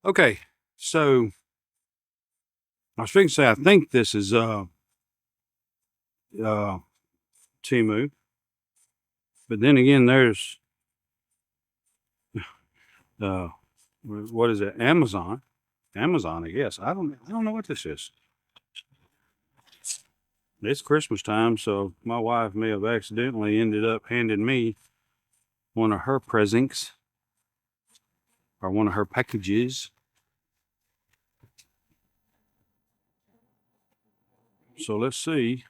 Okay, so I was thinking to say I think this is TEMU, but then again there's what is it? Amazon. Amazon, I guess. I don't know what this is. It's Christmas time, so my wife may have accidentally ended up handing me one of her presents or one of her packages. So let's see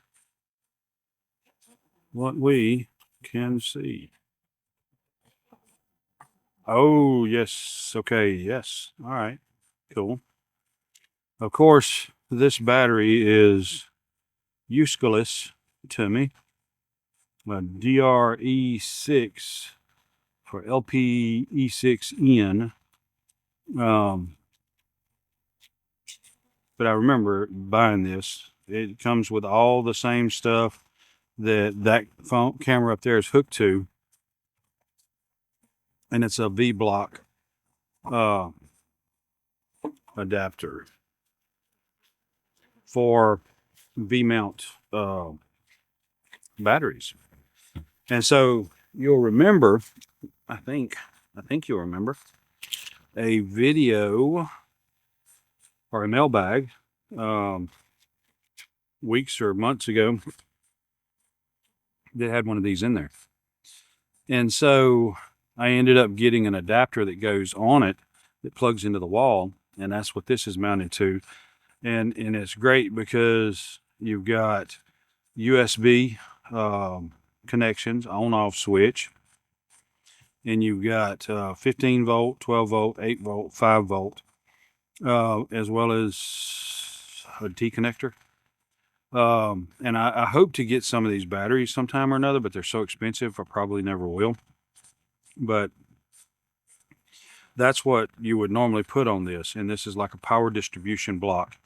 what we can see. Oh, yes. Okay. Yes. All right. Cool. Of course, this battery is useless to me. A DRE6 for LPE6N. But I remember buying this. It comes with all the same stuff that phone camera up there is hooked to, and it's a V block adapter for VMOUNT batteries. And so you'll remember, I think you'll remember a video or a mailbag weeks or months ago that had one of these in there. And so I ended up getting an adapter that goes on it that plugs into the wall, and that's what this is mounted to. And it's great because you've got USB connections, on-off switch, and you've got 15 volt, 12 volt, 8 volt, 5 volt, as well as a T connector. And I hope to get some of these batteries sometime or another, but they're so expensive, I probably never will. But that's what you would normally put on this, and this is like a power distribution block.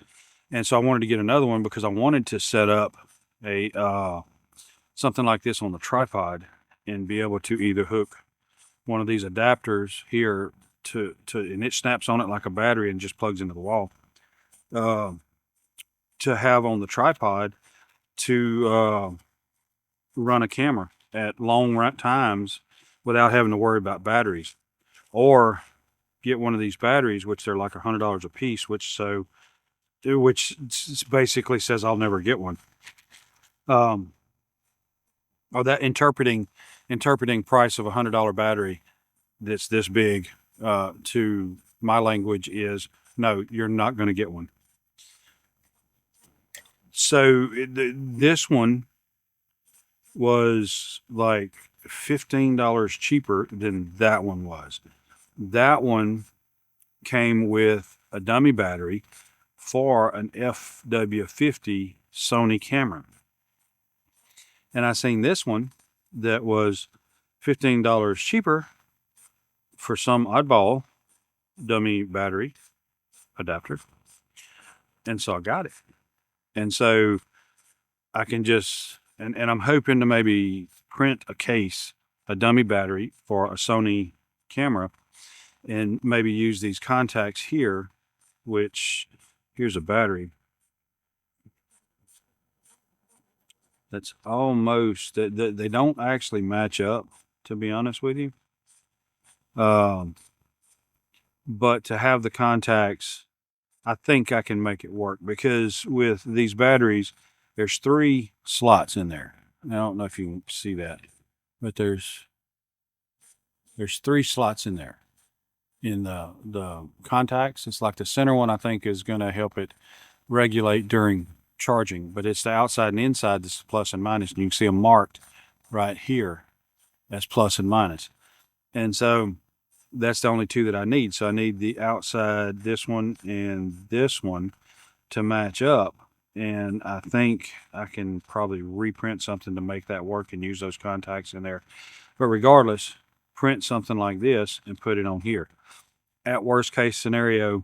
And so I wanted to get another one because I wanted to set up a something like this on the tripod and be able to either hook one of these adapters here to and it snaps on it like a battery and just plugs into the wall, to have on the tripod to run a camera at long times without having to worry about batteries, or get one of these batteries, which they're like $100 a piece, which basically says I'll never get one. Or that interpreting price of $100 battery that's this big to my language is no, you're not going to get one. So this one was like $15 cheaper than that one was. That one came with a dummy battery for an FW50 Sony camera. And I seen this one that was $15 cheaper for some oddball dummy battery adapter. And so I got it. And so I can just, and I'm hoping to maybe print a case, a dummy battery for a Sony camera, and maybe use these contacts here, which here's a battery. That's almost, they don't actually match up, to be honest with you. But to have the contacts, I think I can make it work, because with these batteries, there's 3 slots in there. I don't know if you can see that, but there's 3 slots in there in the contacts. It's like the center one, I think, is going to help it regulate during charging, but it's the outside and inside that's the plus and minus, and you can see them marked right here. That's plus and minus. And so that's the only 2 that I need. So I need the outside, this one and this one, to match up. And I think I can probably reprint something to make that work and use those contacts in there. But regardless, print something like this and put it on here. At worst case scenario,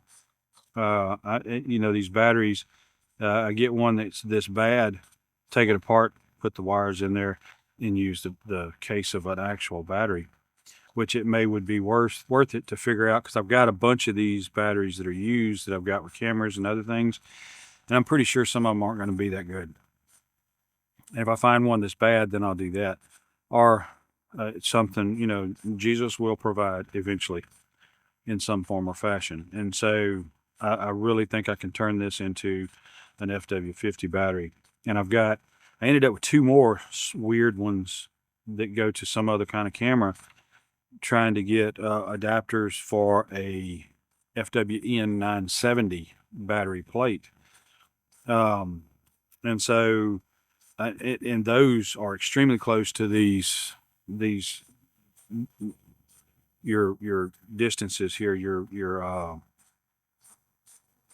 these batteries, I get one that's this bad, take it apart, put the wires in there, and use the case of an actual battery. which it would be worth it to figure out, because I've got a bunch of these batteries that are used that I've got with cameras and other things, and I'm pretty sure some of them aren't going to be that good. And if I find one that's bad, then I'll do that. Or it's something, you know, Jesus will provide eventually in some form or fashion. And so I really think I can turn this into an FW50 battery. And I ended up with two more weird ones that go to some other kind of camera, trying to get adapters for a FWN 970 battery plate. And so, and those are extremely close to these your distances here, your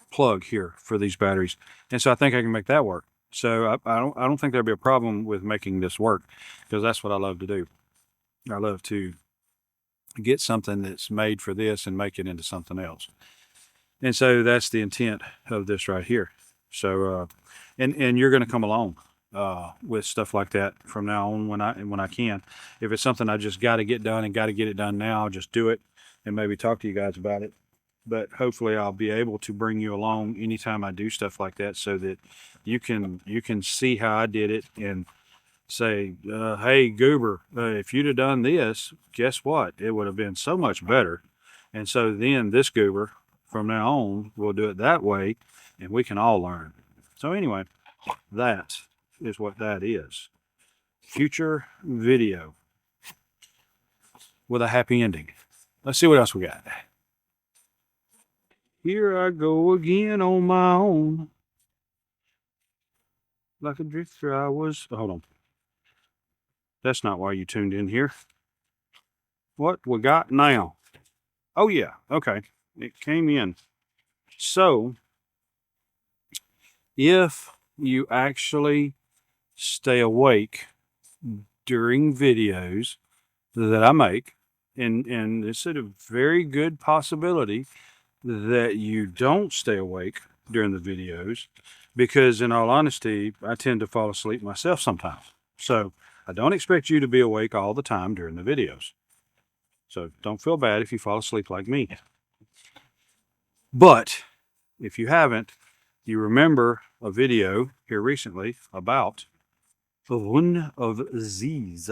plug here for these batteries. And so I think I can make that work. So I don't think there'll be a problem with making this work, because that's what I love to do. I love to get something that's made for this and make it into something else. And so that's the intent of this right here. So and you're going to come along with stuff like that from now on when I can. If it's something I just got to get done and got to get it done now, I'll just do it and maybe talk to you guys about it. But hopefully I'll be able to bring you along anytime I do stuff like that, so that you can see how I did it and say, hey Goober, if you'd have done this, guess what? It would have been so much better. And so then this Goober from now on will do it that way, and we can all learn. So anyway, that is what that is. Future video with a happy ending. Let's see what else we got. Here I go again on my own. Like a drifter I was. Hold on. That's not why you tuned in here. What we got now? Oh yeah, okay. It came in. So, if you actually stay awake during videos that I make, and it's a very good possibility that you don't stay awake during the videos, because in all honesty, I tend to fall asleep myself sometimes. So I don't expect you to be awake all the time during the videos. So don't feel bad if you fall asleep like me. But if you haven't, you remember a video here recently about one of these.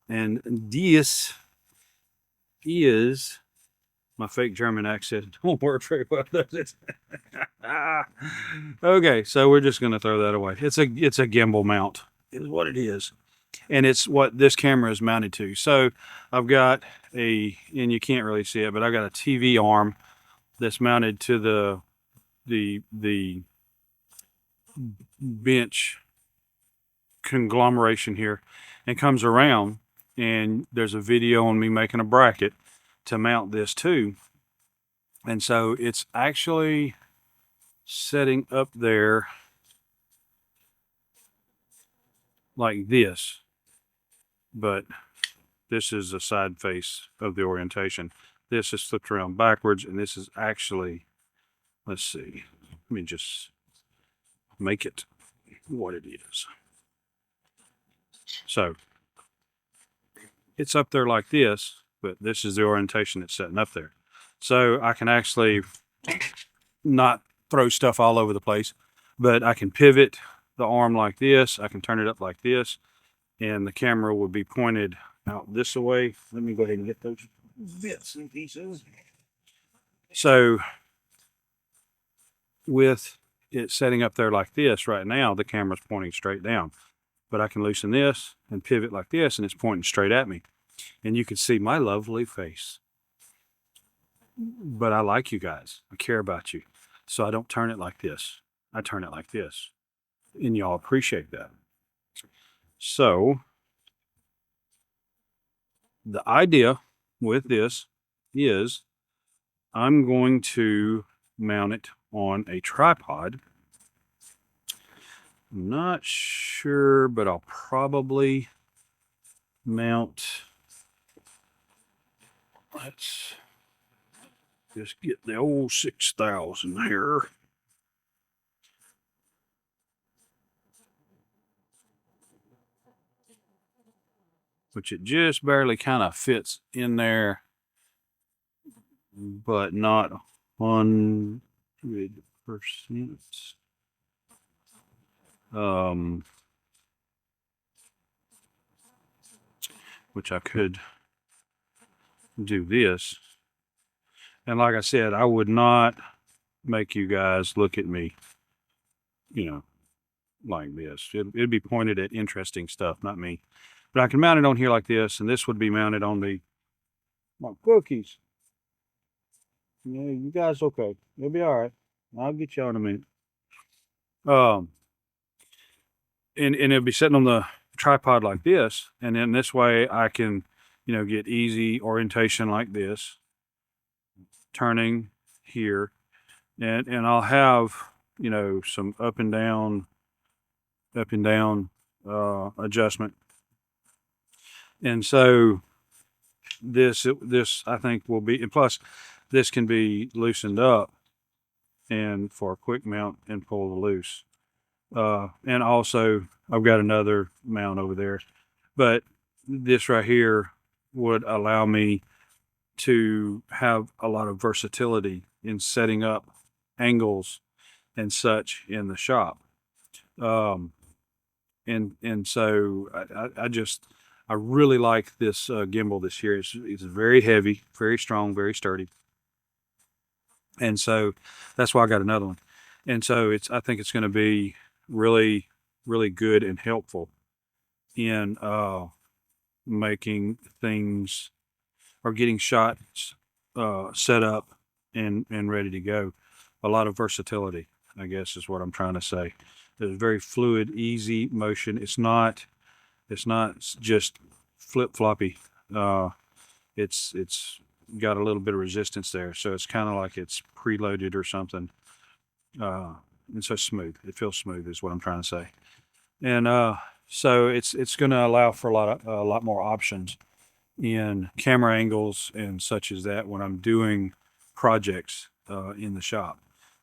And this is, my fake German accent don't work very well, does it? Okay, so we're just going to throw that away. It's a gimbal mount is what it is. And it's what this camera is mounted to. So I've got and you can't really see it, but I've got a TV arm that's mounted to the bench conglomeration here, and comes around, and there's a video on me making a bracket to mount this to. And so it's actually setting up there like this, but this is a side face of the orientation. This is flipped around backwards, and this is actually, let's see, let me just make it what it is. So it's up there like this, but this is the orientation it's setting up there. So I can actually not throw stuff all over the place, but I can pivot the arm like this. I can turn it up like this, and the camera would be pointed out this way. Let me go ahead and get those bits and pieces. So with it setting up there like this right now, the camera's pointing straight down, but I can loosen this and pivot like this, and it's pointing straight at me, and you can see my lovely face. But I like you guys. I care about you. So I don't turn it like this. I turn it like this, and y'all appreciate that. So the idea with this is I'm going to mount it on a tripod. I'm not sure, but I'll probably mount, let's just get the old 6000 here. which it just barely kind of fits in there, but not 100%. Which I could do this. And like I said, I would not make you guys look at me, you know, like this. It'd be pointed at interesting stuff, not me. But I can mount it on here like this, and this would be mounted on my cookies. Yeah, you guys okay. You'll be all right. I'll get you in a minute. And it'll be sitting on the tripod like this, and then this way I can, you know, get easy orientation like this, turning here, and I'll have, you know, some up and down adjustment. And so this I think will be, and plus this can be loosened up and for a quick mount and pull the loose. And also I've got another mount over there, but this right here would allow me to have a lot of versatility in setting up angles and such in the shop. And so I really like this gimbal this year. It's very heavy, very strong, very sturdy. And so that's why I got another one. And so I think it's going to be really, really good and helpful in making things or getting shots set up and ready to go. A lot of versatility, I guess, is what I'm trying to say. There's very fluid, easy motion. It's not just flip floppy. It's got a little bit of resistance there, so it's kind of like it's preloaded or something. And so smooth. It feels smooth, is what I'm trying to say. And so it's going to allow for a lot more options in camera angles and such as that when I'm doing projects in the shop.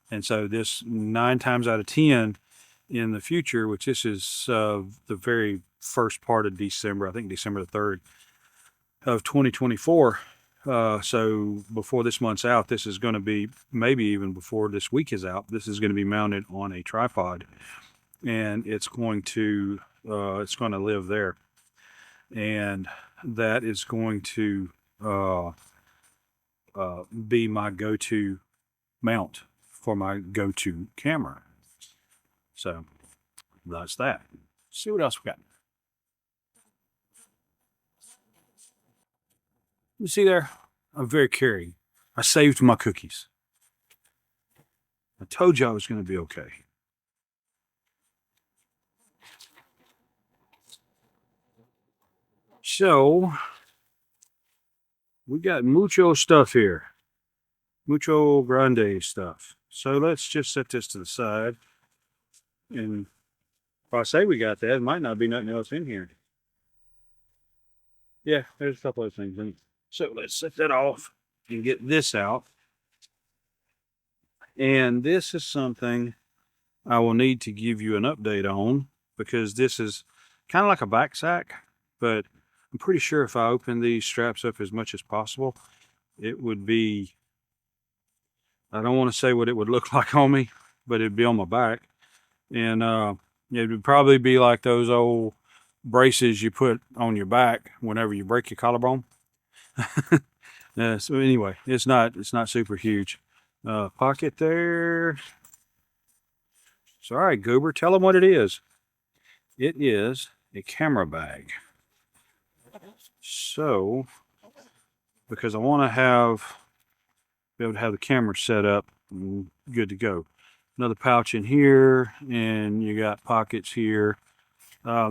And so this 9 times out of 10 in the future, which this is the very first part of December, I think December the 3rd of 2024. So before this month's out, this is going to be, maybe even before this week is out, this is going to be mounted on a tripod, and it's going to live there. And that is going to be my go-to mount for my go-to camera. So that's that. Let's see what else we got. You see there? I'm very caring. I saved my cookies. I told you I was going to be okay. So we got mucho stuff here. Mucho grande stuff. So let's just set this to the side. And if I say we got that, it might not be nothing else in here. Yeah, there's a couple of things in it. So let's set that off and get this out. And this is something I will need to give you an update on, because this is kind of like a back sack, but I'm pretty sure if I open these straps up as much as possible, it would be, I don't want to say what it would look like on me, but it'd be on my back. And it would probably be like those old braces you put on your back whenever you break your collarbone. So anyway, it's not super huge. Pocket there. So all right, Goober, tell them what it is. It is a camera bag. So, because I want to be able to have the camera set up and good to go. Another pouch in here, and you got pockets here.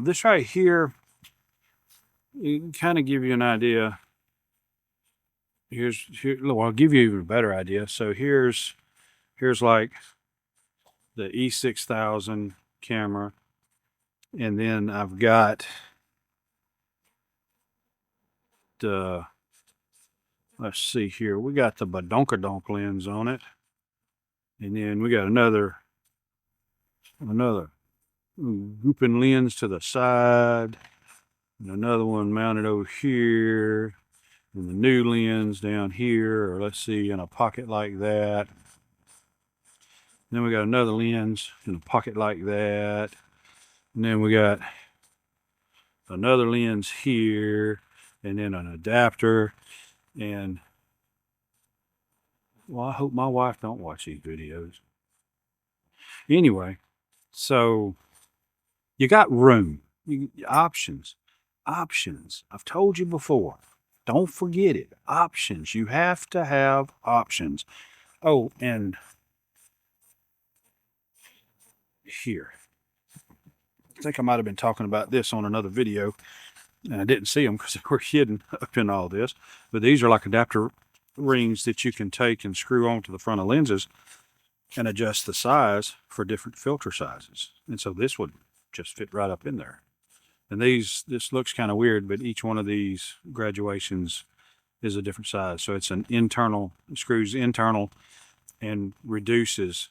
This right here, it can kind of give you an idea. Well, I'll give you even a better idea. So here's like the E6000 camera, and then I've got the, let's see here, we got the badonkadonk lens on it, and then we got another grouping lens to the side. And another one mounted over here. And the new lens down here, or let's see, in a pocket like that. And then we got another lens in a pocket like that. And then we got another lens here, and then an adapter. And well, I hope my wife don't watch these videos. Anyway, so you got room, options. I've told you before. Don't forget it. Options. You have to have options. Oh, and here. I think I might have been talking about this on another video, and I didn't see them because they were hidden up in all this. But these are like adapter rings that you can take and screw onto the front of lenses and adjust the size for different filter sizes. And so this would just fit right up in there. And this looks kind of weird, but each one of these graduations is a different size. So it's an internal, screws internal and reduces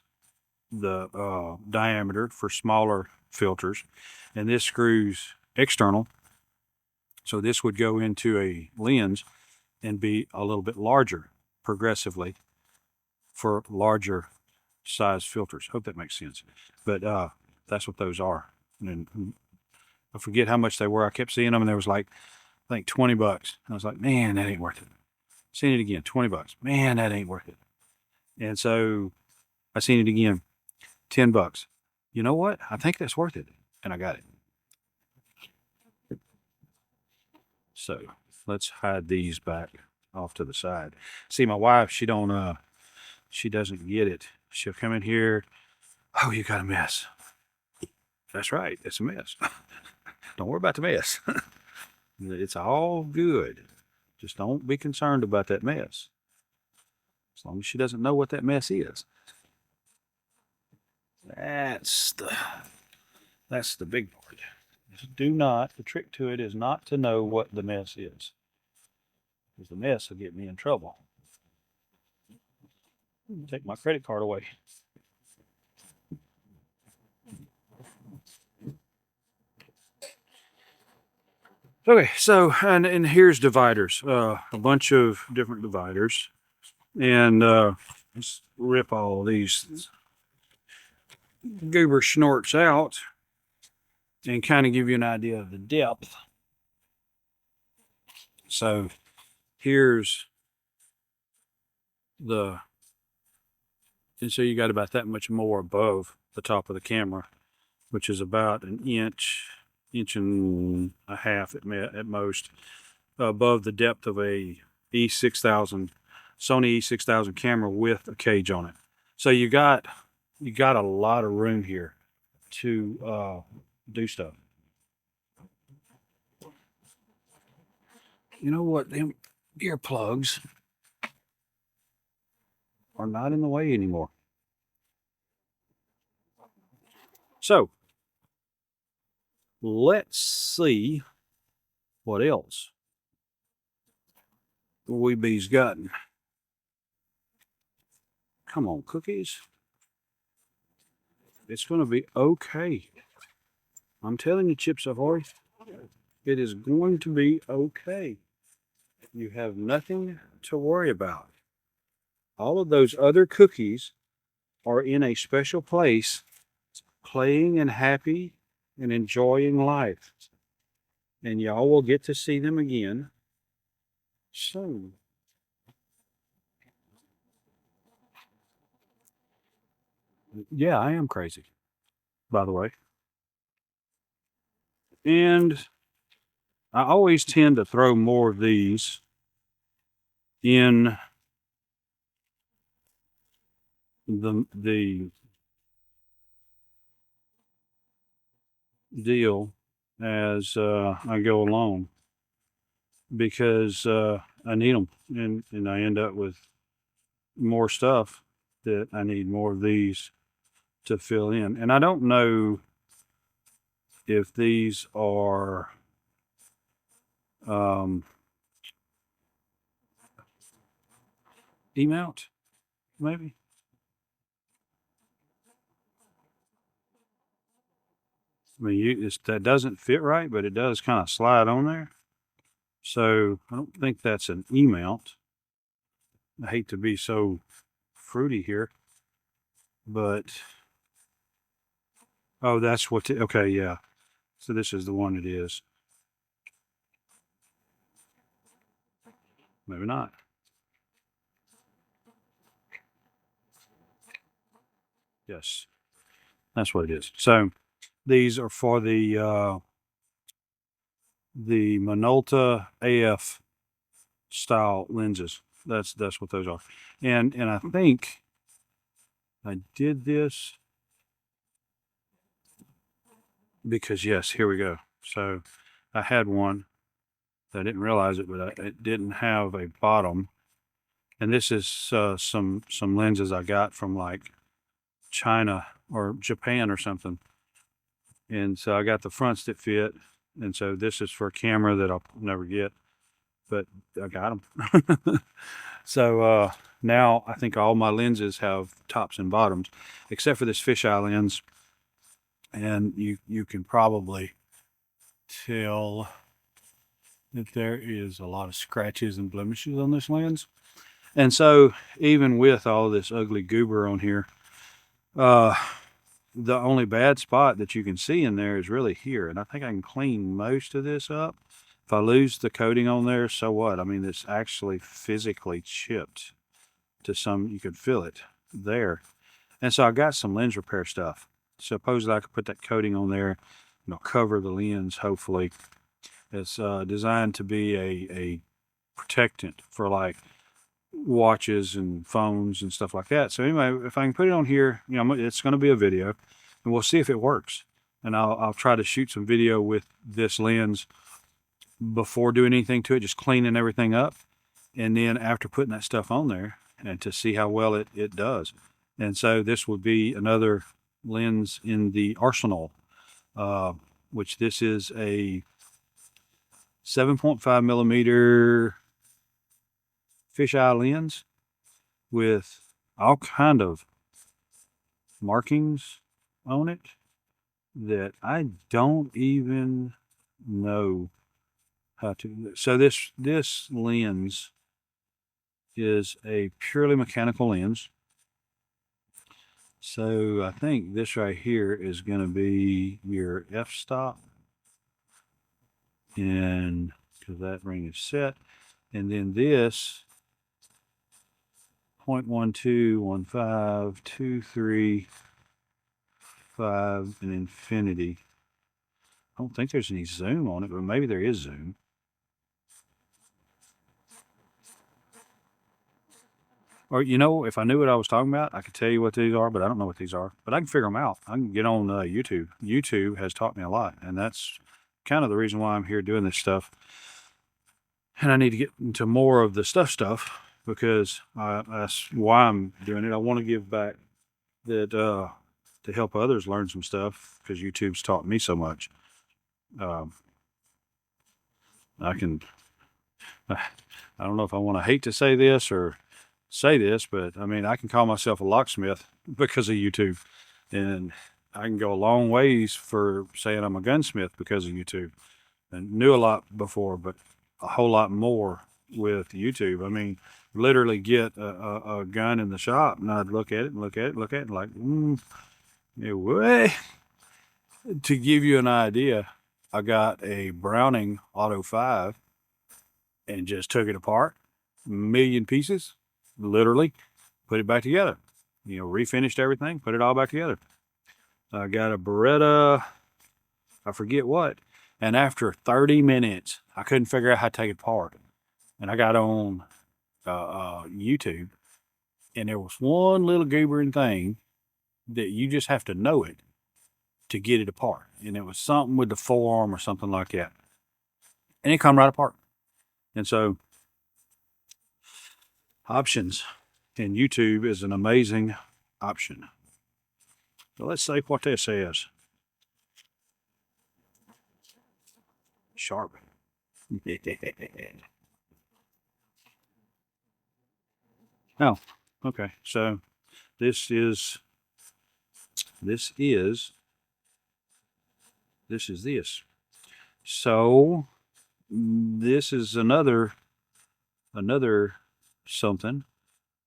the diameter for smaller filters. And this screws external. So this would go into a lens and be a little bit larger progressively for larger size filters. Hope that makes sense. But that's what those are. And I forget how much they were. I kept seeing them and there was like, I think 20 bucks. I was like, man, that ain't worth it. Seen it again, 20 bucks. Man, that ain't worth it. And so I seen it again, 10 bucks. You know what? I think that's worth it. And I got it. So let's hide these back off to the side. See, my wife, she doesn't get it. She'll come in here. Oh, you got a mess. That's right. It's a mess. Don't worry about the mess. It's all good. Just don't be concerned about that mess. As long as she doesn't know what that mess is. That's the big part. Do not, the trick to it is not to know what the mess is. Because the mess will get me in trouble. Take my credit card away. Okay, so, and here's dividers. A bunch of different dividers. And let's rip all these goober snorts out and kind of give you an idea of the depth. So here's and so you got about that much more above the top of the camera, which is about an inch and a half at most, above the depth of a E6000, Sony E6000 camera with a cage on it. So you got a lot of room here to do stuff. You know what? Them earplugs are not in the way anymore. So let's see what else the Weebee's gotten. Come on, cookies. It's going to be okay. I'm telling you, Chips Ahoy, it is going to be okay. You have nothing to worry about. All of those other cookies are in a special place, playing and happy and enjoying life. And y'all will get to see them again soon. Yeah, I am crazy, by the way. And I always tend to throw more of these in the deal as I go along, because I need them, and I end up with more stuff that I need more of these to fill in. And I don't know if these are E-mount, maybe. I mean, that doesn't fit right, but it does kind of slide on there. So I don't think that's an E-mount. I hate to be so fruity here, but oh, that's what. Okay, yeah. So this is the one it is. Maybe not. Yes, that's what it is. So these are for the Minolta AF style lenses. That's what those are. And I think I did this because yes, here we go. So I had one. I didn't realize it, but it didn't have a bottom. And this is some lenses I got from like China or Japan or something. And so I got the fronts that fit. And so this is for a camera that I'll never get, but I got them. So now I think all my lenses have tops and bottoms, except for this fisheye lens. And you can probably tell that there is a lot of scratches and blemishes on this lens. And so even with all this ugly goober on here, the only bad spot that you can see in there is really here. And I think I can clean most of this up. If I lose the coating on there, so what? I mean, it's actually physically chipped to some, you could feel it there. And so I got some lens repair stuff. Supposedly I could put that coating on there, cover the lens, hopefully. It's designed to be a protectant for like watches and phones and stuff like that. So anyway, if I can put it on here, it's going to be a video, and we'll see if it works. And I'll try to shoot some video with this lens before doing anything to it, just cleaning everything up, and then after putting that stuff on there, and to see how well it does. And so this would be another lens in the arsenal, which this is a 7.5 millimeter fisheye lens with all kind of markings on it that I don't even know how to. So this lens is a purely mechanical lens. So I think this right here is going to be your f-stop, and because that ring is set, and then this 0.121523 5 and infinity. I don't think there's any zoom on it, but maybe there is zoom. Or, if I knew what I was talking about, I could tell you what these are, but I don't know what these are. But I can figure them out. I can get on YouTube. YouTube has taught me a lot, and that's kind of the reason why I'm here doing this stuff. And I need to get into more of the stuff because that's why I'm doing it. I want to give back that to help others learn some stuff because YouTube's taught me so much. I don't know if I want to hate to say this or say this, but I mean, I can call myself a locksmith because of YouTube, and I can go a long ways for saying I'm a gunsmith because of YouTube, and knew a lot before, but a whole lot more with YouTube. I mean, literally get a gun in the shop, and I'd look at it and look at it, and like, way. To give you an idea, I got a Browning Auto 5 and just took it apart, million pieces, literally, put it back together. Refinished everything, put it all back together. I got a Beretta, I forget what, and after 30 minutes, I couldn't figure out how to take it apart. And I got on YouTube, and there was one little goobering thing that you just have to know it to get it apart. And it was something with the forearm or something like that. And it come right apart. And so options, and YouTube is an amazing option. So let's see what this is. Sharp. Oh, okay. So this is This is this. So this is another something,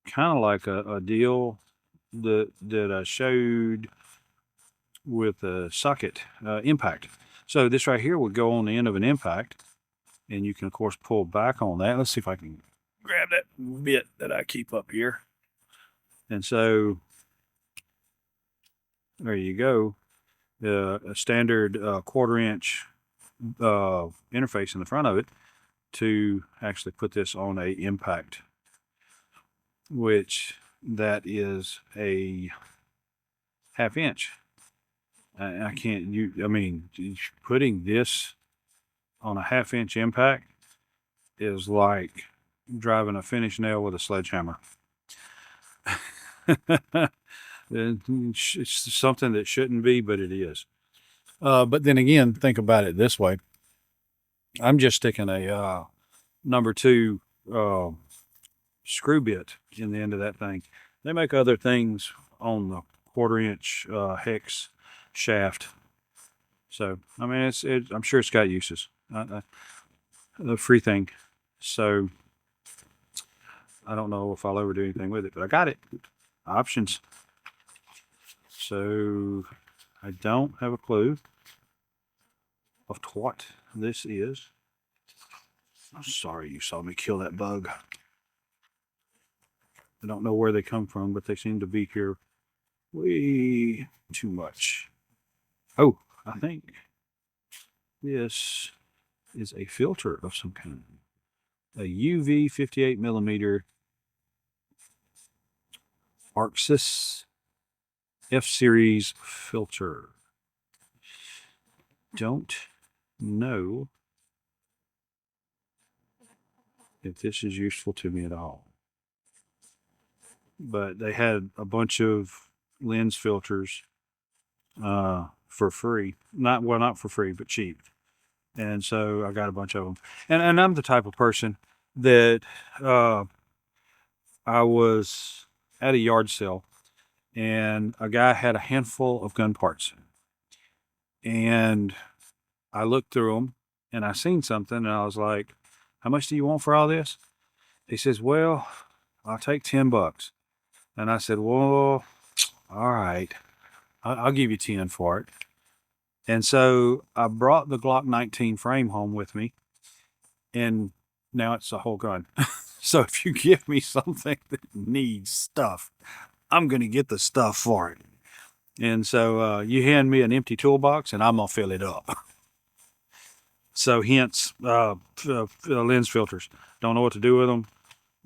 kind of like a deal that I showed with a socket impact. So this right here would go on the end of an impact, and you can of course pull back on that. Let's see if I can grab that bit that I keep up here. And so there you go. A standard 1/4 inch interface in the front of it to actually put this on a impact, which that is a 1/2 inch. I can't, I mean, putting this on a 1/2 inch impact is like driving a finish nail with a sledgehammer. It's something that shouldn't be, but it is. But then again, think about it this way. I'm just sticking a number 2 screw bit in the end of that thing. They make other things on the 1/4 inch hex shaft. So, I mean, I'm sure it's got uses. A free thing. So, I don't know if I'll ever do anything with it, but I got it. Options. So, I don't have a clue of what this is. I'm sorry you saw me kill that bug. I don't know where they come from, but they seem to be here way too much. Oh, I think this is a filter of some kind. A UV 58 millimeter ARCICISE F-Series filter. Don't know if this is useful to me at all. But they had a bunch of lens filters for free. Not for free, but cheap. And so I got a bunch of them. And I'm the type of person that I was at a yard sale, and a guy had a handful of gun parts. And I looked through them, and I seen something, and I was like, how much do you want for all this? He says, well, I'll take $10. And I said, well, all right, I'll give you 10 for it. And so I brought the Glock 19 frame home with me, and now it's a whole gun. So if you give me something that needs stuff, I'm going to get the stuff for it. And so you hand me an empty toolbox, and I'm going to fill it up. So hence lens filters. Don't know what to do with them.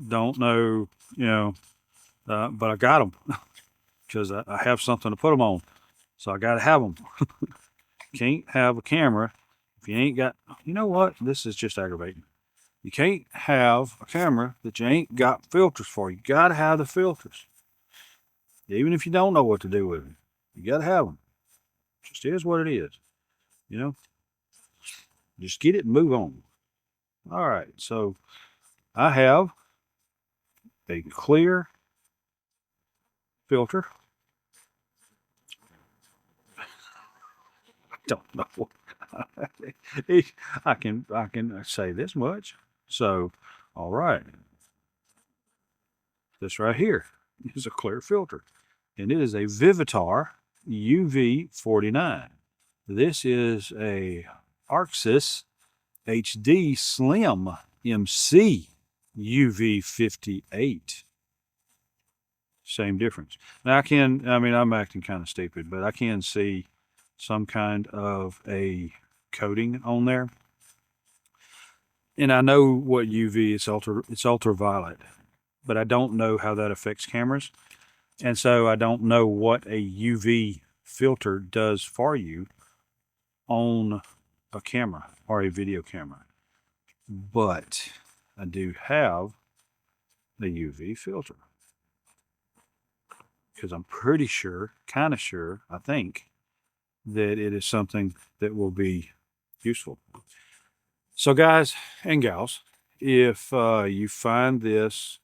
Don't know, but I got them because I have something to put them on. So I got to have them. Can't have a camera if you ain't got, you know what? This is just aggravating. You can't have a camera that you ain't got filters for. You got to have the filters. Even if you don't know what to do with them, you got to have them. Just is what it is. Just get it and move on. All right. So I have a clear filter. I don't know. I can say this much. So, all right. This right here is a clear filter, and it is a Vivitar UV49. This is a ARCICISE HD Slim MC UV58. Same difference. Now I'm acting kind of stupid, but I can see some kind of a coating on there. And I know what UV is, it's ultraviolet, but I don't know how that affects cameras. And so I don't know what a UV filter does for you on a camera or a video camera. But I do have the UV filter, because I'm pretty sure, kind of sure, I think, that it is something that will be useful. So guys and gals, if you find this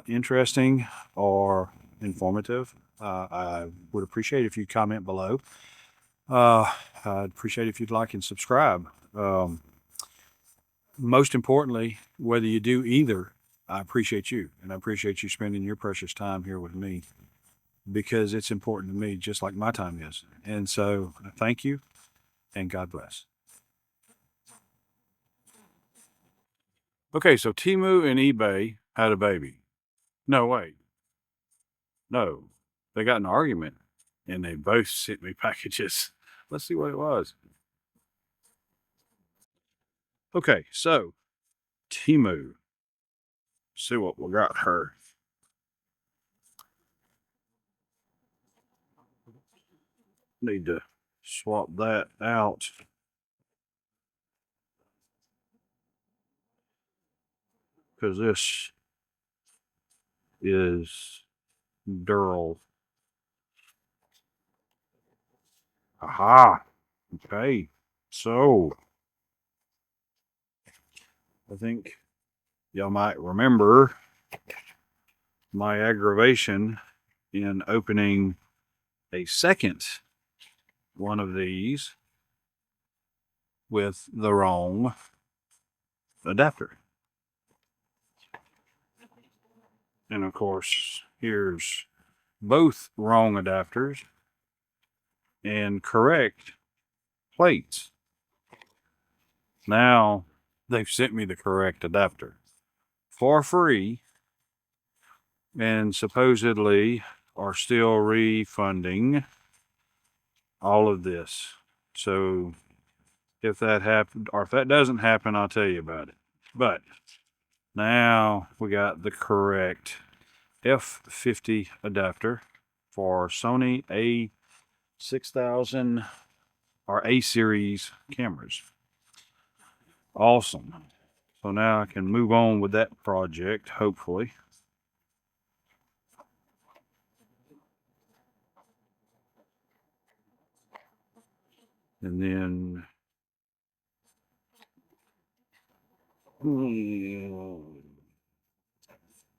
interesting or informative, I would appreciate if you comment below. I'd appreciate it if you'd like and subscribe. Most importantly, whether you do either, I appreciate you, and I appreciate you spending your precious time here with me, because it's important to me, just like my time is. And so, thank you, and God bless. Okay, so TEMU and eBay had a baby. No, wait. No, they got in an argument, and they both sent me packages. Let's see what it was. Okay, so TEMU. See what we got her. Need to swap that out. Because this is Durl. Aha. Okay. So I think y'all might remember my aggravation in opening a second one of these with the wrong adapter. And of course, here's both wrong adapters and correct plates. Now they've sent me the correct adapter for free, and supposedly are still refunding all of this. So if that happened, or if that doesn't happen, I'll tell you about it. But now we got the correct F50 adapter for Sony A6000 or A series cameras. Awesome. So now I can move on with that project, hopefully. And then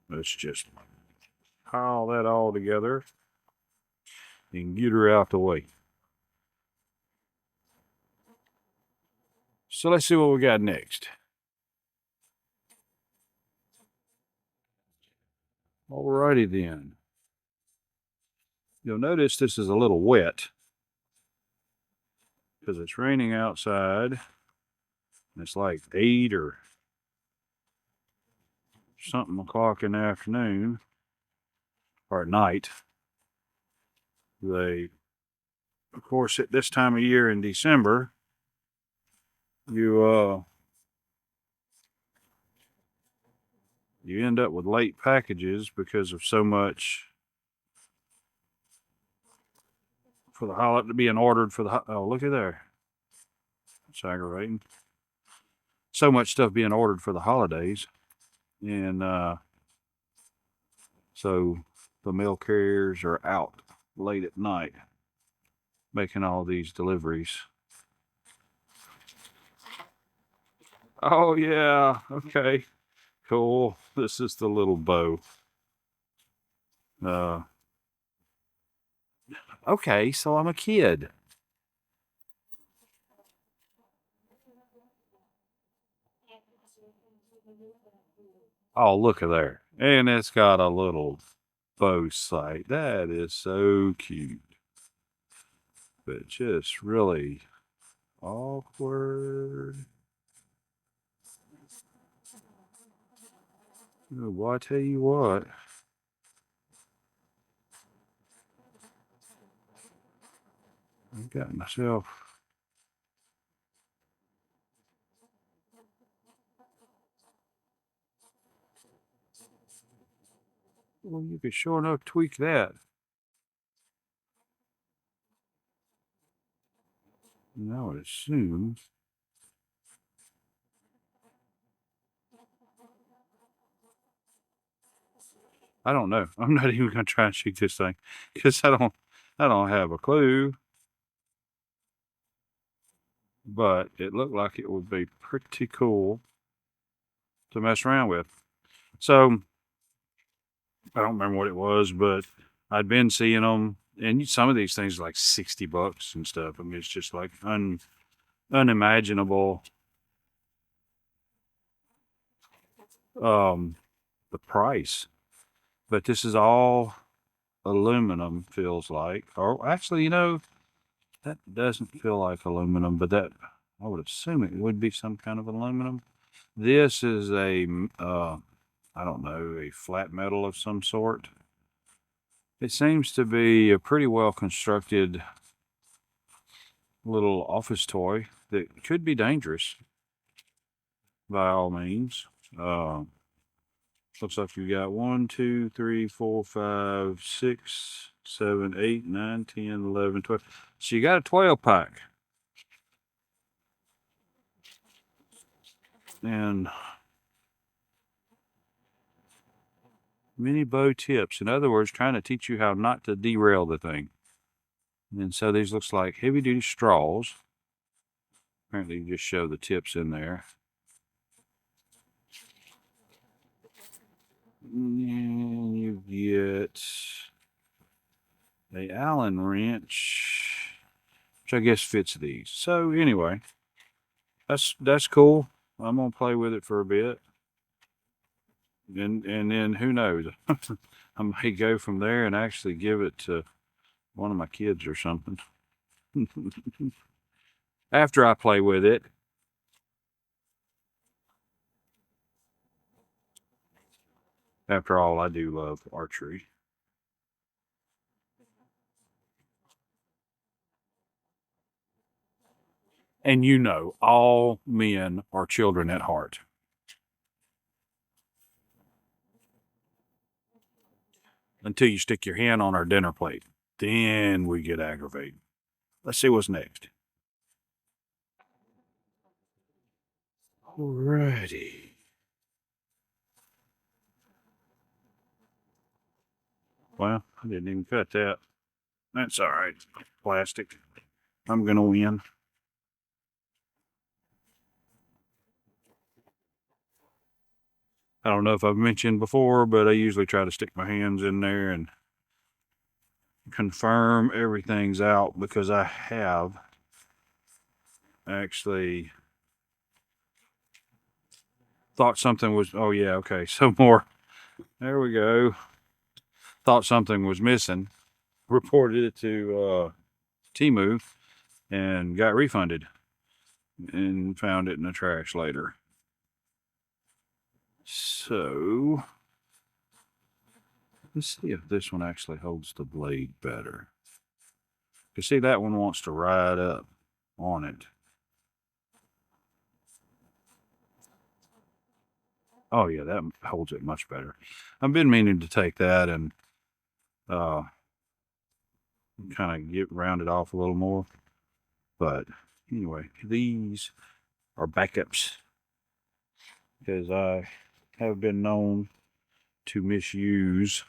let's just pile that all together and get her out the way. So let's see what we got next. Alrighty then. You'll notice this is a little wet because it's raining outside. It's like 8 or something o'clock in the afternoon or at night. They, of course, at this time of year in December, you end up with late packages because of so much for the holiday being ordered for the, oh, look at there. It's aggravating. So much stuff being ordered for the holidays. And so the mail carriers are out late at night making all these deliveries. Oh yeah, okay, cool. This is the little bow. Okay, so I'm a kid. Oh, look at there. And it's got a little bow sight. That is so cute. But just really awkward. Oh, well, I tell you what. I got myself. Well, you could sure enough tweak that. Now it assumes. I don't know. I'm not even gonna try and shoot this thing because I don't have a clue. But it looked like it would be pretty cool to mess around with. So I don't remember what it was, but I'd been seeing them And some of these things are like $60 and stuff. I mean, it's just like unimaginable. The price, but this is all aluminum, feels like. Or actually, you know, that doesn't feel like aluminum, but that I would assume it would be some kind of aluminum. This is a I don't know, a flat metal of some sort. It seems to be a pretty well constructed little office toy that could be dangerous by all means. Looks like you got 1, 2, 3, 4, 5, 6, 7, 8, 9, 10, 11, 12. So you got a 12 pack. And mini bow tips. In other words, trying to teach you how not to derail the thing. And so these looks like heavy duty straws. Apparently you just show the tips in there. And you get a Allen wrench, which I guess fits these. So anyway, that's cool. I'm gonna play with it for a bit. And then who knows? I may go from there and actually give it to one of my kids or something. After I play with it. After all, I do love archery. And you know, all men are children at heart. Until you stick your hand on our dinner plate. Then we get aggravated. Let's see what's next. Alrighty. Well, I didn't even cut that. That's all right. Plastic. I'm gonna win. I don't know if I've mentioned before, but I usually try to stick my hands in there and confirm everything's out, because I have actually thought something was, oh yeah, okay, so more. There we go. Thought something was missing. Reported it to TEMU and got refunded and found it in the trash later. So let's see if this one actually holds the blade better. You see, that one wants to ride up on it. Oh yeah, that holds it much better. I've been meaning to take that and kind of get rounded off a little more. But anyway, these are backups, because I have been known to misuse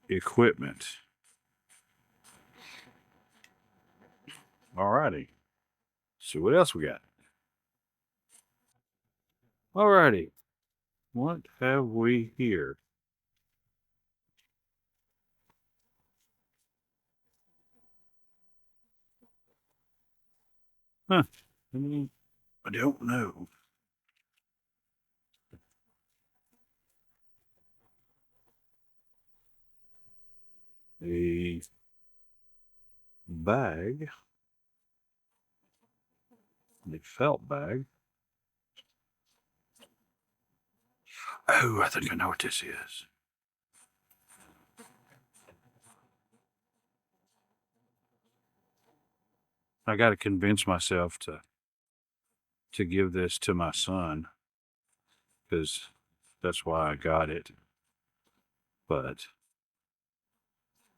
equipment. Alrighty. So what else we got? Alrighty. What have we here? Huh. I don't know. A bag. A felt bag. Oh, I think I know what this is. I got to convince myself to give this to my son, because that's why I got it. But let's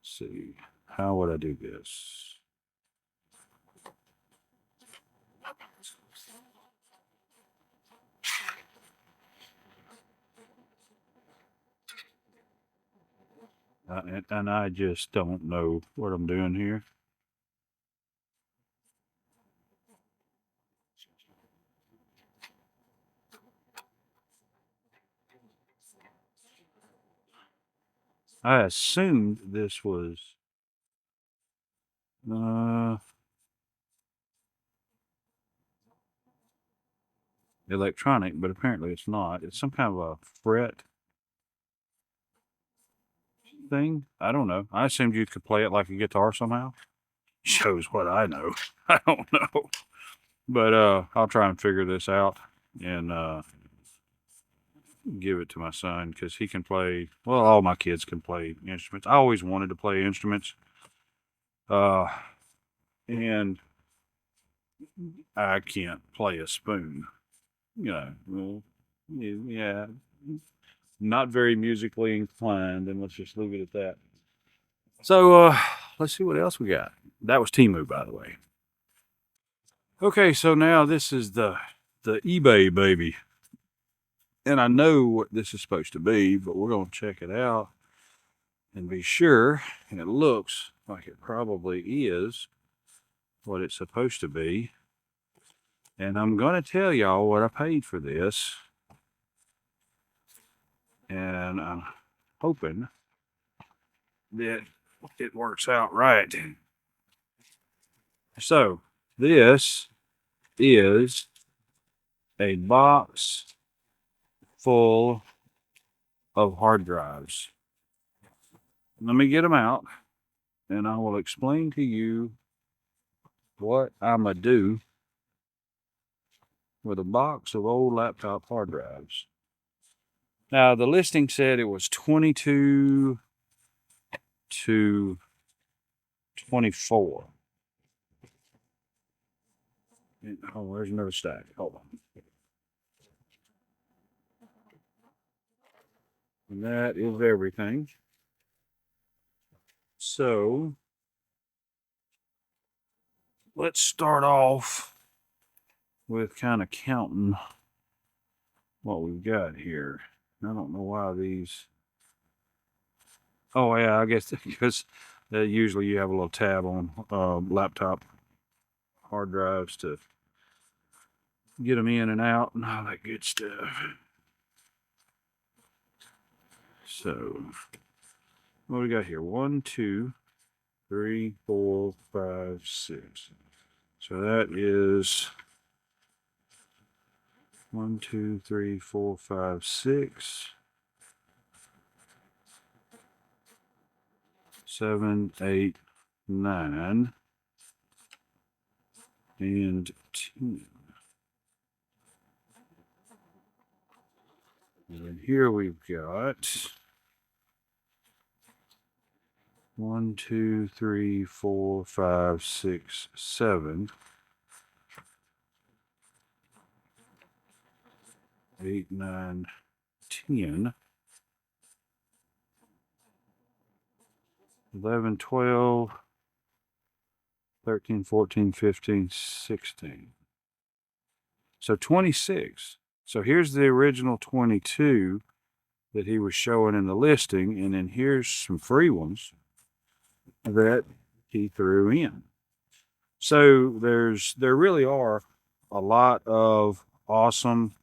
see, how would I do this? And I just don't know what I'm doing here. I assumed this was electronic, but apparently it's not. It's some kind of a fret thing. I don't know. I assumed you could play it like a guitar somehow. Shows what I know. I don't know. But I'll try and figure this out and give it to my son because he can play. Well, all my kids can play instruments. I always wanted to play instruments. And I can't play a spoon. You know, well, yeah, not very musically inclined, and let's just leave it at that. So let's see what else we got. That was TEMU, by the way. Okay, so now this is the eBay baby. And I know what this is supposed to be, but we're going to check it out and be sure. And it looks like it probably is what it's supposed to be. And I'm going to tell y'all what I paid for this. And I'm hoping that it works out right. So, this is a box full of hard drives. Let me get them out, and I will explain to you what I'm going to do with a box of old laptop hard drives. Now, the listing said it was 22 to 24. Oh, there's another stack. Hold on. And that is everything. So, let's start off with kind of counting what we've got here. I don't know why these... Oh, yeah, I guess because usually you have a little tab on laptop hard drives to get them in and out and all that good stuff. So, what do we got here? 1, 2, 3, 4, 5, 6. So that is 1, 2, 3, 4, 5, 6, 7, 8, 9, and 10. And then here we've got 1, 2, 3, 4, 5, 6, 7, 8, 9, 10, 11, 12, 13, 14, 15, 16. So 26. So here's the original 22 that he was showing in the listing, and then here's some free ones that he threw in. So there really are a lot of awesome,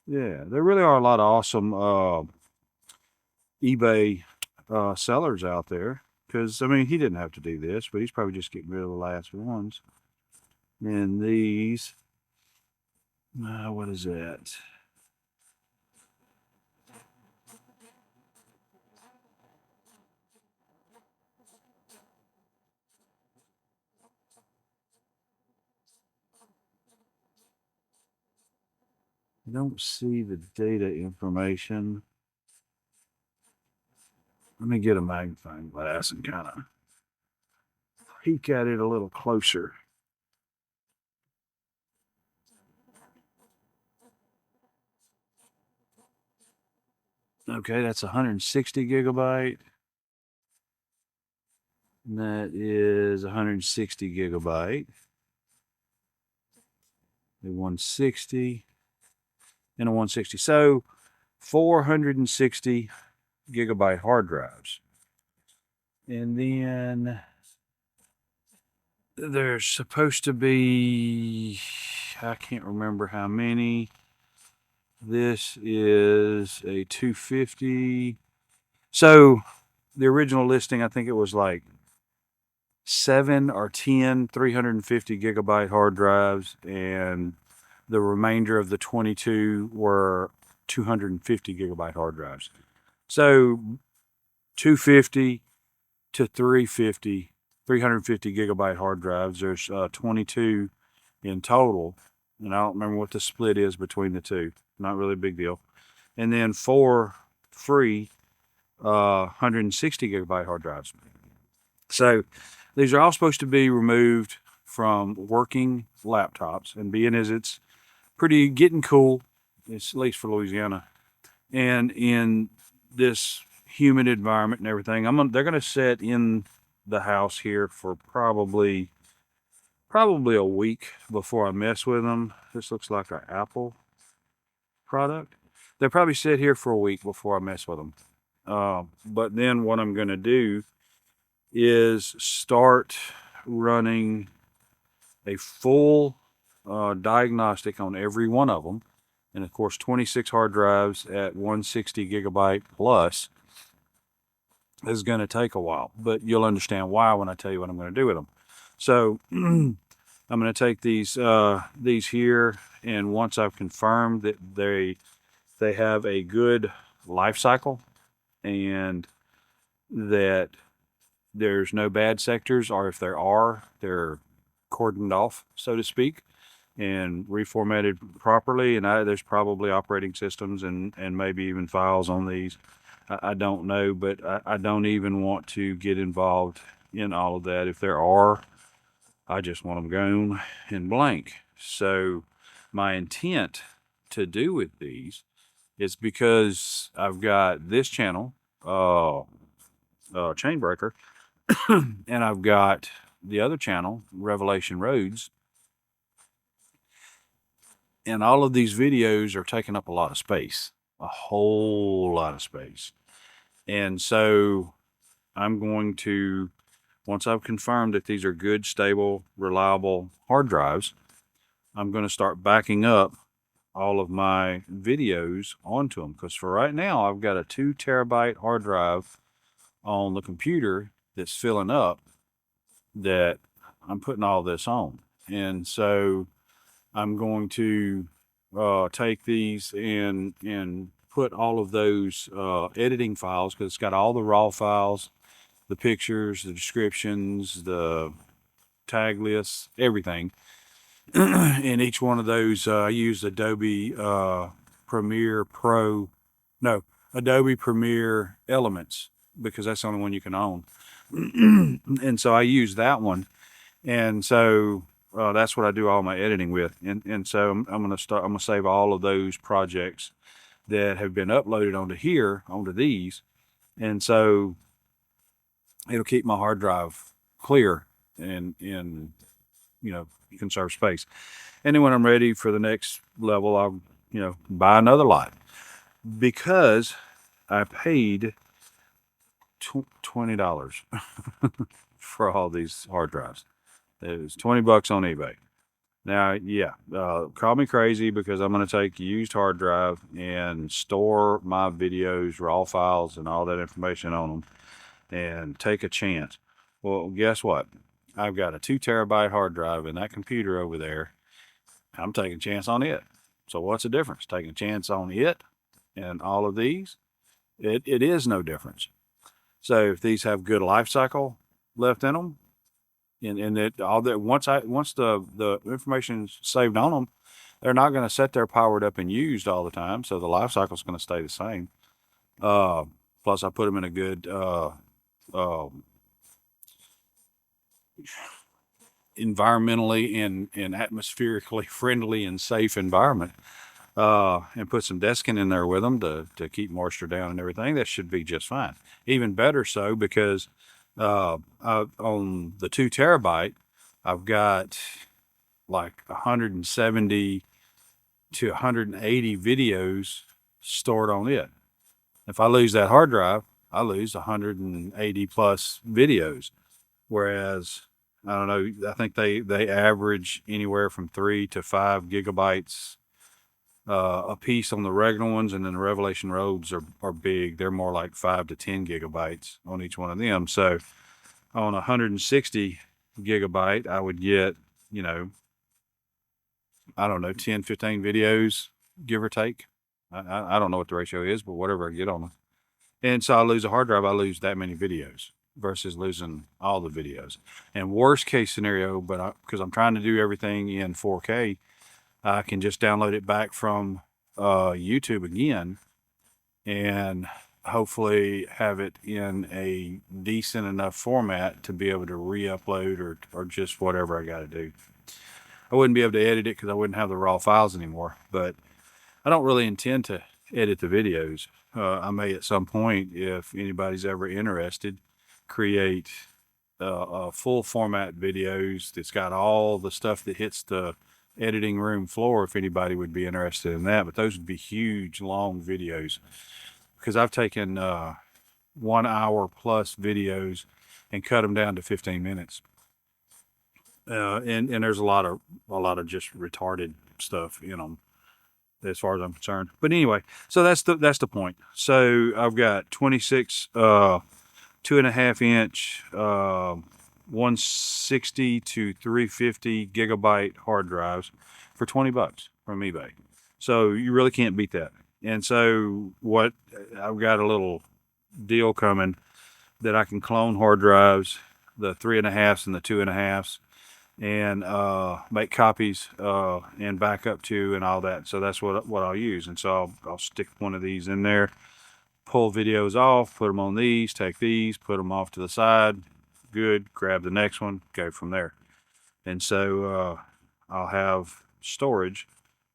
there really are a lot of awesome eBay sellers out there. Because, I mean, he didn't have to do this, but he's probably just getting rid of the last ones. And these, what is that? I don't see the data information. Let me get a magnifying glass and kind of peek at it a little closer. Okay, that's 160 gigabyte. And that is 160 gigabyte. A 160 and a 160. So 460 gigabyte hard drives. And then there's supposed to be, I can't remember how many. This is a 250. So the original listing, I think it was like 7 or 10 350 gigabyte hard drives, and the remainder of the 22 were 250 gigabyte hard drives. So 250 to 350, 350 gigabyte hard drives. There's 22 in total, and I don't remember what the split is between the two. Not really a big deal. And then 4 free 160 gigabyte hard drives. So these are all supposed to be removed from working laptops, and being as it's pretty getting cool, it's at least for Louisiana, and in this humid environment and everything, they're gonna sit in the house here for probably a week before I mess with them. This looks like an Apple product. They'll probably sit here for a week before I mess with them. But then what I'm gonna do is start running a full diagnostic on every one of them. And of course, 26 hard drives at 160 gigabyte plus is going to take a while, but you'll understand why when I tell you what I'm going to do with them. So I'm going to take these here, and once I've confirmed that they have a good life cycle and that there's no bad sectors, or if there are, they're cordoned off, so to speak, and reformatted properly. And there's probably operating systems and maybe even files on these. I don't know, but I don't even want to get involved in all of that. If there are, I just want them gone in blank. So my intent to do with these is, because I've got this channel, Chain Breaker, and I've got the other channel, Revelation Roads, and all of these videos are taking up a lot of space, a whole lot of space. And so I'm going to, once I've confirmed that these are good, stable, reliable hard drives, I'm going to start backing up all of my videos onto them. Because for right now, I've got a 2 terabyte hard drive on the computer that's filling up, that I'm putting all this on. And so I'm going to take these and put all of those editing files, because it's got all the raw files, the pictures, the descriptions, the tag lists, everything. In each one of those, I use Adobe Premiere Pro, no, Adobe Premiere Elements, because that's the only one you can own. And so I use that one. And so that's what I do all my editing with. And so I'm going to save all of those projects that have been uploaded onto here, onto these. And so it'll keep my hard drive clear and conserve space. And then when I'm ready for the next level, I'll, buy another lot, because I paid $20 for all these hard drives. It was $20 on eBay. Now, yeah, call me crazy, because I'm going to take a used hard drive and store my videos, raw files, and all that information on them, and take a chance. Well, guess what? I've got a 2 terabyte hard drive in that computer over there. I'm taking a chance on it. So what's the difference? Taking a chance on it and all of these? It is no difference. So if these have good life cycle left in them, and that all that, once the information's saved on them, they're not going to sit there powered up and used all the time. So the life cycle is going to stay the same. Plus I put them in a good environmentally and atmospherically friendly and safe environment, and put some desking in there with them to keep moisture down and everything. That should be just fine. Even better so, because on the 2 terabyte, I've got like 170 to 180 videos stored on it. If I lose that hard drive, I lose 180 plus videos. Whereas, I don't know, I think they average anywhere from 3 to 5 gigabytes a piece on the regular ones, and then the Revelation Roads are big. They're more like 5 to 10 gigabytes on each one of them. So on 160 gigabyte, I would get, you know, I don't know, 10, 15 videos, give or take. I don't know what the ratio is, but whatever I get on them. And so I lose a hard drive, I lose that many videos versus losing all the videos. And worst case scenario, but because I'm trying to do everything in 4K, I can just download it back from YouTube again and hopefully have it in a decent enough format to be able to re-upload or just whatever I got to do. I wouldn't be able to edit it because I wouldn't have the raw files anymore, but I don't really intend to edit the videos. I may at some point, if anybody's ever interested, create full format videos that's got all the stuff that hits the editing room floor, if anybody would be interested in that. But those would be huge, long videos, because I've taken 1 hour plus videos and cut them down to 15 minutes. And there's a lot of just retarded stuff in them, as far as I'm concerned. But anyway, so that's the point. So I've got 26 2.5 inch 160 to 350 gigabyte hard drives for $20 from eBay. So you really can't beat that. And so what I've got a little deal coming that I can clone hard drives, the 3.5s and the 2.5s, and make copies and back up to and all that. So that's what I'll use. And so I'll stick one of these in there, pull videos off, put them on these, take these, put them off to the side. Good. Grab the next one, go from there. And so I'll have storage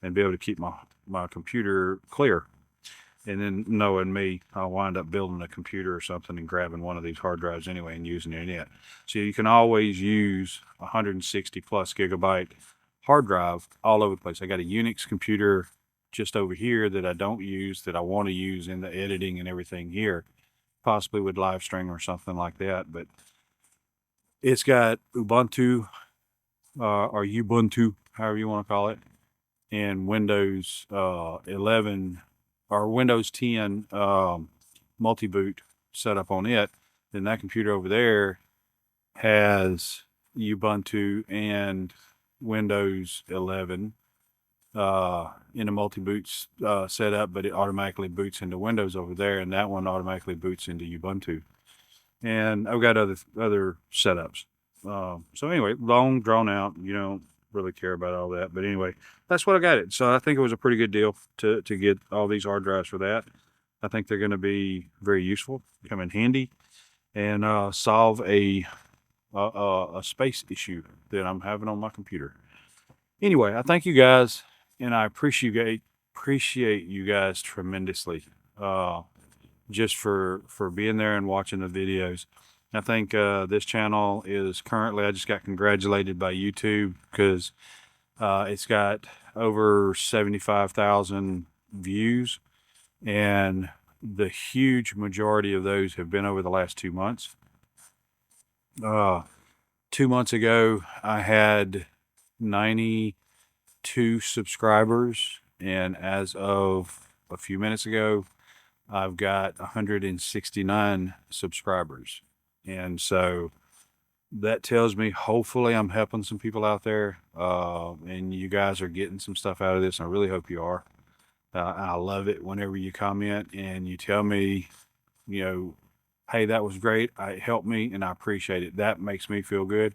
and be able to keep my computer clear. And then, knowing me, I'll wind up building a computer or something and grabbing one of these hard drives anyway and using it in it. So you can always use 160 plus gigabyte hard drive all over the place. I got a Unix computer just over here that I don't use, that I want to use in the editing and everything here, possibly with live stream or something like that. But it's got Ubuntu or Ubuntu, however you want to call it, and Windows 11 or Windows 10 multi-boot set up on it. Then that computer over there has Ubuntu and Windows 11 in a multi-boot setup, but it automatically boots into Windows over there, and that one automatically boots into Ubuntu. And I've got other setups. So anyway, long, drawn out, you don't really care about all that. But anyway, that's what I got it. So I think it was a pretty good deal to get all these hard drives for that. I think they're going to be very useful, come in handy, and solve a space issue that I'm having on my computer. Anyway, I thank you guys, and I appreciate you guys tremendously, just for being there and watching the videos. I think this channel is currently, I just got congratulated by YouTube because it's got over 75,000 views, and the huge majority of those have been over the last 2 months. 2 months ago, I had 92 subscribers, and as of a few minutes ago, I've got 169 subscribers. And so that tells me hopefully I'm helping some people out there, and you guys are getting some stuff out of this. I really hope you are. I love it whenever you comment and you tell me, you know, hey, that was great, it helped me, and I appreciate it. That makes me feel good.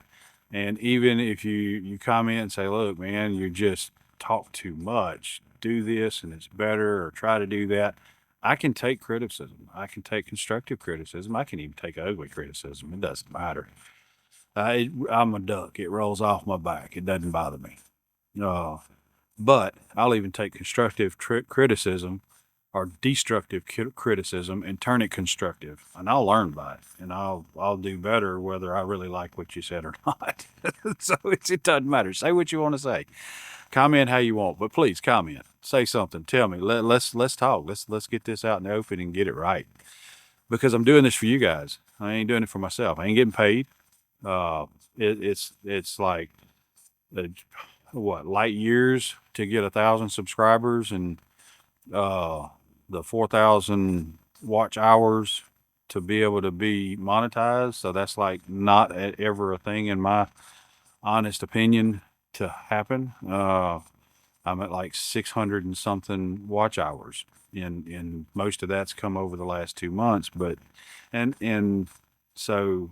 And even if you comment and say, look, man, you just talk too much, do this and it's better, or try to do that, I can take criticism. I can take constructive criticism. I can even take ugly criticism. It doesn't matter. I'm a duck. It rolls off my back. It doesn't bother me. But I'll even take constructive criticism or destructive criticism and turn it constructive, and I'll learn by it, and I'll do better whether I really like what you said or not. So it doesn't matter. Say what you want to say. Comment how you want, but please comment. Say something. Tell me. Let's talk. Let's get this out in the open and get it right. Because I'm doing this for you guys. I ain't doing it for myself. I ain't getting paid. It's like what, light years to get 1,000 subscribers and the 4,000 watch hours to be able to be monetized. So that's like not ever a thing in my honest opinion to happen. I'm at like 600 and something watch hours, and most of that's come over the last 2 months. But and so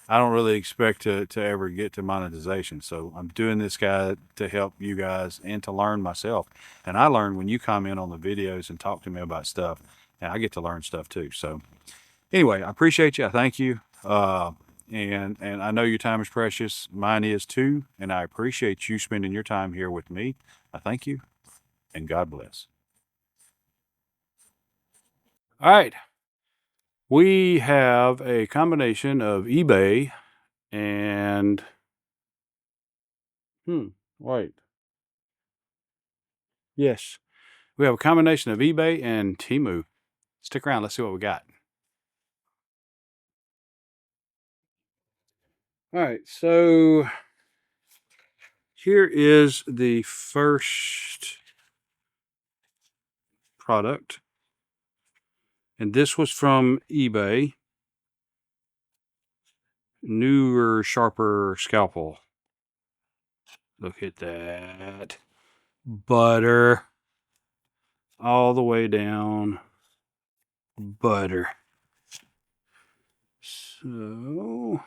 I don't really expect to ever get to monetization. So I'm doing this guy to help you guys and to learn myself. And I learn when you comment on the videos and talk to me about stuff, and I get to learn stuff too. So anyway, I appreciate you. I thank you. And I know your time is precious. Mine is too. And I appreciate you spending your time here with me. I thank you, and God bless. All right. We have a combination of eBay and, wait. Yes. We have a combination of eBay and TEMU. Stick around. Let's see what we got. All right. So here is the first product. And this was from eBay. Newer, sharper scalpel. Look at that. Butter. All the way down. Butter. So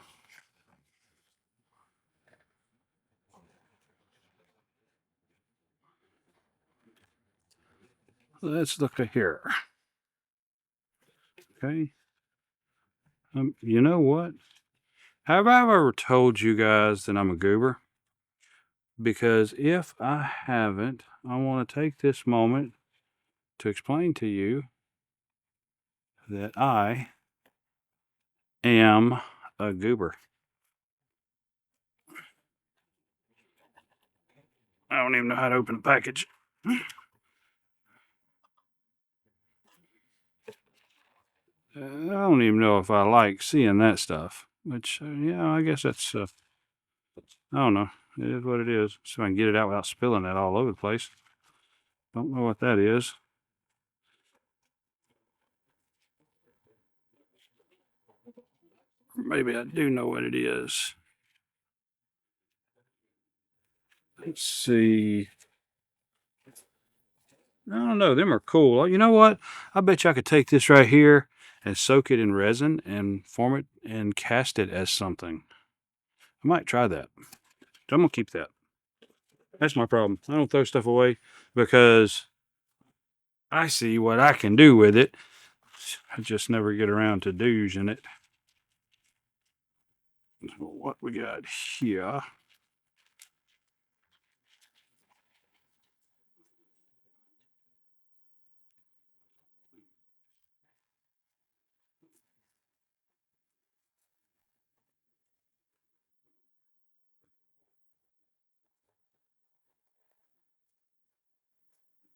let's look at here. Okay. You know what? Have I ever told you guys that I'm a goober? Because if I haven't, I want to take this moment to explain to you that I am a goober. I don't even know how to open a package. I don't even know if I like seeing that stuff. Which, yeah, I guess that's, I don't know. It is what it is. So I can get it out without spilling it all over the place. Don't know what that is. Maybe I do know what it is. Let's see. I don't know. Them are cool. You know what? I bet you I could take this right here and soak it in resin and form it and cast it as something. I might try that. I'm going to keep that. That's my problem. I don't throw stuff away because I see what I can do with it. I just never get around to using it. What we got here.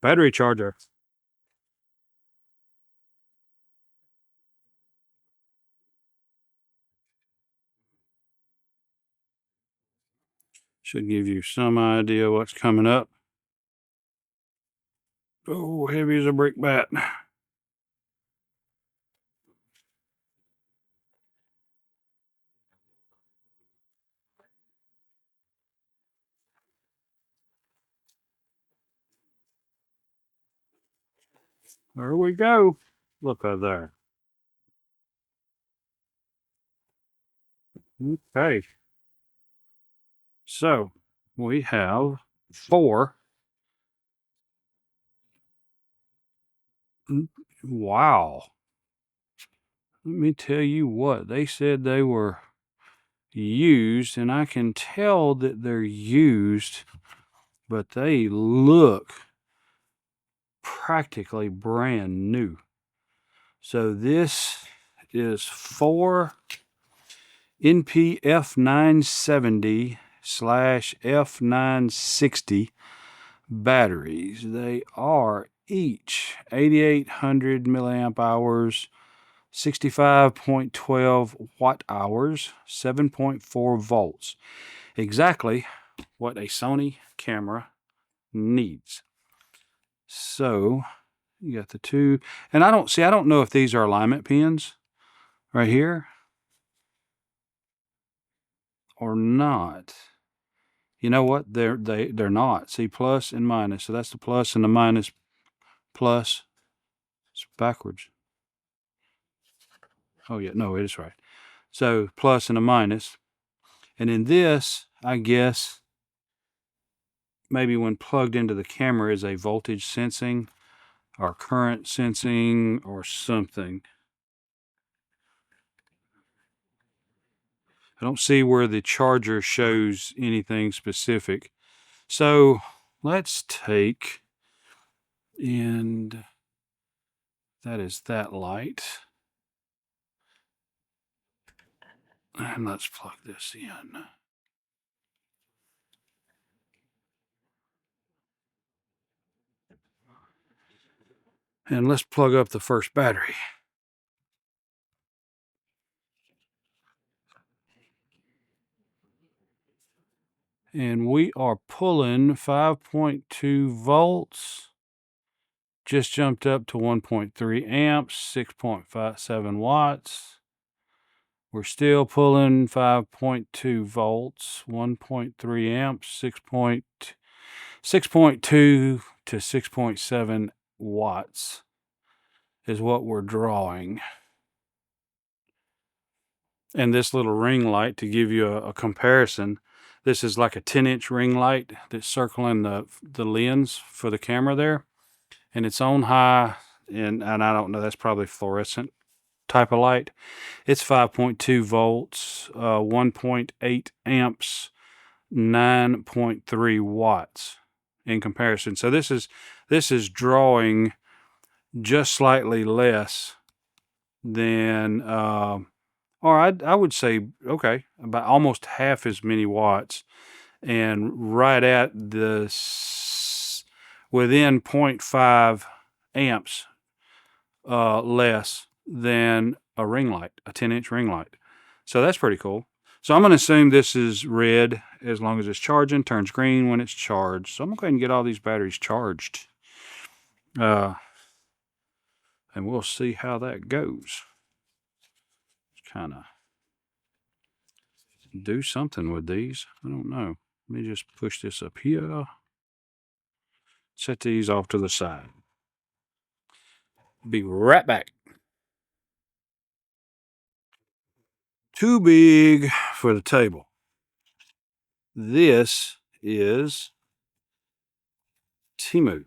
Battery charger. Should give you some idea what's coming up. Oh, heavy as a brick bat. There we go. Look over there. Okay. So we have 4. Wow. Let me tell you what, they said they were used, and I can tell that they're used, but they look practically brand new. So this is 4 NP F970 / F960 batteries. They are each 8,800 milliamp hours, 65.12 watt hours, 7.4 volts. Exactly what a Sony camera needs. So you got the two, and I don't know if these are alignment pins right here or not. You know what? They're not. See, plus and minus. So that's the plus and the minus. Plus. It's backwards. Oh yeah, no, it is right. So plus and a minus. And in this, I guess maybe when plugged into the camera is a voltage sensing or current sensing or something. I don't see where the charger shows anything specific. So let's take, and that is that light. And let's plug this in. And let's plug up the first battery. And we are pulling 5.2 volts. Just jumped up to 1.3 amps, 6.57 watts. We're still pulling 5.2 volts, 1.3 amps, 6.2 to 6.7 watts is what we're drawing. And this little ring light, to give you a comparison, this is like a 10-inch ring light that's circling the lens for the camera there. And it's on high, and I don't know, that's probably fluorescent type of light. It's 5.2 volts, 1.8 amps, 9.3 watts in comparison. So this is drawing just slightly less than, or I would say, okay, about almost half as many watts, and right at the within 0.5 amps less than a ring light, a 10-inch ring light. So that's pretty cool. So I'm going to assume this is red as long as it's charging, turns green when it's charged. So I'm going to go ahead and get all these batteries charged. And we'll see how that goes. Kind of do something with these. I don't know. Let me just push this up here. Set these off to the side. Be right back. Too big for the table. This is TEMU.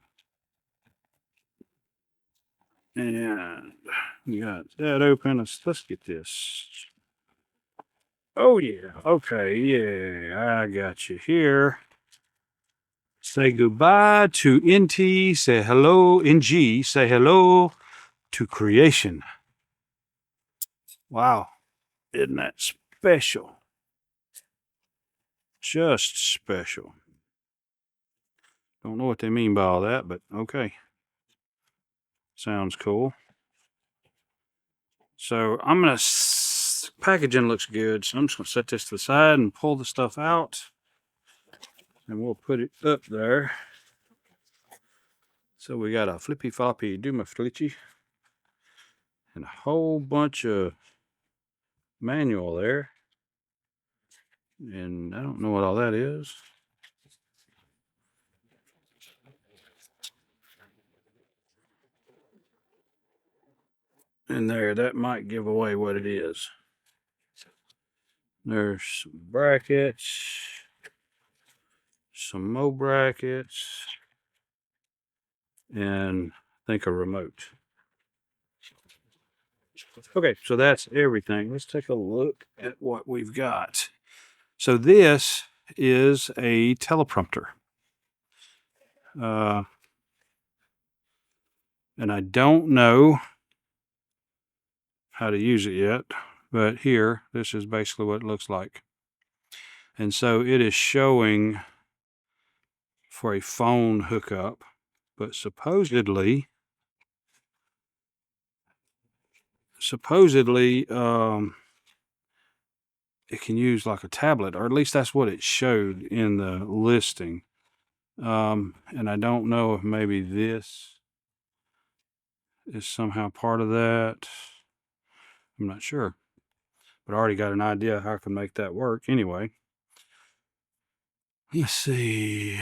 And we got that open. Let's get this. Oh yeah. Okay. Yeah, I got you here. Say goodbye to NT. Say hello, NG. Say hello to creation. Wow. Isn't that special? Just special. Don't know what they mean by all that, but okay. Sounds cool. So I'm going to, packaging looks good, so I'm just going to set this to the side and pull the stuff out. And we'll put it up there. So we got a flippy floppy Duma Flitchy. And a whole bunch of manual there. And I don't know what all that is. And there, that might give away what it is. There's some brackets. Some more brackets. And I think a remote. Okay, so that's everything. Let's take a look at what we've got. So this is a teleprompter. And I don't know how to use it yet, but here, this is basically what it looks like. And so it is showing for a phone hookup, but supposedly it can use like a tablet, or at least that's what it showed in the listing. And I don't know if maybe this is somehow part of that. I'm not sure, but I already got an idea how I can make that work anyway. Let's see.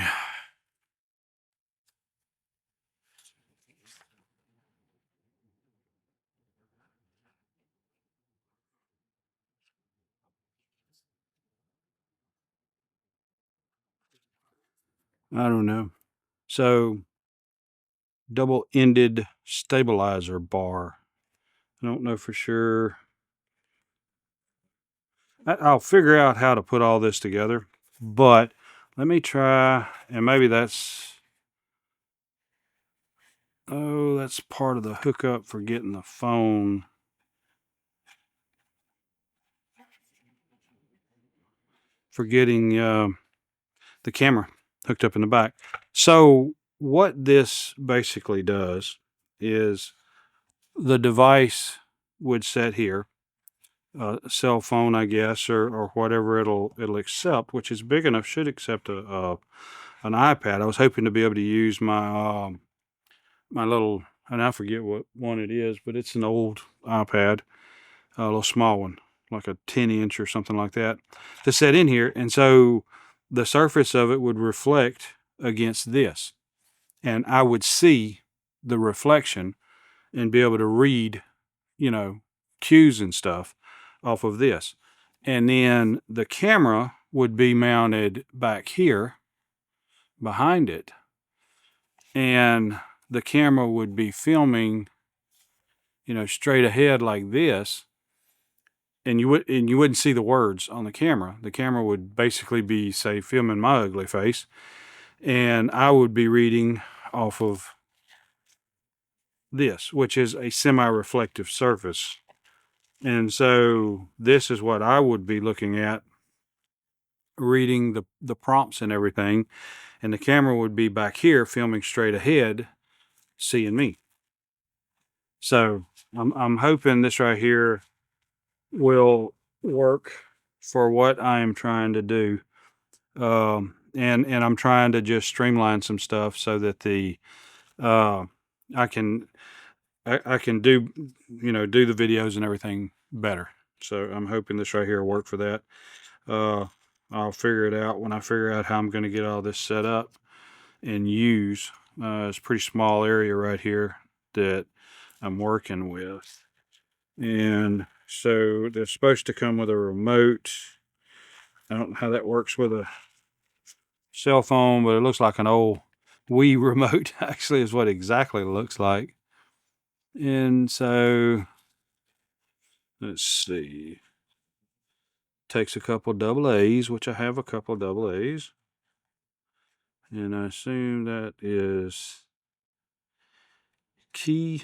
I don't know. So, double-ended stabilizer bar. I don't know for sure. I'll figure out how to put all this together, but let me try, and maybe that's, oh, that's part of the hookup for getting the phone. For getting the camera hooked up in the back. So what this basically does is the device would set here, a cell phone, I guess, or whatever it'll accept, which is big enough, should accept an iPad. I was hoping to be able to use my my little, and I forget what one it is, but it's an old iPad, a little small one, like a 10-inch or something like that, to set in here. And so the surface of it would reflect against this, and I would see the reflection and be able to read, you know, cues and stuff off of this. And then the camera would be mounted back here behind it, and the camera would be filming, you know, straight ahead like this, and you wouldn't see the words on the camera. The camera would basically be, say, filming my ugly face, and I would be reading off of this, which is a semi-reflective surface. And so this is what I would be looking at, reading the prompts and everything, and the camera would be back here filming straight ahead, seeing me. So I'm hoping this right here will work for what I am trying to do. And I'm trying to just streamline some stuff so that the I can do, you know, do the videos and everything better. So I'm hoping this right here will work for that. I'll figure it out when I figure out how I'm going to get all this set up and use. It's a pretty small area right here that I'm working with. And so they're supposed to come with a remote. I don't know how that works with a cell phone, but it looks like an old Wii remote actually is what exactly it looks like. And so let's see. Takes a couple double A's, which I have a couple double A's. And I assume that is key.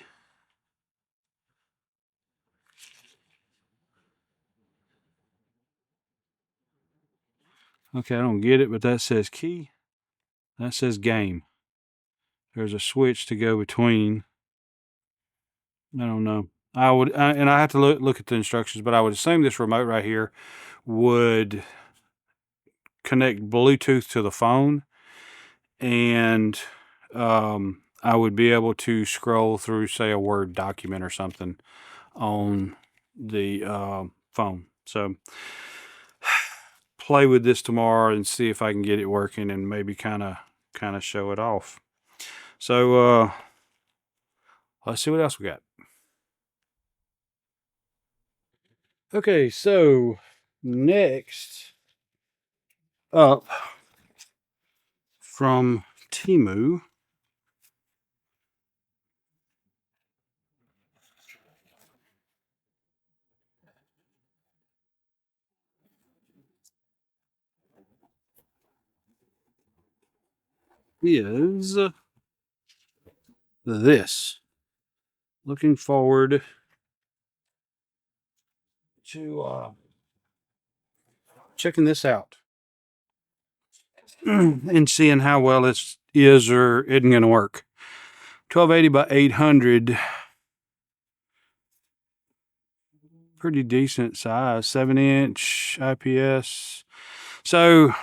Okay, I don't get it, but that says key. That says game. There's a switch to go between. I don't know. And I have to look at the instructions, but I would assume this remote right here would connect Bluetooth to the phone, and I would be able to scroll through, say, a Word document or something on the phone. So play with this tomorrow and see if I can get it working, and maybe kind of show it off. So let's see what else we got. Okay, so next up from TEMU is this. Looking forward to checking this out and seeing how well it is or isn't going to work. 1280 by 800 pretty decent size, 7-inch IPS. So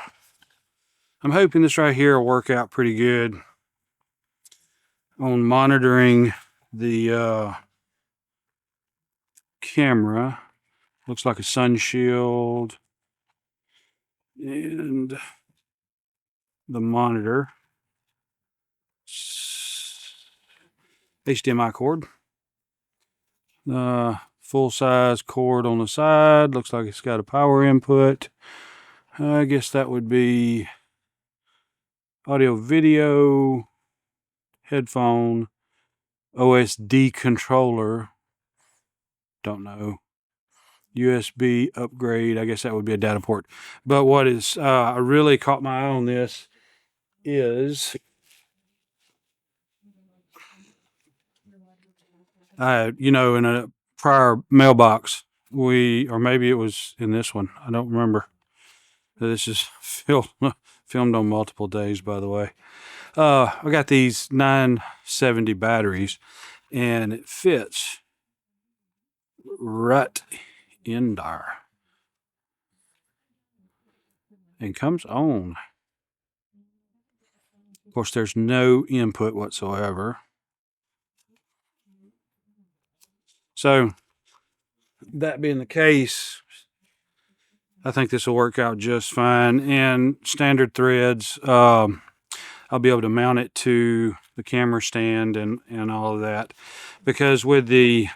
I'm hoping this right here will work out pretty good on monitoring the camera. Looks like a sun shield and the monitor. HDMI cord. Full size cord on the side. Looks like it's got a power input. I guess that would be audio video, headphone, OSD controller. Don't know. USB upgrade. I guess that would be a data port. But what is really caught my eye on this is you know, in a prior mailbox, or maybe it was in this one, I don't remember. This is filmed on multiple days, by the way. I got these 970 batteries, and it fits right in there and comes on. Of course, there's no input whatsoever. So, that being the case, I think this will work out just fine. And standard threads, I'll be able to mount it to the camera stand and all of that. Because with the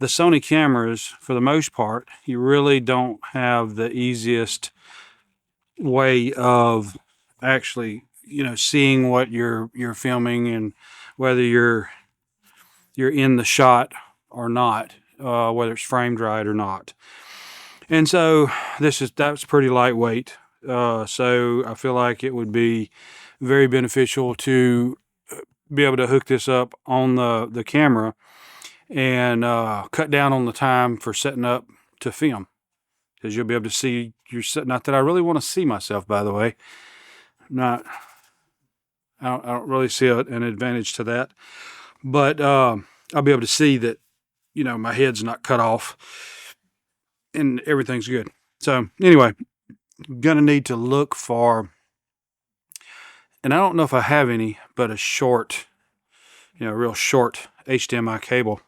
Sony cameras, for the most part, you really don't have the easiest way of actually, you know, seeing what you're filming and whether you're in the shot or not, whether it's framed right or not. And so that's pretty lightweight. So I feel like it would be very beneficial to be able to hook this up on the camera and cut down on the time for setting up to film, because you'll be able to see not that I really want to see myself, by the way. I don't really see an advantage to that, but I'll be able to see that, you know, my head's not cut off and everything's good. So anyway, I'm gonna need to look for, and I don't know if I have any, but a short, you know, real short HDMI cable.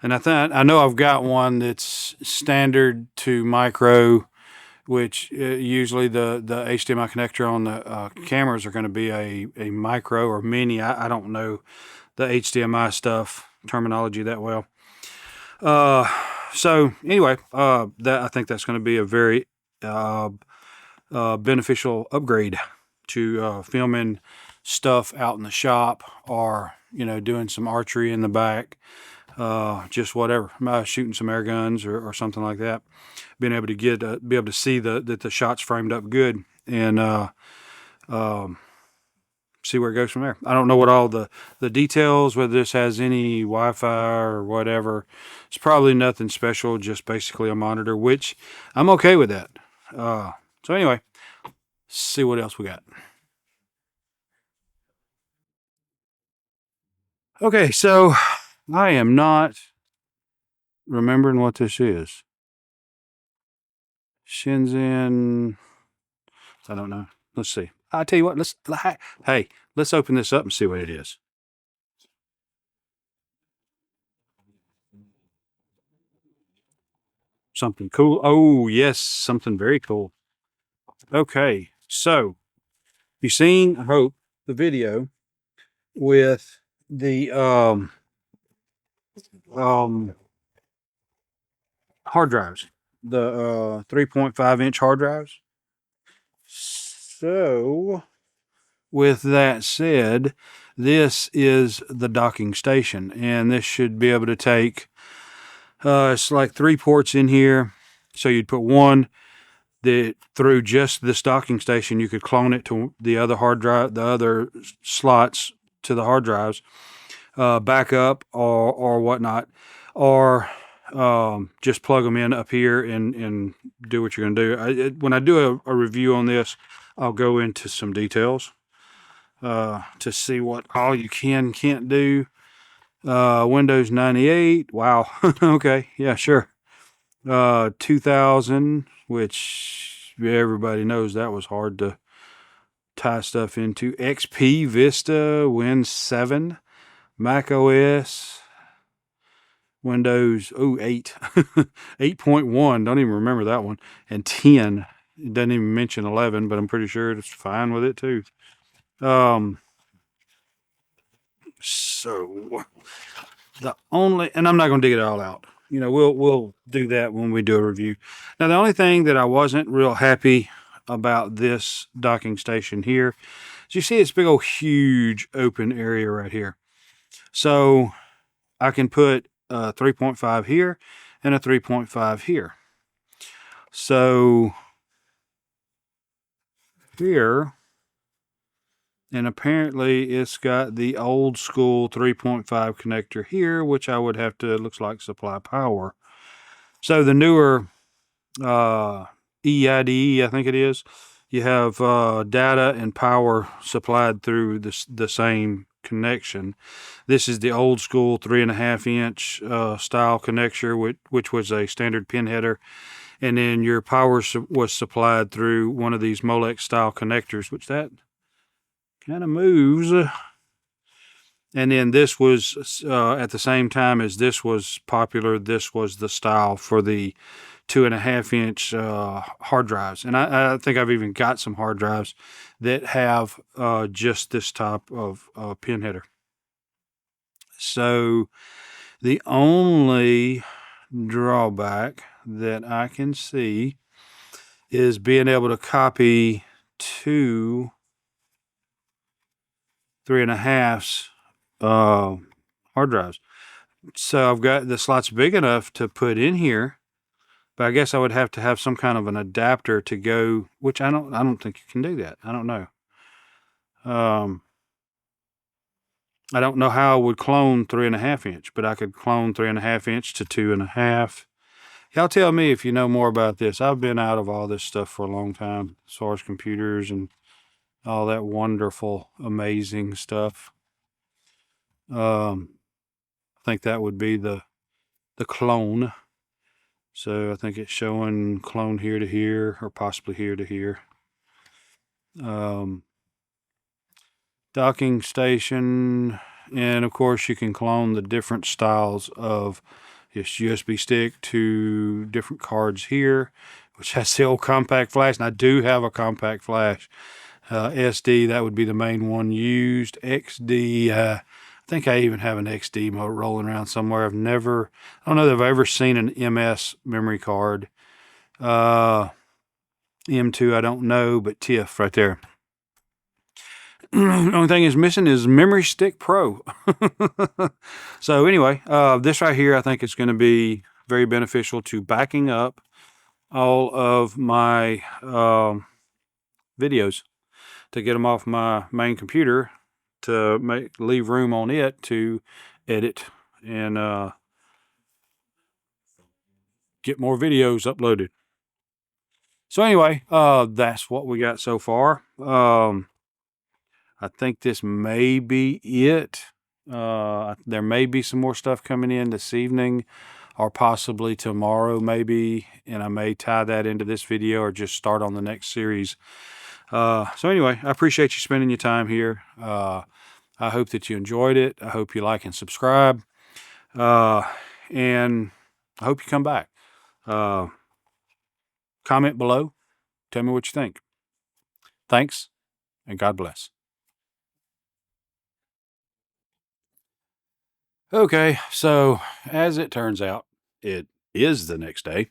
And I know I've got one that's standard to micro, which usually the HDMI connector on the cameras are going to be a micro or mini. I don't know the HDMI stuff terminology that well. So anyway, I think that's going to be a very beneficial upgrade to filming stuff out in the shop, or, you know, doing some archery in the back. Just whatever, shooting some air guns or something like that. Being able to be able to see that the shot's framed up good, and see where it goes from there. I don't know what all the details, whether this has any Wi-Fi or whatever. It's probably nothing special, just basically a monitor, which I'm okay with that. So anyway, see what else we got. Okay, so I am not remembering what this is. Shenzhen, I don't know. Let's see. I'll tell you what, let's open this up and see what it is. Something cool. Oh, yes, something very cool. Okay, so you've seen, I hope, the video with the hard drives, the 3.5-inch hard drives. So with that said, this is the docking station, and this should be able to take, it's like 3 ports in here. So you'd put one that through just this docking station, you could clone it to the other hard drive, the other slots to the hard drives, back up or whatnot, or just plug them in up here and do what you're going to do. When I do a review on this, I'll go into some details to see what all you can't do. Windows 98. Wow. Okay. Yeah, sure. 2000, which everybody knows that was hard to tie stuff into. XP, Vista, Win 7, Mac OS, Windows 8, 8.1. Don't even remember that one. And 10. It doesn't even mention 11, but I'm pretty sure it's fine with it too. So the only, and I'm not going to dig it all out. You know, we'll do that when we do a review. Now, the only thing that I wasn't real happy about this docking station here is you see this big old huge open area right here. So I can put a 3.5 here and a 3.5 here. So here, and apparently it's got the old school 3.5 connector here, which I would have to, looks like, supply power. So the newer EIDE, I think it is, you have data and power supplied through the same connection. This is the old school 3.5 inch style connector, which was a standard pin header. And then your power was supplied through one of these Molex style connectors, which that kind of moves. And then this was, at the same time as this was popular, this was the style for the 2.5 inch hard drives. And I think I've even got some hard drives that have just this type of pin header. So the only drawback that I can see is being able to copy two 3.5s hard drives. So I've got the slots big enough to put in here, but I guess I would have to have some kind of an adapter to go, which I don't think you can do that. I don't know. I don't know how I would clone 3.5 inch, but I could clone 3.5 inch to 2.5. Y'all tell me if you know more about this. I've been out of all this stuff for a long time, as far as computers and all that wonderful, amazing stuff. I think that would be the clone. So I think it's showing clone here to here, or possibly here to here. Docking station, and of course you can clone the different styles of this USB stick to different cards here, which has the old compact flash, and I do have a compact flash. SD, that would be the main one used. XD, I think I even have an XD mode rolling around somewhere. I don't know that I've ever seen an MS memory card. M2, I don't know, but TIFF right there. The only thing is missing is Memory Stick Pro. So anyway, this right here I think is going to be very beneficial to backing up all of my videos, to get them off my main computer, to leave room on it to edit and get more videos uploaded. So anyway, that's what we got so far. I think this may be it. There may be some more stuff coming in this evening, or possibly tomorrow maybe, and I may tie that into this video or just start on the next series. So anyway, I appreciate you spending your time here. I hope that you enjoyed it. I hope you like and subscribe. And I hope you come back. Comment below. Tell me what you think. Thanks, and God bless. Okay, so as it turns out, it is the next day.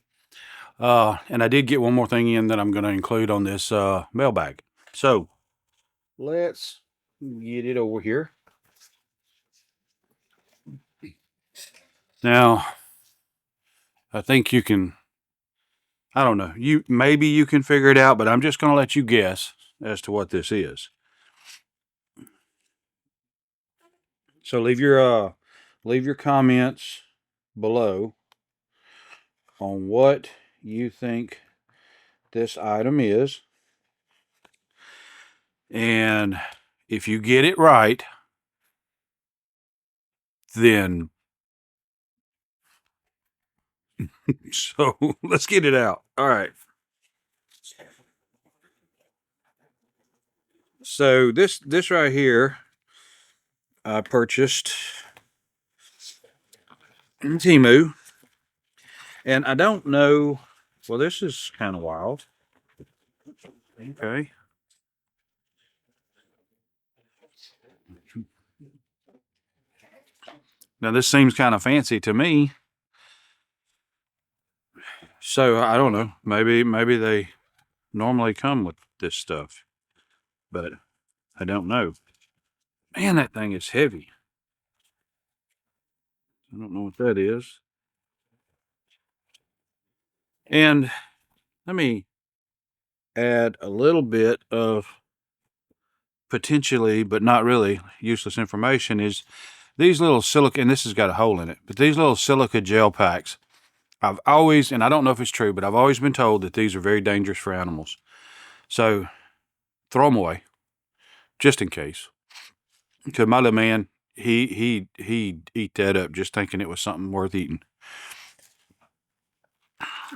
And I did get one more thing in that I'm going to include on this mailbag. So let's get it over here. Now, I think you can, I don't know, maybe you can figure it out, but I'm just going to let you guess as to what this is. So leave your comments below on what you think this item is. And if you get it right, then so let's get it out. All right. So this right here, I purchased in TEMU, and I don't know. Well, this is kind of wild. Okay. Now this seems kind of fancy to me. So I don't know. Maybe they normally come with this stuff, but I don't know. Man, that thing is heavy. I don't know what that is. And let me add a little bit of potentially, but not really, useless information is these little silica, and this has got a hole in it, but these little silica gel packs, I've always, and I don't know if it's true, but I've always been told that these are very dangerous for animals. So throw them away, just in case. Because my little man, he'd eat that up just thinking it was something worth eating.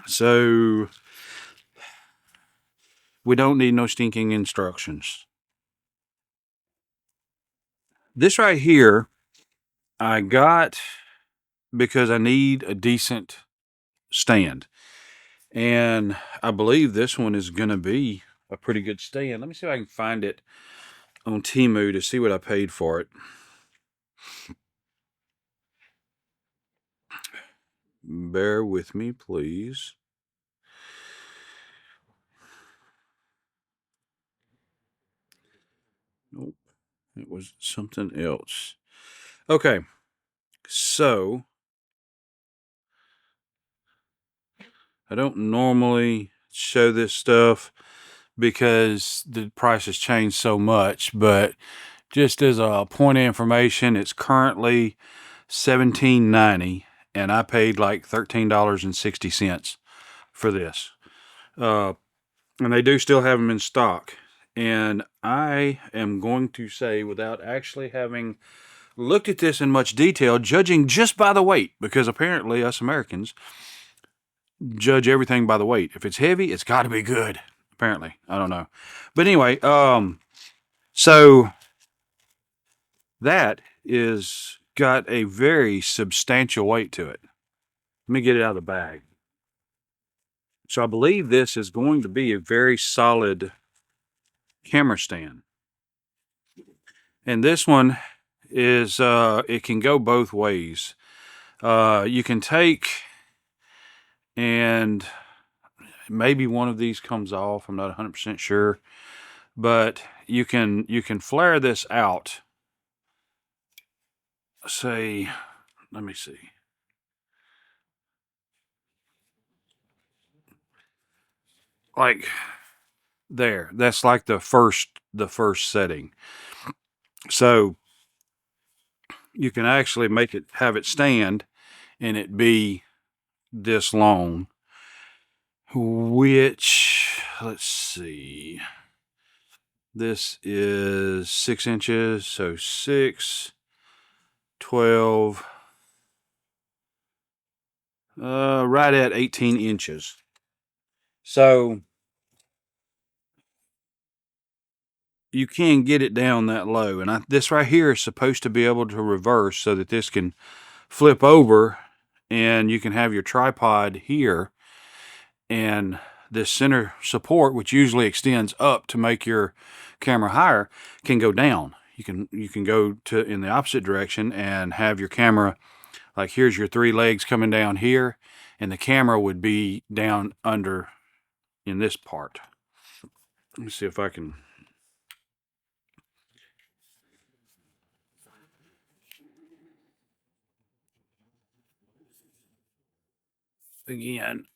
So we don't need no stinking instructions. This right here, I got because I need a decent stand. And I believe this one is going to be a pretty good stand. Let me see if I can find it on TEMU to see what I paid for it. Bear with me, please. Nope, it was something else. Okay, so I don't normally show this stuff because the price has changed so much, but just as a point of information, it's currently $17.90, and I paid like $13.60 for this. And they do still have them in stock. And I am going to say, without actually having looked at this in much detail, judging just by the weight, because apparently us Americans judge everything by the weight. If it's heavy, it's got to be good. Apparently, I don't know. But anyway, so that is got a very substantial weight to it. Let me get it out of the bag. So I believe this is going to be a very solid camera stand. And this one is, it can go both ways. You can take, and maybe one of these comes off, I'm not 100% sure, but you can flare this out. Say, let me see. Like there, that's like the first setting. So you can actually make it, have it stand and it be this long, which, let's see, this is 6 inches, so 6, 12, right at 18 inches. So you can get it down that low. And this right here is supposed to be able to reverse so that this can flip over and you can have your tripod here, and this center support, which usually extends up to make your camera higher, can go down. You can go to in the opposite direction and have your camera, like here's your 3 legs coming down here, and the camera would be down under in this part. Let me see if I can. Again.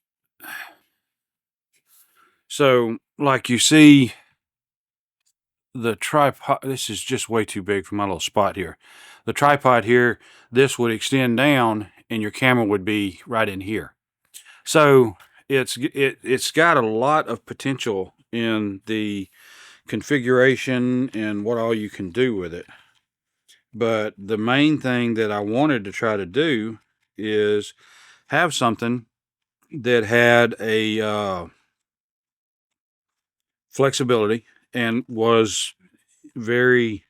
So, like you see, the tripod, this is just way too big for my little spot here. The tripod here, this would extend down and your camera would be right in here. So it's got a lot of potential in the configuration and what all you can do with it. But the main thing that I wanted to try to do is have something that had a flexibility and was very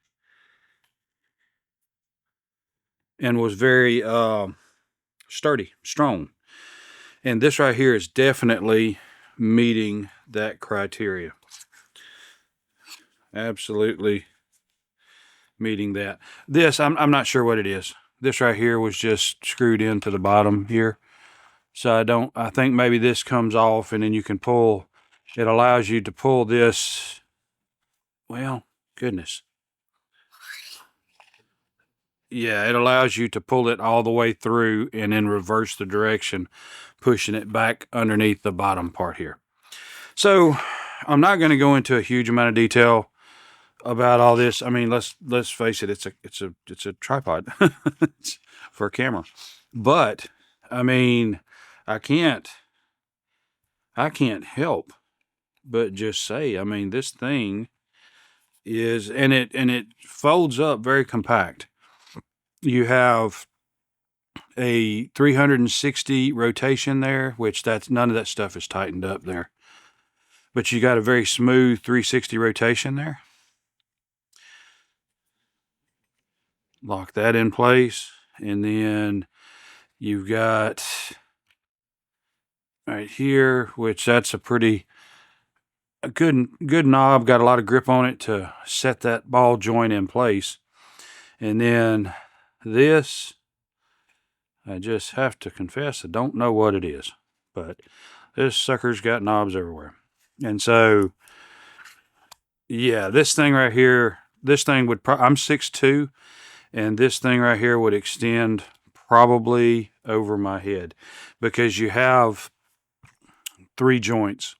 sturdy, strong. And this right here is definitely meeting that criteria. Absolutely meeting that. This, I'm not sure what it is. This right here was just screwed into the bottom here. So I think maybe this comes off and then you can pull, it allows you to pull this, well, goodness. Yeah, it allows you to pull it all the way through and then reverse the direction, pushing it back underneath the bottom part here. So I'm not going to go into a huge amount of detail about all this. I mean, let's face it, it's a tripod for a camera. But I mean, I can't help but just say, I mean, this thing is, and it folds up very compact. You have a 360 rotation there, which none of that stuff is tightened up there. But you got a very smooth 360 rotation there. Lock that in place, and then you've got right here, which that's a good knob, got a lot of grip on it to set that ball joint in place. And then this, I just have to confess, I don't know what it is, but this sucker's got knobs everywhere. And so, yeah, this thing right here, this thing would I'm 6'2", and this thing right here would extend probably over my head, because you have 3 joints,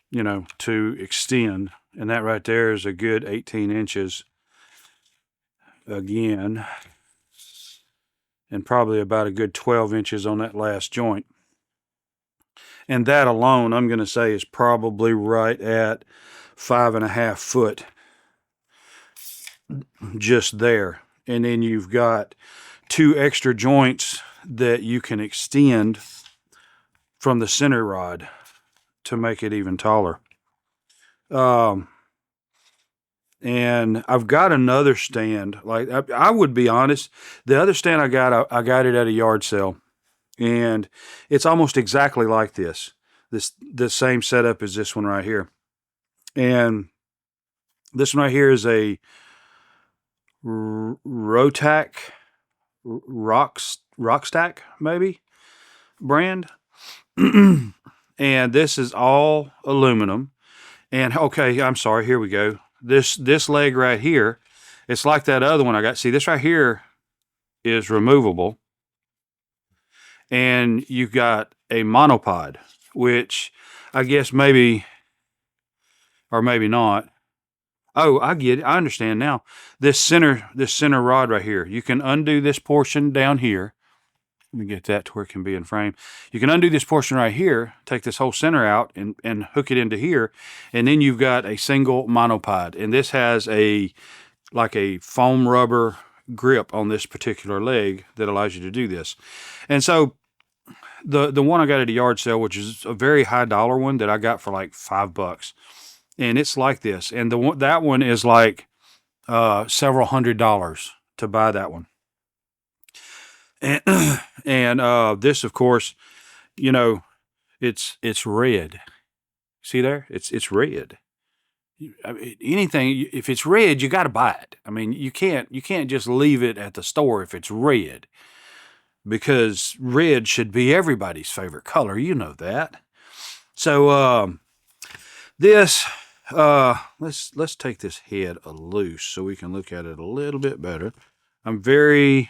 you know, to extend, and that right there is a good 18 inches again, and probably about a good 12 inches on that last joint. And that alone, I'm going to say, is probably right at 5.5 foot just there. And then you've got 2 extra joints that you can extend from the center rod to make it even taller. And I've got another stand. Like, I would be honest, the other stand I got it at a yard sale, and it's almost exactly like this. The same setup as this one right here. And this one right here is a ROXTAK, ROXTAK maybe brand. And this is all aluminum. And okay, I'm sorry, here we go. This leg right here, it's like that other one I got. See, this right here is removable. And you've got a monopod, which I guess maybe, or maybe not. Oh, I get it. I understand now. This center rod right here, you can undo this portion down here. Let me get that to where it can be in frame. You can undo this portion right here, take this whole center out and hook it into here, and then you've got a single monopod. And this has like a foam rubber grip on this particular leg that allows you to do this. And so the one I got at a yard sale, which is a very high dollar one that I got for like $5, and it's like this. And that one is like several $100s to buy that one. And this, of course, you know, it's red. See there? It's red. I mean, anything, if it's red, you got to buy it. I mean, you can't just leave it at the store if it's red, because red should be everybody's favorite color. You know that. So this, let's take this head loose so we can look at it a little bit better. I'm very,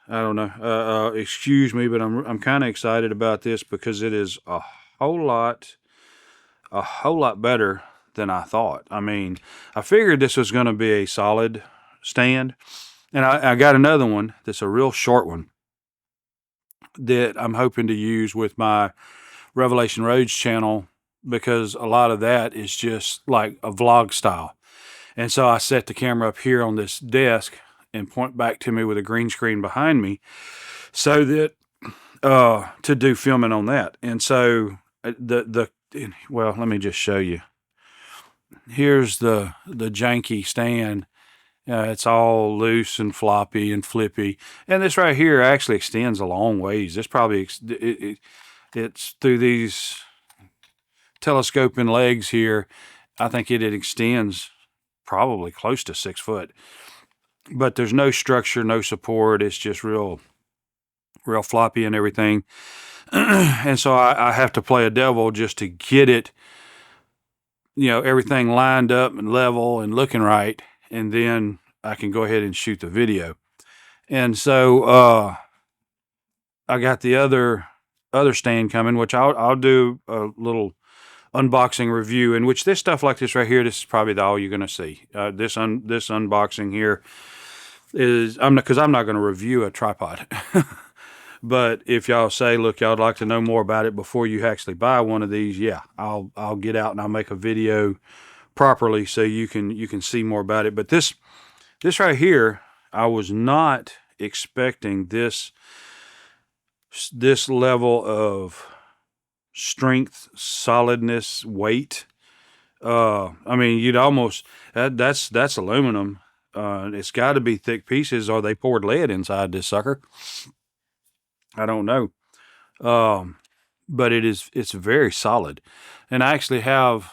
I don't know, excuse me, but I'm kind of excited about this because it is a whole lot better than I thought. I mean, I figured this was going to be a solid stand, and I got another one that's a real short one that I'm hoping to use with my Revelation Roads channel, because a lot of that is just like a vlog style. And so I set the camera up here on this desk, and point back to me with a green screen behind me, so that to do filming on that. And so well, let me just show you. Here's the janky stand. It's all loose and floppy and flippy, and this right here actually extends a long ways. This probably it's through these telescoping legs here. I think it extends probably close to 6 foot, but there's no structure, no support. It's just real floppy and everything. And so I have to play a devil just to get it, everything lined up and level and looking right, and then I can go ahead and shoot the video. And so I got the other stand coming, which I'll do a little unboxing review, in which this stuff like this right here, this is probably all you're going to see. This unboxing here is, because I'm not going to review a tripod. But if y'all say, look, y'all would like to know more about it before you actually buy one of these, yeah, I'll get out and I'll make a video properly so you can see more about it. But this right here, I was not expecting this level of strength, solidness, weight. I mean, you'd almost, that's aluminum. It's got to be thick pieces, or they poured lead inside this sucker. I don't know. But it's very solid. And I actually have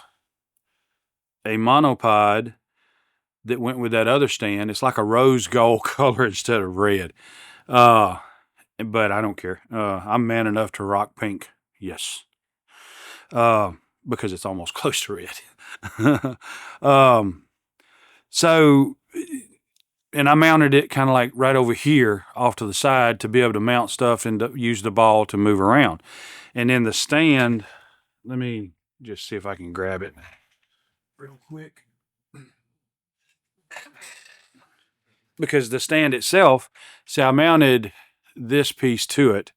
a monopod that went with that other stand. It's like a rose gold color instead of red. But I don't care. I'm man enough to rock pink. Yes. Because it's almost close to red. So, and I mounted it kind of like right over here off to the side to be able to mount stuff and to use the ball to move around. And then the stand, let me just see if I can grab it real quick. Because the stand itself, see, I mounted this piece to it,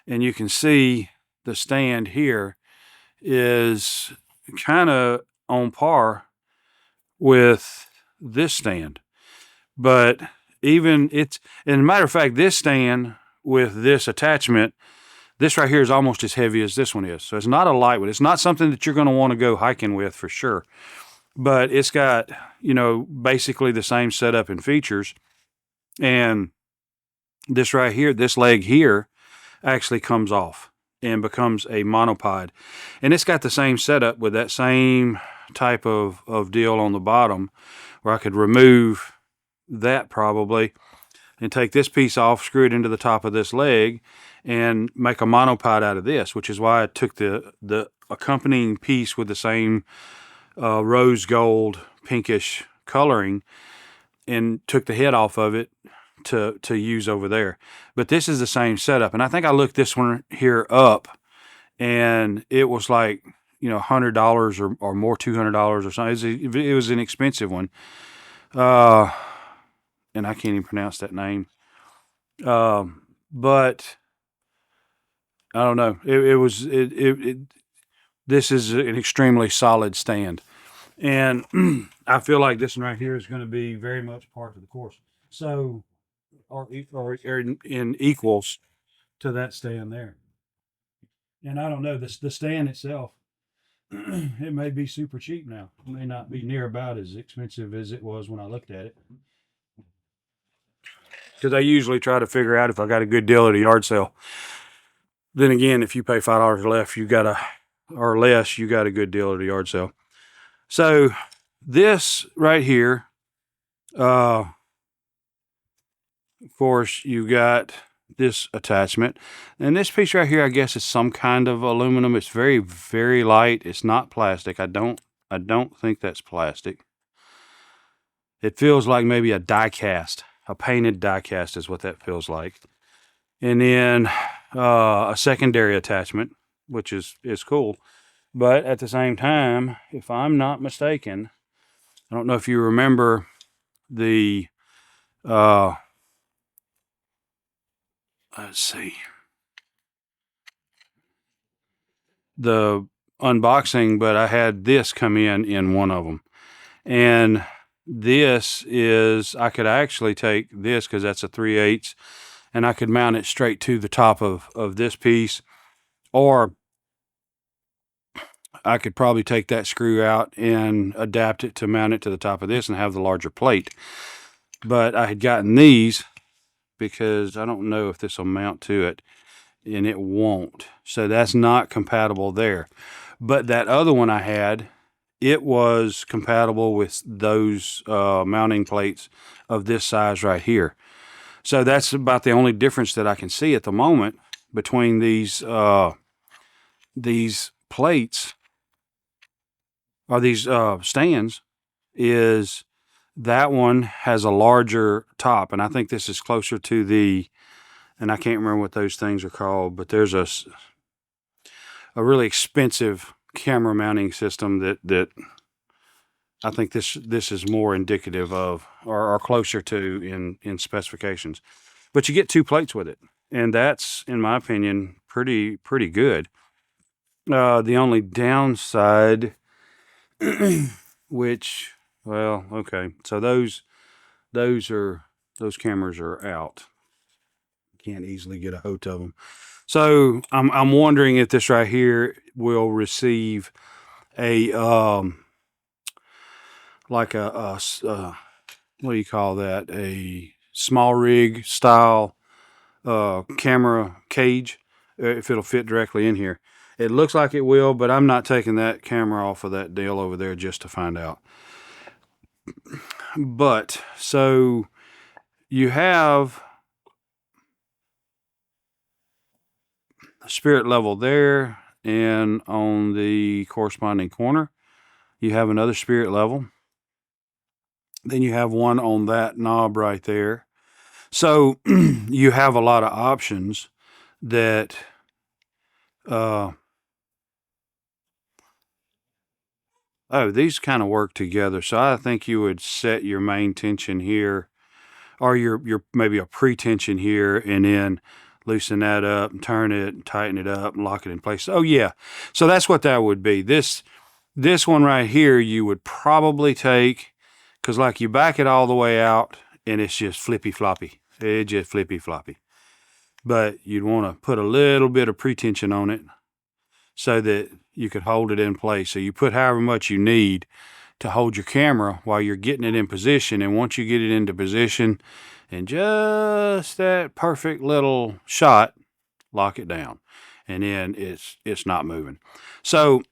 and you can see the stand here is kind of on par with this stand. But even and a matter of fact, this stand with this attachment, this right here is almost as heavy as this one is. So it's not a lightweight. It's not something that you're going to want to go hiking with for sure. But it's got, basically the same setup and features. And this right here, this leg here, actually comes off and becomes a monopod. And it's got the same setup with that same type of deal on the bottom, where I could remove that probably and take this piece off, screw it into the top of this leg, and make a monopod out of this, which is why I took the accompanying piece with the same rose gold pinkish coloring and took the head off of it to use over there. But this is the same setup, and I think I looked this one here up, and it was like $100 or more, $200 or something. It was an expensive one, and I can't even pronounce that name. But I don't know. This is an extremely solid stand, and I feel like this one right here is going to be very much part of the course. So, or in equals to that stand there. And I don't know, the stand itself, it may be super cheap now. It may not be near about as expensive as it was when I looked at it. Because I usually try to figure out if I got a good deal at a yard sale. Then again, if you pay $5 less, you got a good deal at a yard sale. So this right here, of course, you got this attachment, and this piece right here, I guess, is some kind of aluminum. It's very, very light. It's not plastic. I don't think that's plastic. It feels like maybe a die cast. A painted die cast is what that feels like. And then a secondary attachment, which is cool. But at the same time, if I'm not mistaken, I don't know if you remember the, let's see, the unboxing, but I had this come in one of them. And this is, I could actually take this, because that's a 3/8, and I could mount it straight to the top of this piece, or I could probably take that screw out and adapt it to mount it to the top of this and have the larger plate. But I had gotten these because I don't know if this will mount to it, and it won't. So that's not compatible there. But that other one I had, it was compatible with those mounting plates of this size right here. So that's about the only difference that I can see at the moment between these plates, or these stands, is that one has a larger top, and I think this is closer to the, and I can't remember what those things are called, but there's a really expensive camera mounting system that I think this is more indicative of, or closer to in specifications. But you get 2 plates with it, and that's, in my opinion, pretty good. The only downside, which, well, okay, so those cameras are out. Can't easily get a hold of them. So I'm wondering if this right here will receive a like a what do you call that? A small rig style camera cage, if it'll fit directly in here. It looks like it will, but I'm not taking that camera off of that deal over there just to find out. But so you have a spirit level there, and on the corresponding corner you have another spirit level. Then you have one on that knob right there. So you have a lot of options that oh, these kind of work together. So I think you would set your main tension here, or your maybe a pre-tension here, and then loosen that up and turn it and tighten it up and lock it in place. Oh yeah, so that's what that would be. This one right here you would probably take, because like you back it all the way out and it's just flippy floppy. It's just flippy floppy. But you'd want to put a little bit of pre-tension on it so that you could hold it in place. So you put however much you need to hold your camera while you're getting it in position, and once you get it into position and just that perfect little shot, lock it down, and then it's not moving. So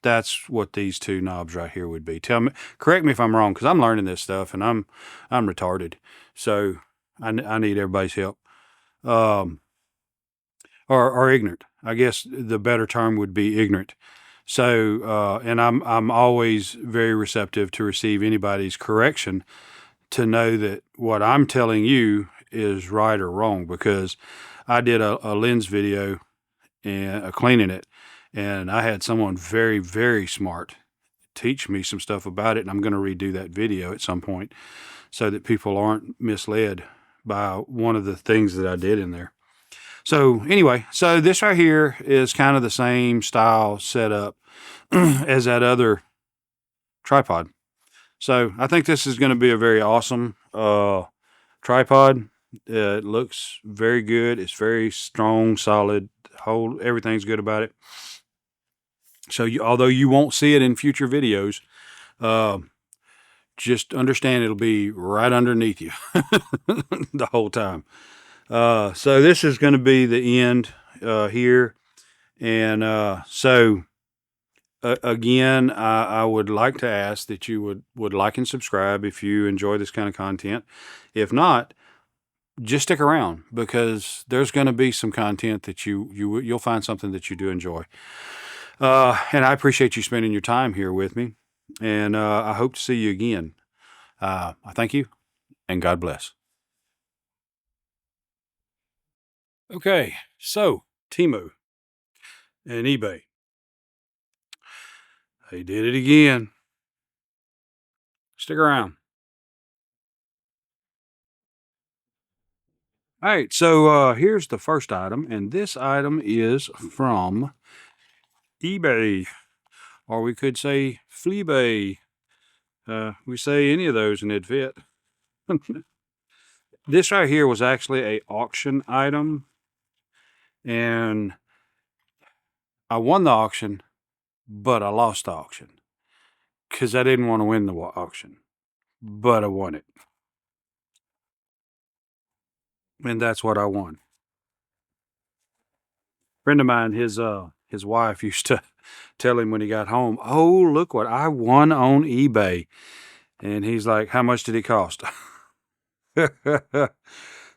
that's what these 2 knobs right here would be. Tell me, correct me if I'm wrong, because I'm learning this stuff and I'm retarded, so I need everybody's help. Or ignorant. I guess the better term would be ignorant. So, and I'm always very receptive to receive anybody's correction, to know that what I'm telling you is right or wrong, because I did a lens video and cleaning it, and I had someone very, very smart teach me some stuff about it, and I'm going to redo that video at some point so that people aren't misled by one of the things that I did in there. So anyway, so this right here is kind of the same style setup as that other tripod. So I think this is going to be a very awesome tripod. It looks very good. It's very strong, solid. Everything's good about it. So although you won't see it in future videos, just understand it'll be right underneath you the whole time. So this is going to be the end here. And so again, I would like to ask that you would like and subscribe if you enjoy this kind of content. If not, just stick around, because there's going to be some content that you'll find something that you do enjoy. And I appreciate you spending your time here with me. And I hope to see you again. I thank you, and God bless. Okay, so TEMU and eBay. They did it again. Stick around. All right, so here's the first item, and this item is from eBay, or we could say Fleabay. We say any of those and it'd fit. This right here was actually a auction item, and I won the auction, but I lost the auction because I didn't want to win the auction, but I won it. And that's what I won. Friend of mine, his wife used to tell him when he got home, "Oh, look what I won on eBay." And he's like, "How much did it cost?"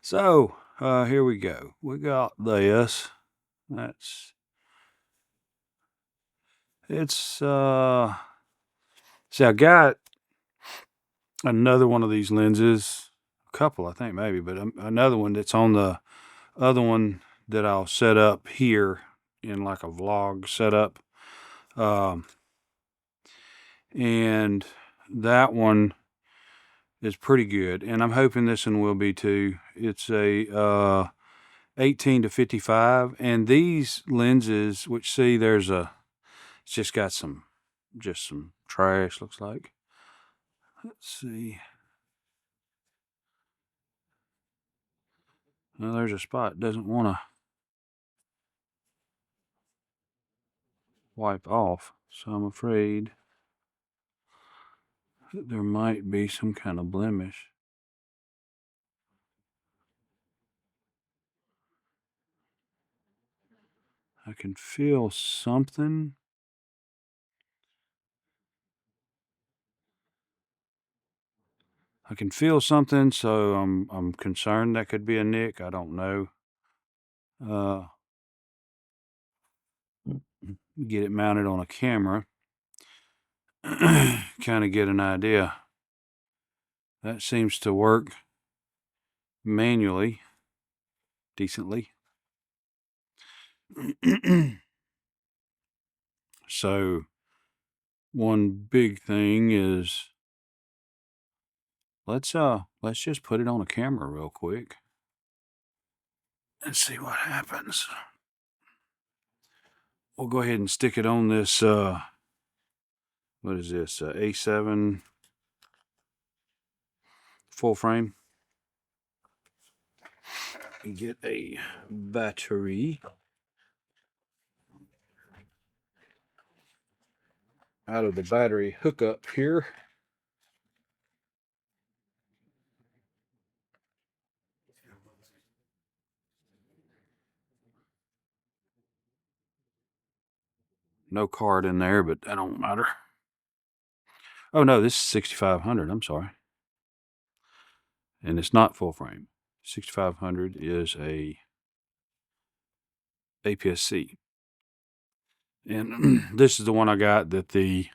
So, here we go. We got this. See, I got another one of these lenses, a couple, I think, maybe, but another one that's on the other one that I'll set up here in like a vlog setup. And that one is pretty good, and I'm hoping this one will be too. It's a 18 to 55, and these lenses, which see there's it's just got some trash, looks like. Let's see. Well, there's a spot. It doesn't want to wipe off, so I'm afraid that there might be some kind of blemish. I can feel something. I can feel something, so I'm concerned that could be a nick. I don't know. Get it mounted on a camera. Kind of get an idea. That seems to work manually decently. So one big thing is let's just put it on a camera real quick and see what happens. We'll go ahead and stick it on this what is this, A7 full frame. Get a battery out of the battery hookup here. No card in there, but that don't matter. Oh no, this is 6500. I'm sorry. And it's not full frame. 6500 is a APS-C. And this is the one I got that the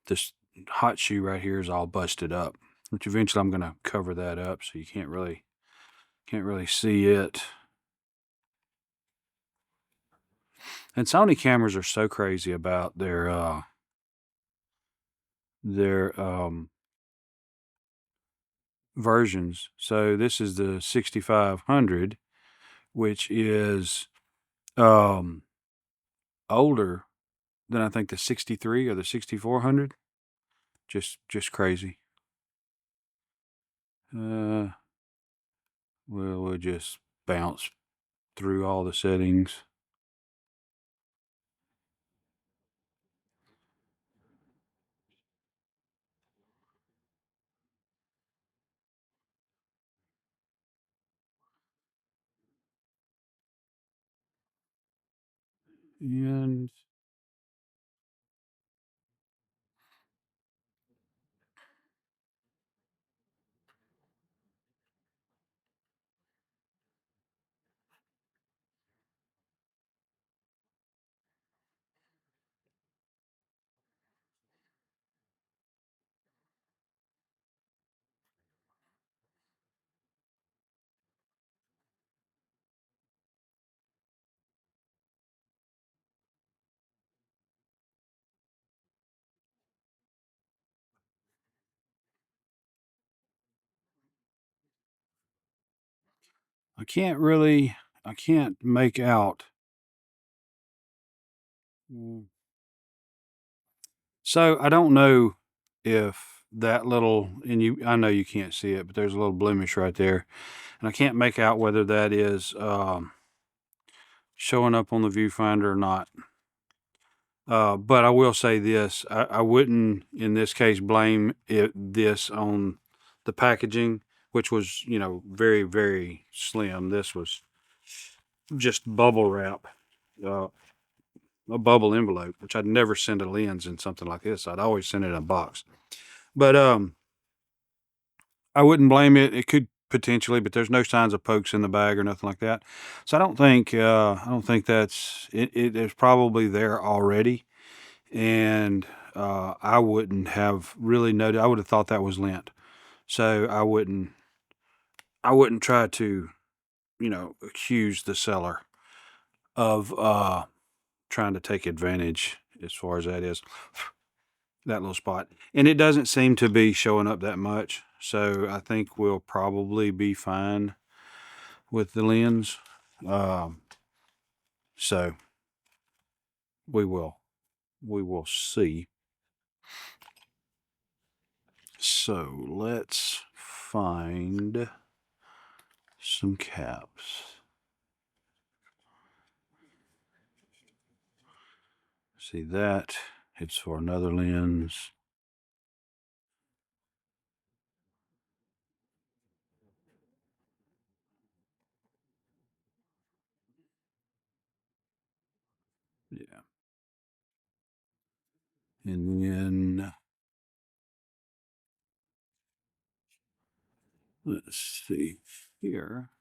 this hot shoe right here is all busted up, which eventually I'm going to cover that up so you can't really see it. And Sony cameras are so crazy about their versions. So this is the 6500, which is older than I think the 63 or the 6400. Just crazy. We'll just bounce through all the settings. And I can't make out. So I don't know if that little, and I know you can't see it, but there's a little blemish right there. And I can't make out whether that is showing up on the viewfinder or not. But I will say this, I wouldn't, in this case, blame this on the packaging, which was, very, very slim. This was just bubble wrap, a bubble envelope, which I'd never send a lens in something like this. I'd always send it in a box. But I wouldn't blame it. It could potentially, but there's no signs of pokes in the bag or nothing like that. So I don't think that's it. It is probably there already, and I wouldn't have really noted. I would have thought that was lint. So I wouldn't try to, accuse the seller of trying to take advantage as far as that is. That little spot, and it doesn't seem to be showing up that much, so I think we'll probably be fine with the lens. So we will see. So let's find some caps. See that? It's for another lens. Yeah. And then let's see here.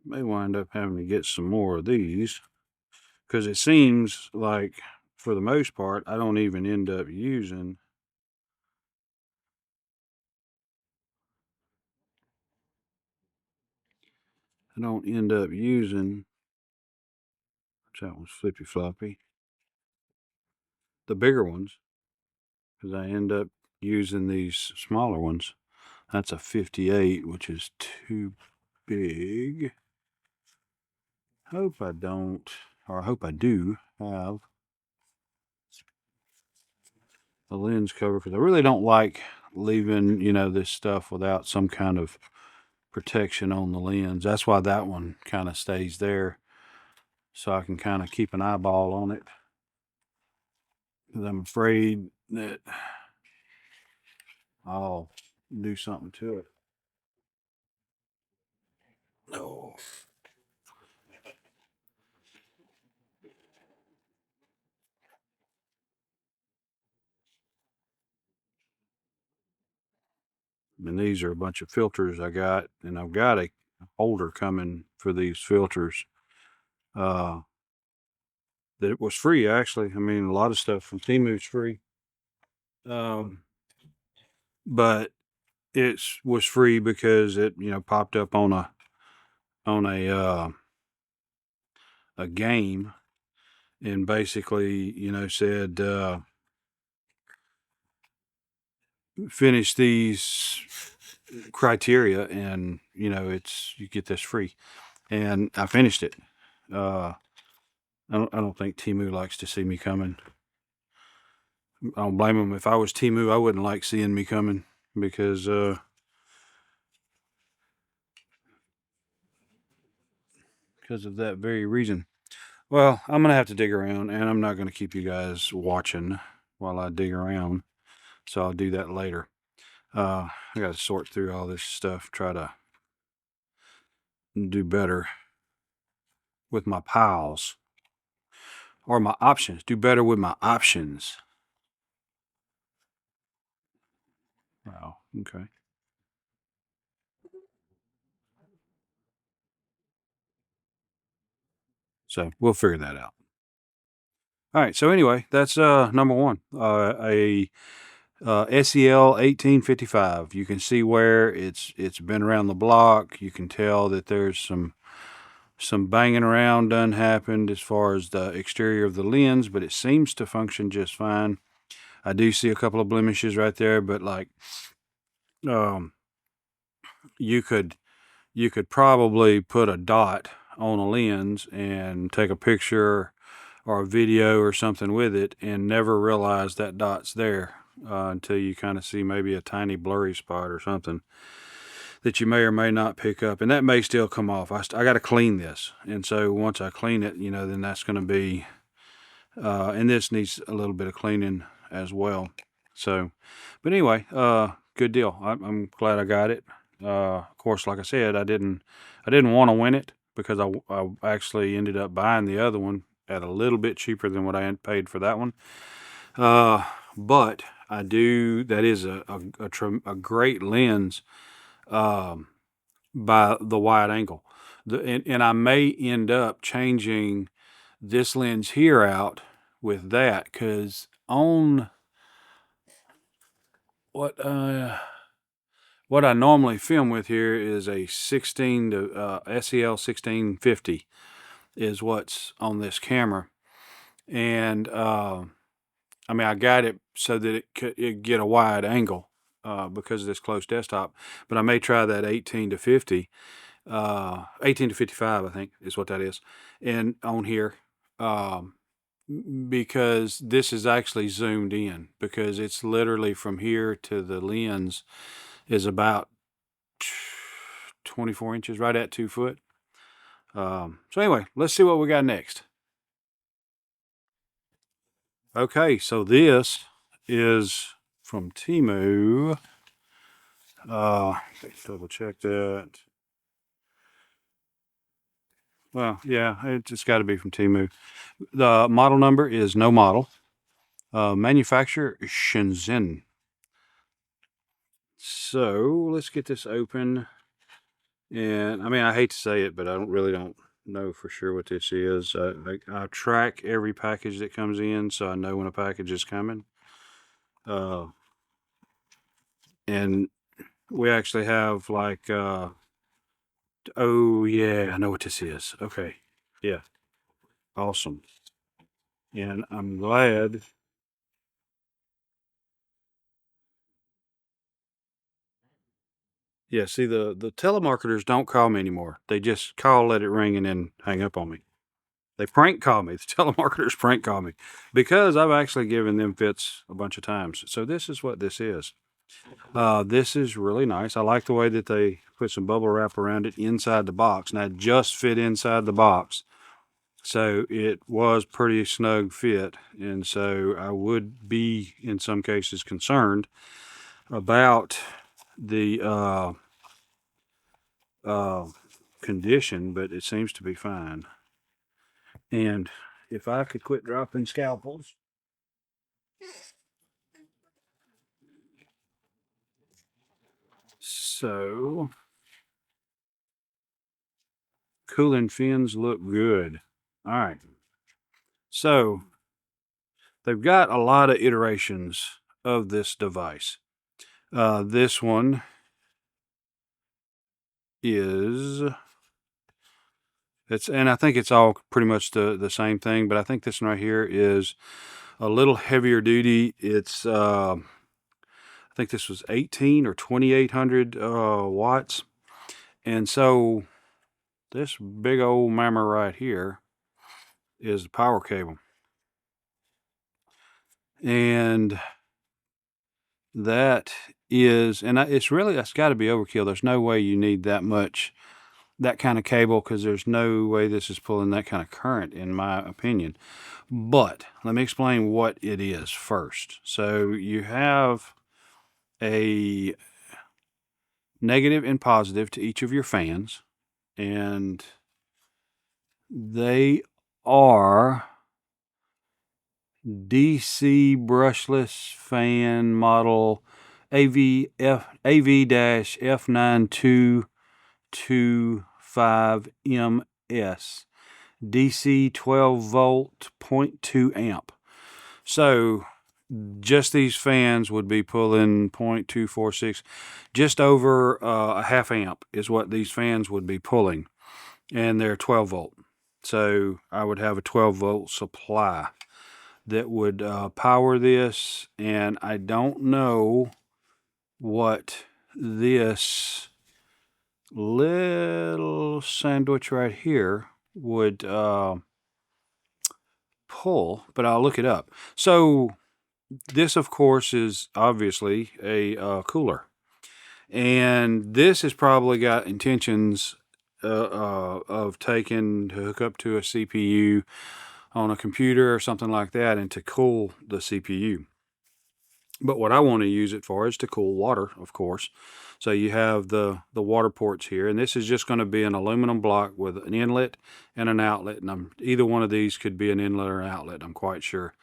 May wind up having to get some more of these, because it seems like, for the most part, I don't even end up using. I don't end up using. That one's flippy floppy. The bigger ones, because I end up using these smaller ones. That's a 58, which is too big. Hope I don't, or I hope I do have a lens cover, because I really don't like leaving, this stuff without some kind of protection on the lens. That's why that one kind of stays there, so I can kind of keep an eyeball on it, because I'm afraid that I'll do something to it. No. And these are a bunch of filters I got, and I've got a holder coming for these filters. That it was free, actually. I mean, a lot of stuff from TEMU is free. But it was free because it, popped up on a game, and basically, said, finish these criteria, and you get this free. And I finished it. I don't think TEMU likes to see me coming. I don't blame them. If I was TEMU, I wouldn't like seeing me coming, because of that very reason. Well, I'm gonna have to dig around, and I'm not gonna keep you guys watching while I dig around, so I'll do that later. I gotta sort through all this stuff, try to do better with my piles, or my options. Do better with my options. Wow. Okay. So we'll figure that out. All right. So anyway, that's number one. A SEL 1855. You can see where it's been around the block. You can tell that there's some banging around done happened as far as the exterior of the lens, but it seems to function just fine. I do see a couple of blemishes right there, but like, you could probably put a dot on a lens and take a picture or a video or something with it and never realize that dot's there until you kind of see maybe a tiny blurry spot or something that you may or may not pick up, and that may still come off. I got to clean this, and so once I clean it, you know, then that's going to be, and this needs a little bit of cleaning as well. So, but anyway, good deal. I'm glad I got it. Of course, like I said, I didn't want to win it because I actually ended up buying the other one at a little bit cheaper than what I had paid for that one. But I do. That is a great lens. By the wide angle. And I may end up changing this lens here out with that, because on what I normally film with here is a 16 to SEL 1650 is what's on this camera. And I mean, I got it so that it get a wide angle because of this close desktop, but I may try that 18 to 50, 18 to 55, I think is what that is. And on here, because this is actually zoomed in, because it's literally from here to the lens is about 24 inches, right at 2 foot. So anyway, let's see what we got next. Okay, so this is from TEMU. Let's double check that. Well, yeah, it's just got to be from TEMU. The model number is no model. Manufacturer Shenzhen. So let's get this open. And I mean, I hate to say it, but I don't know for sure what this is. I track every package that comes in, so I know when a package is coming. And we actually have like, oh yeah, I know what this is. Okay, yeah, awesome. And I'm glad. Yeah, see, the telemarketers don't call me anymore. They just call, let it ring, and then hang up on me. They prank call me. The telemarketers prank call me because I've actually given them fits a bunch of times. So this is what this is. This is really nice. I like the way that they put some bubble wrap around it inside the box. Now, it just fit inside the box. So it was pretty snug fit. And so I would be, in some cases, concerned about the condition, but it seems to be fine. And if I could quit dropping scalpels. So cooling fins look good. All right. So they've got a lot of iterations of this device. This one is, and I think it's all pretty much the same thing, but I think this one right here is a little heavier duty. It's, I think this was 18 or 2800 watts. And so this big old mammer right here is the power cable. And that is, and it's got to be overkill. There's no way you need that kind of cable, because there's no way this is pulling that kind of current, in my opinion. But let me explain what it is first. So you have a negative and positive to each of your fans, and they are DC brushless fan model AV-F92225MS, DC 12 volt 0.2 amp. So just these fans would be pulling 0.246, just over a half amp is what these fans would be pulling, and they're 12 volt. So I would have a 12 volt supply that would power this, and I don't know what this little sandwich right here would pull, but I'll look it up. So this, of course, is obviously a cooler. And this has probably got intentions of taking to hook up to a CPU on a computer or something like that and to cool the CPU. But what I want to use it for is to cool water, of course. So you have the water ports here, and this is just going to be an aluminum block with an inlet and an outlet. And either one of these could be an inlet or an outlet, I'm quite sure.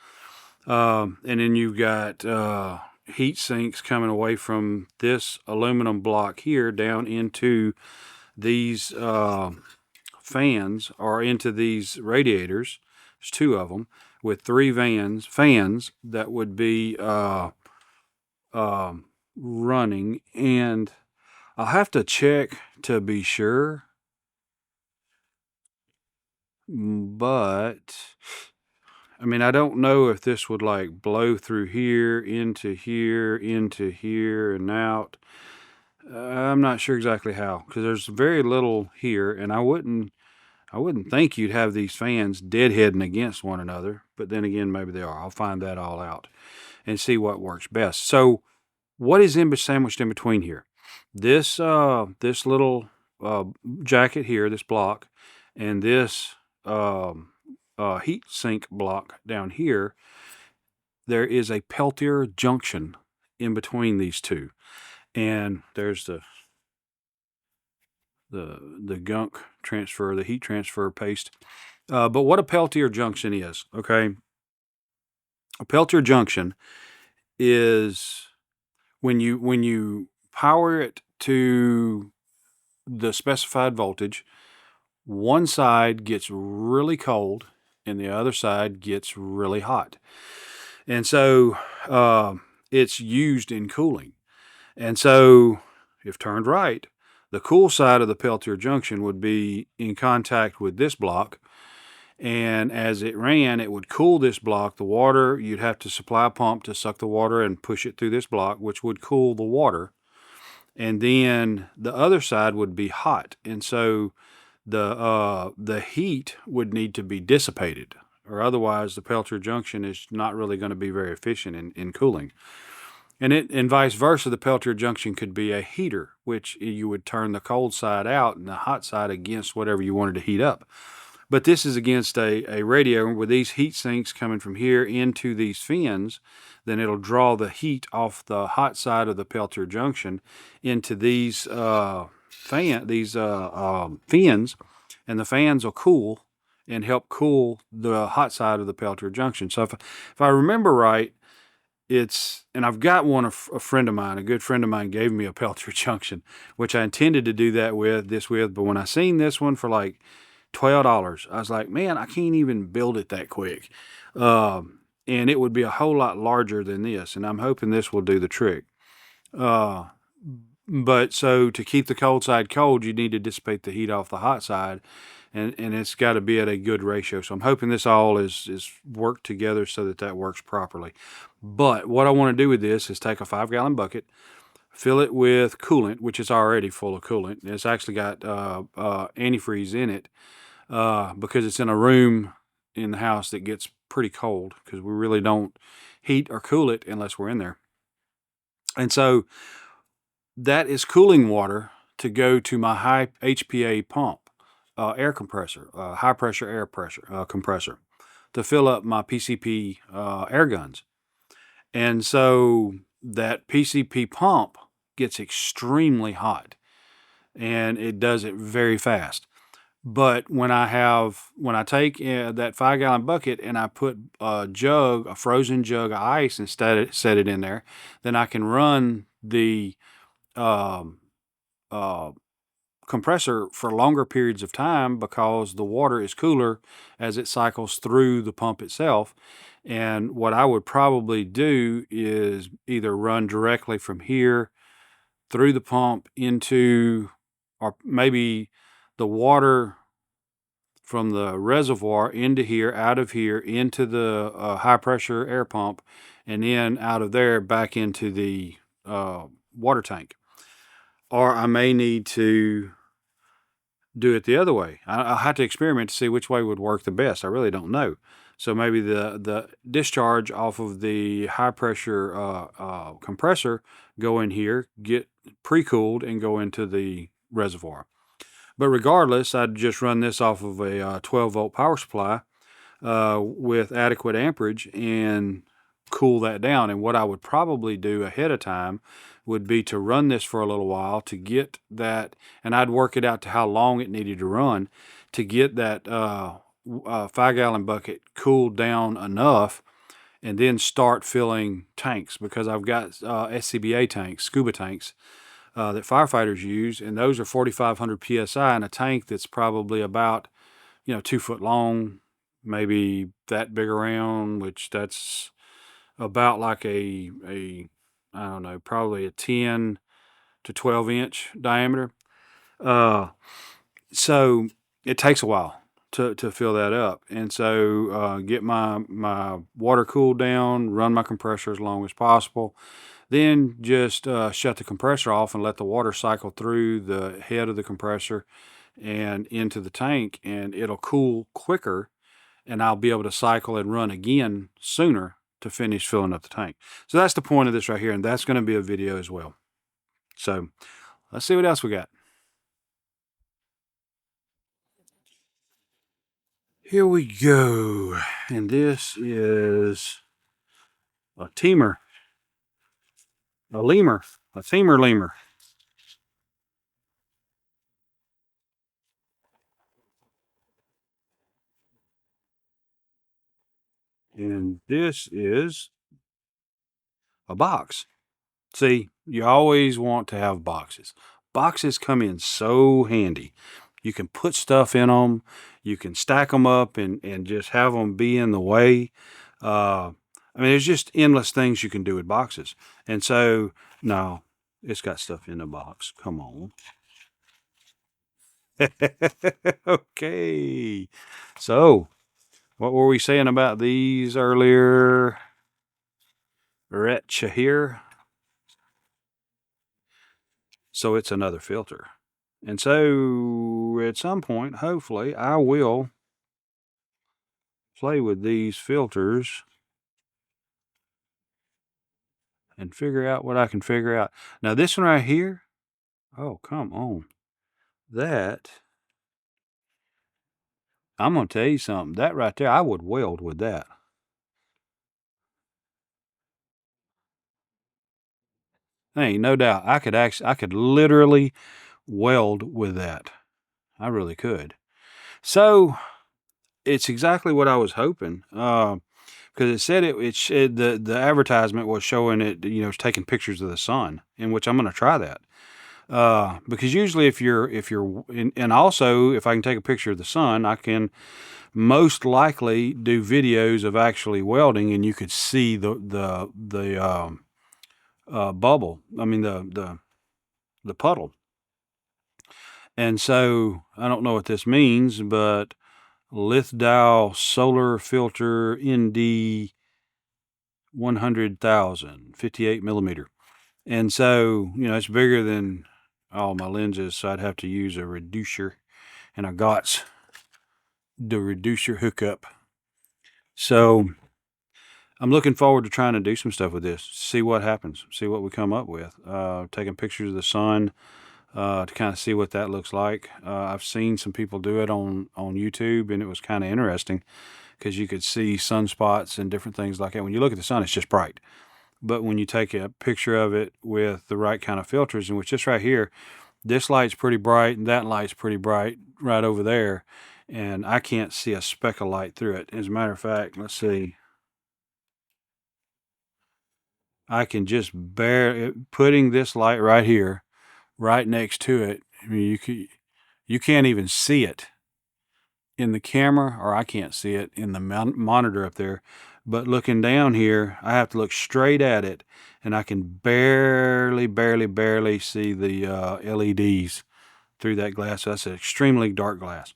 And then you've got heat sinks coming away from this aluminum block here down into these fans, or into these radiators. There's two of them with three fans that would be running, and I'll have to check to be sure, but I mean, I don't know if this would like blow through here, into here, and out. I'm not sure exactly how, because there's very little here, and I wouldn't think you'd have these fans deadheading against one another, but then again, maybe they are. I'll find that all out and see what works best. So what is sandwiched in between here? This this little jacket here, this block, and this heat sink block down here, there is a Peltier junction in between these two. And there's the gunk transfer, the heat transfer paste. But what a Peltier junction is, okay? A Peltier junction is when you power it to the specified voltage, one side gets really cold and the other side gets really hot. And so it's used in cooling. And so if turned right, the cool side of the Peltier junction would be in contact with this block. And as it ran, it would cool this block. The water, you'd have to supply a pump to suck the water and push it through this block, which would cool the water. And then the other side would be hot. And so the heat would need to be dissipated, or otherwise the Peltier junction is not really going to be very efficient in cooling. And vice versa, the Peltier junction could be a heater, which you would turn the cold side out and the hot side against whatever you wanted to heat up. But this is against a radio with these heat sinks coming from here into these fins. Then it'll draw the heat off the hot side of the Peltier junction into these fins, and the fans will cool and help cool the hot side of the Peltier junction. So if I remember right, and I've got one, a friend of mine, a good friend of mine gave me a Peltier junction, which I intended to do that with, but when I seen this one for like $12, I was like, man, I can't even build it that quick. And it would be a whole lot larger than this, and I'm hoping this will do the trick. But so to keep the cold side cold, you need to dissipate the heat off the hot side, and it's got to be at a good ratio. So I'm hoping this all is worked together so that works properly. But what I want to do with this is take a 5-gallon bucket, fill it with coolant, which is already full of coolant. It's actually got antifreeze in it because it's in a room in the house that gets pretty cold, because we really don't heat or cool it unless we're in there. And so that is cooling water to go to my high HPA pump, air compressor, high pressure air pressure compressor, to fill up my PCP air guns. And so that PCP pump gets extremely hot, and it does it very fast. But when I take that 5-gallon bucket and I put a frozen jug of ice and set it in there, then I can run the compressor for longer periods of time, because the water is cooler as it cycles through the pump itself. And what I would probably do is either run directly from here through the pump into, or maybe the water from the reservoir into here, out of here, into the high pressure air pump, and then out of there back into the water tank. Or I may need to do it the other way. I'll have to experiment to see which way would work the best. I really don't know. So maybe the discharge off of the high pressure compressor go in here, get pre-cooled, and go into the reservoir. But regardless, I'd just run this off of a 12-volt power supply with adequate amperage and cool that down. And what I would probably do ahead of time would be to run this for a little while to get that, and I'd work it out to how long it needed to run to get that 5-gallon bucket cooled down enough, and then start filling tanks, because I've got SCBA tanks, scuba tanks, that firefighters use, and those are 4,500 psi in a tank that's probably about 2 foot long, maybe that big around, which that's about like a I don't know, probably a 10 to 12 inch diameter. So it takes a while to fill that up, and so get my water cooled down, run my compressor as long as possible, then just shut the compressor off and let the water cycle through the head of the compressor and into the tank, and it'll cool quicker, and I'll be able to cycle and run again sooner to finish filling up the tank. So that's the point of this right here, and that's going to be a video as well. So let's see what else we got. Here we go, and this is a teamer, a teamer lemur. And this is a box. See, you always want to have boxes. Boxes come in so handy. You can put stuff in them. You can stack them up and just have them be in the way. I mean, there's just endless things you can do with boxes. And so, no, it's got stuff in the box. Come on. Okay. So, what were we saying about these earlier? Retcha here. So it's another filter. And so at some point, hopefully, I will play with these filters and figure out what I can figure out. Now this one right here, oh, come on. That, I'm going to tell you something. That right there, I would weld with that. Ain't no doubt. I could literally weld with that. I really could. So it's exactly what I was hoping. Because it said the advertisement was showing it, it's taking pictures of the sun, in which I'm going to try that. Because usually if you're, and also if I can take a picture of the sun, I can most likely do videos of actually welding, and you could see the bubble. I mean, the puddle. And so I don't know what this means, but Lithdal solar filter ND 100,000, 58 millimeter. And so, it's bigger than all my lenses, so I'd have to use a reducer, and I got the reducer hookup. So I'm looking forward to trying to do some stuff with this, see what happens, see what we come up with. Taking pictures of the sun to kind of see what that looks like. I've seen some people do it on YouTube, and it was kind of interesting because you could see sunspots and different things like that. When you look at the sun, it's just bright. But when you take a picture of it with the right kind of filters, in which this right here, this light's pretty bright and that light's pretty bright right over there, and I can't see a speck of light through it. As a matter of fact, let's see. I can just putting this light right here, right next to it. I mean, you can't even see it in the camera, or I can't see it in the monitor up there. But looking down here, I have to look straight at it, and I can barely see the LEDs through that glass. So that's an extremely dark glass.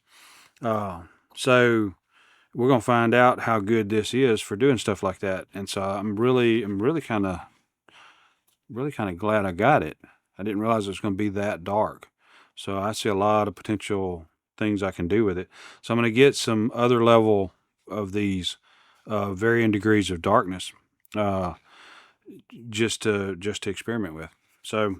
So we're going to find out how good this is for doing stuff like that. And so I'm really kind of glad I got it. I didn't realize it was going to be that dark. So I see a lot of potential things I can do with it. So I'm going to get some other level of these varying degrees of darkness, just to experiment with. So,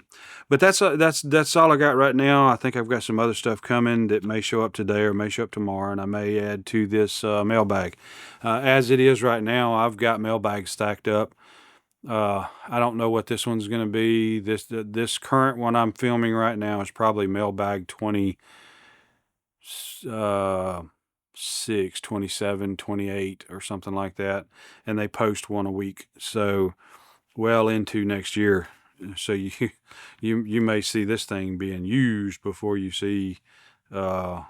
but that's all I got right now. I think I've got some other stuff coming that may show up today or may show up tomorrow, and I may add to this mailbag. As it is right now, I've got mailbags stacked up. I don't know what this one's going to be. This current one I'm filming right now is probably mailbag 26, 27, 28 or something like that. And they post one a week. So well into next year. So you may see this thing being used before you see the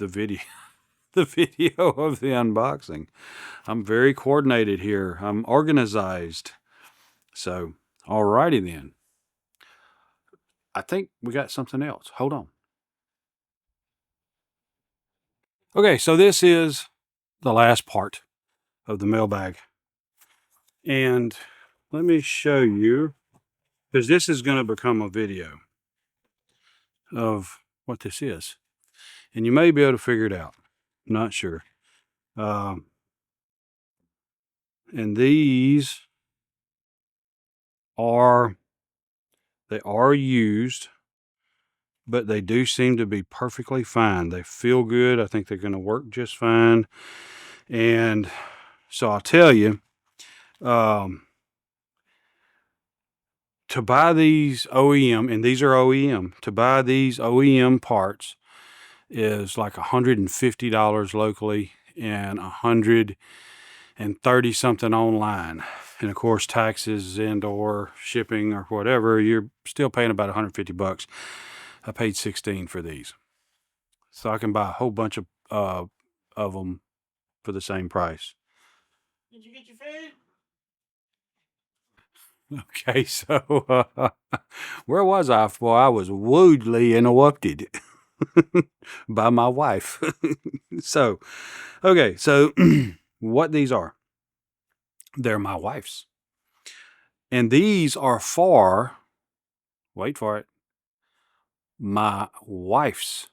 video the video of the unboxing. I'm very coordinated here. I'm organized. So, alrighty then. I think we got something else. Hold on. Okay, so this is the last part of the mailbag. And let me show you, because this is going to become a video of what this is. And you may be able to figure it out. I'm not sure. And these are used, but they do seem to be perfectly fine. They feel good. I think they're going to work just fine. And so I'll tell you, to buy these OEM, and these are OEM, to buy these OEM parts is like $150 locally and $130 something online. And of course, taxes and or shipping or whatever, you're still paying about 150 bucks. I paid 16 for these. So I can buy a whole bunch of them for the same price. Did you get your food? Okay, so where was I? Well, I was rudely interrupted by my wife. So, okay, so what these are, they're my wife's. And these are for, wait for it, my wife's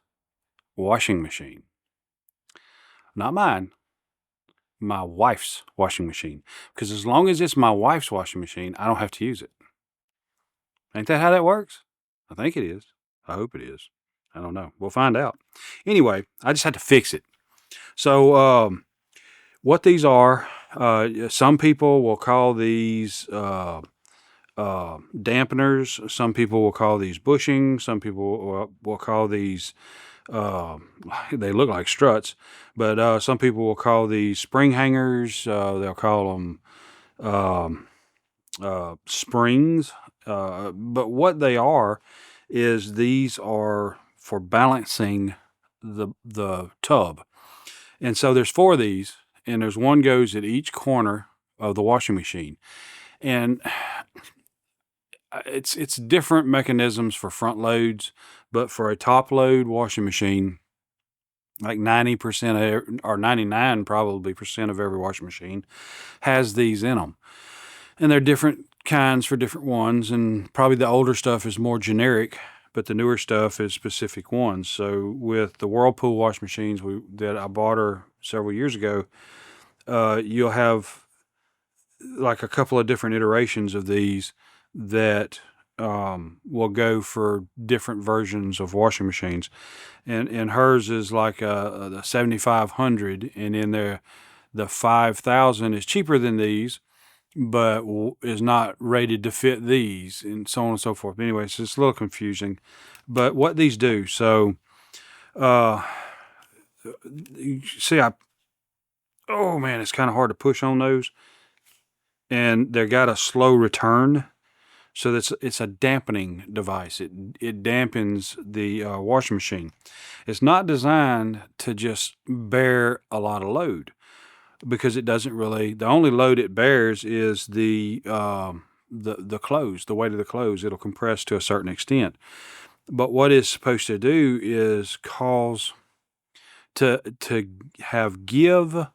washing machine. Not mine, my wife's washing machine. Because as long as it's my wife's washing machine, I don't have to use it. Ain't that how that works? I think it is. I hope it is. I don't know. We'll find out. Anyway, I just had to fix it. So, what these are, some people will call these dampeners. Some people will call these bushing. Some people will call these, they look like struts, but some people will call these spring hangers. They'll call them springs. But what they are is these are for balancing the tub. And so there's 4 of these, and there's one goes at each corner of the washing machine. And it's different mechanisms for front loads, but for a top load washing machine, like 90% or 99 probably percent of every washing machine has these in them. And they're different kinds for different ones, and probably the older stuff is more generic, but the newer stuff is specific ones. So with the Whirlpool washing machines that I bought her several years ago, you'll have like a couple of different iterations of these that will go for different versions of washing machines. And hers is like the 7500, and in there the 5000 is cheaper than these, but is not rated to fit these, and so on and so forth. Anyway, so it's a little confusing. But what these do, so you see, oh man, it's kind of hard to push on those, and they got a slow return, so it's a dampening device. It dampens the washing machine. It's not designed to just bear a lot of load, because it doesn't really. The only load it bears is the clothes, the weight of the clothes. It'll compress to a certain extent. But what it's supposed to do is cause to have give,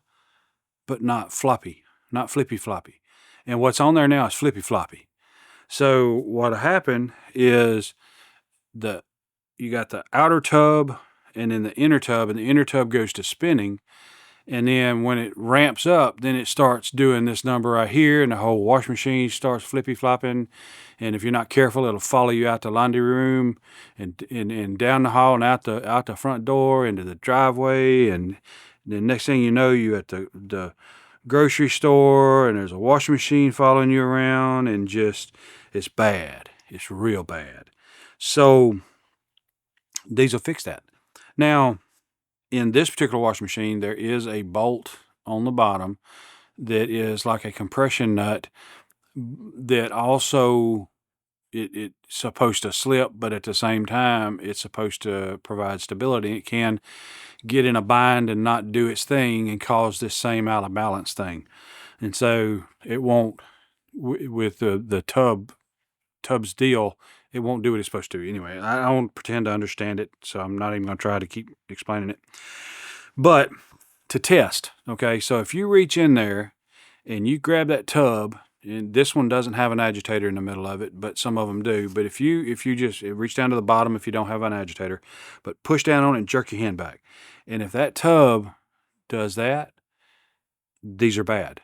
but not floppy, not flippy floppy. And what's on there now is flippy floppy. So what happened is you got the outer tub and then the inner tub, and the inner tub goes to spinning. And then when it ramps up, then it starts doing this number right here, and the whole wash machine starts flippy flopping. And if you're not careful, it'll follow you out the laundry room and down the hall and out the front door into the driveway. And the next thing you know, you at the grocery store, and there's a washing machine following you around, and just it's bad. It's real bad. So these will fix that. Now, in this particular washing machine, there is a bolt on the bottom that is like a compression nut that also it's supposed to slip, but at the same time, it's supposed to provide stability. It can get in a bind and not do its thing and cause this same out of balance thing. And so it won't, with the tub's deal, it won't do what it's supposed to. Anyway, I don't pretend to understand it, so I'm not even going to try to keep explaining it. But to test, okay, so if you reach in there and you grab that tub, and this one doesn't have an agitator in the middle of it, but some of them do. But if you just reach down to the bottom, if you don't have an agitator, but push down on it and jerk your hand back. And if that tub does that, these are bad.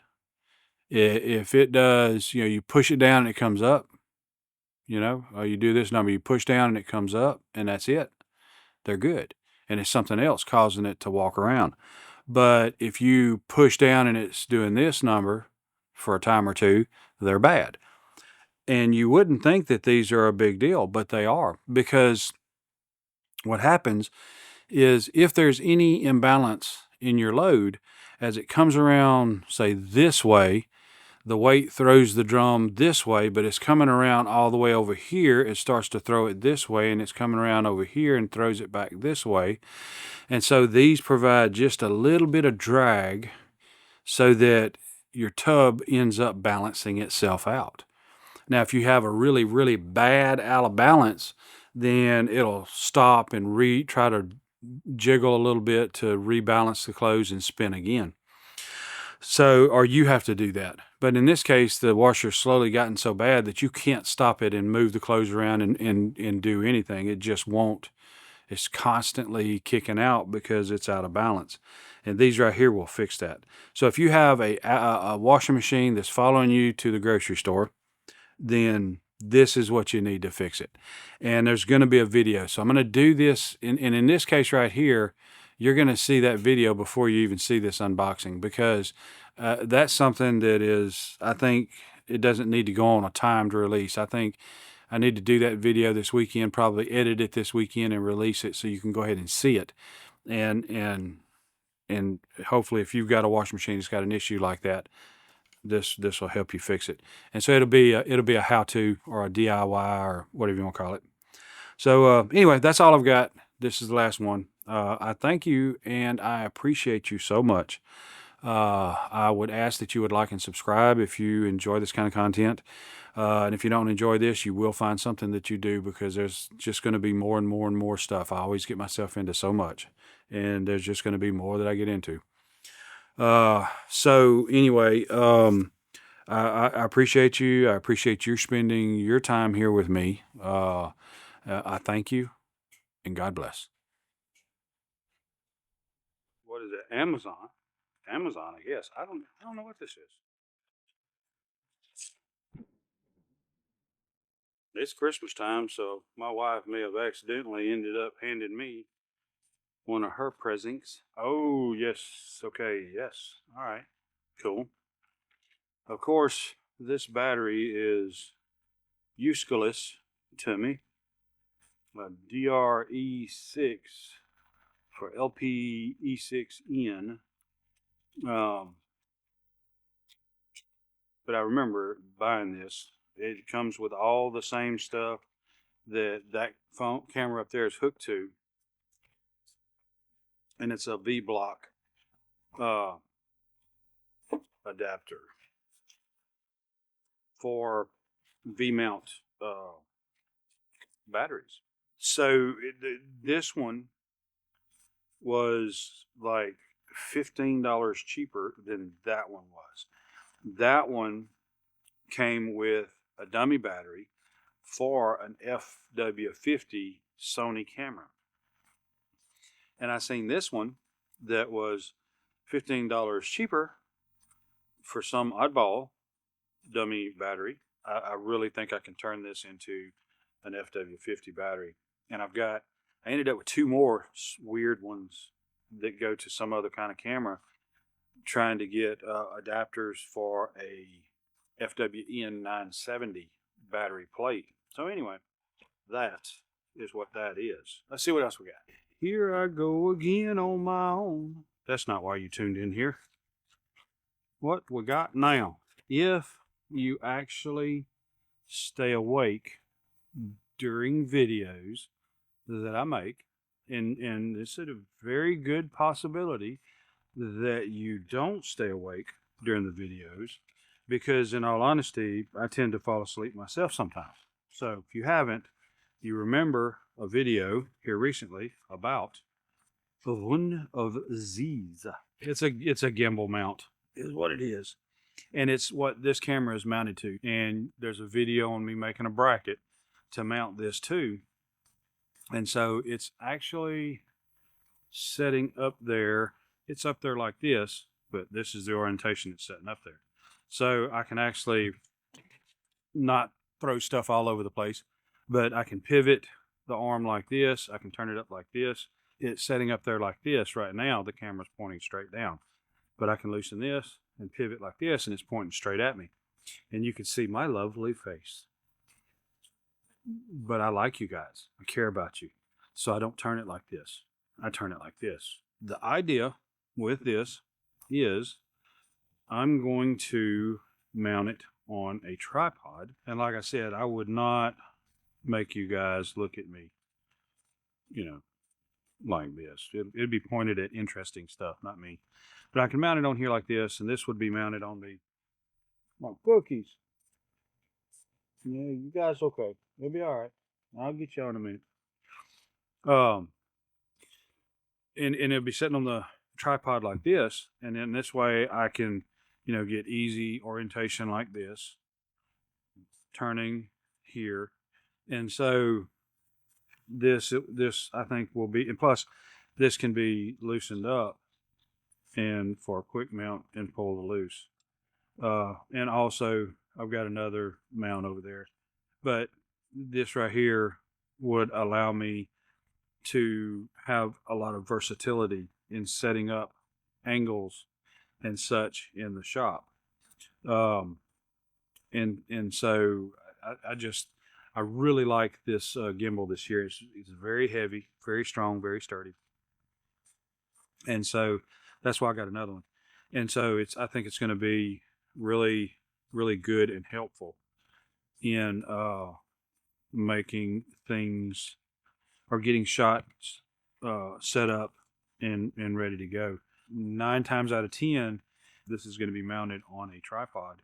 If it does, you push it down and it comes up, or you do this number, you push down and it comes up, and that's it. They're good. And it's something else causing it to walk around. But if you push down and it's doing this number for a time or two, they're bad. And you wouldn't think that these are a big deal, but they are, because what happens is if there's any imbalance in your load, as it comes around, say this way, the weight throws the drum this way, but it's coming around all the way over here. It starts to throw it this way, and it's coming around over here and throws it back this way. And so these provide just a little bit of drag so that your tub ends up balancing itself out. Now, if you have a really, really bad out of balance, then it'll stop and try to jiggle a little bit to rebalance the clothes and spin again. So, or you have to do that. But in this case, the washer's slowly gotten so bad that you can't stop it and move the clothes around and do anything. It just won't. It's constantly kicking out because it's out of balance. And these right here will fix that. So if you have a washing machine that's following you to the grocery store, then this is what you need to fix it. And there's going to be a video. So I'm going to do this. And in this case right here, you're going to see that video before you even see this unboxing, because that's something that is, I think it doesn't need to go on a timed release. I think I need to do that video this weekend, probably edit it this weekend and release it so you can go ahead and see it. And hopefully if you've got a washing machine that's got an issue like that, this will help you fix it. And so it'll be a how-to or a DIY or whatever you want to call it. So anyway, that's all I've got. This is the last one. I thank you and I appreciate you so much. I would ask that you would like and subscribe if you enjoy this kind of content. And if you don't enjoy this, you will find something that you do, because there's just going to be more and more and more stuff. I always get myself into so much, and there's just going to be more that I get into. So anyway, I appreciate you. I appreciate you spending your time here with me. I thank you, and God bless. What is it? Amazon, I guess. I don't know what this is. It's Christmas time, so my wife may have accidentally ended up handing me one of her presents. Oh, yes. Okay, yes. All right. Cool. Of course, this battery is useless to me. A DRE6 for LPE6N. But I remember buying this. It comes with all the same stuff that phone camera up there is hooked to, and it's a V-block adapter for VMOUNT batteries. So this one was like $15 cheaper than that one was. That one came with a dummy battery for an FW50 Sony camera. And I seen this one that was $15 cheaper for some oddball dummy battery. I really think I can turn this into an FW50 battery. And I ended up with two more weird ones that go to some other kind of camera, trying to get adapters for a FWN 970 battery plate. So anyway, that is what that is. Let's see what else we got. Here I go again on my own. That's not why you tuned in here. What we got now, if you actually stay awake during videos that I make, and it's a very good possibility that you don't stay awake during the videos, because in all honesty, I tend to fall asleep myself sometimes. So if you haven't, you remember a video here recently about one of these. It's a gimbal mount is what it is. And it's what this camera is mounted to. And there's a video on me making a bracket to mount this to. And so it's actually setting up there. It's up there like this, but this is the orientation it's setting up there. So I can actually not throw stuff all over the place, but I can pivot the arm like this. I can turn it up like this. It's setting up there like this right now. The camera's pointing straight down, but I can loosen this and pivot like this, and it's pointing straight at me. And you can see my lovely face. But I like you guys. I care about you. So I don't turn it like this. I turn it like this. The idea with this is I'm going to mount it on a tripod. And like I said, I would not make you guys look at me, you know, like this. It'd be pointed at interesting stuff, not me. But I can mount it on here like this, and this would be mounted on my cookies. Yeah, you guys okay. It'll be all right. I'll get you in a minute. And it'll be sitting on the tripod like this, and then this way I can, you know, get easy orientation like this, turning here. And so this I think will be, and plus this can be loosened up and for a quick mount and pull the loose. And also I've got another mount over there, but this right here would allow me to have a lot of versatility in setting up angles and such in the shop. And so I really like this gimbal this year. It's very heavy, very strong, very sturdy. And so that's why I got another one. And so I think it's going to be really, really good and helpful in making things or getting shots set up and ready to go. 9 times out of 10, this is going to be mounted on a tripod,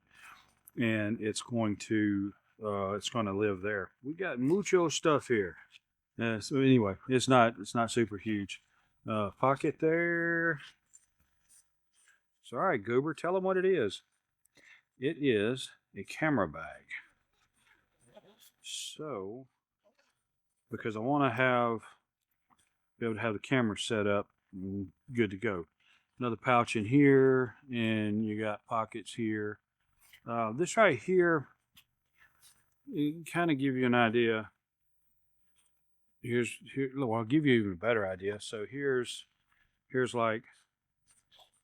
and it's going to live there. We got mucho stuff here. So anyway, it's not super huge. Pocket there. So all right, Goober, tell them what it is. It is a camera bag. So, because I want to be able to have the camera set up and good to go. Another pouch in here, and you got pockets here. This right here, it kind of give you an idea. Well, I'll give you even a better idea. So here's like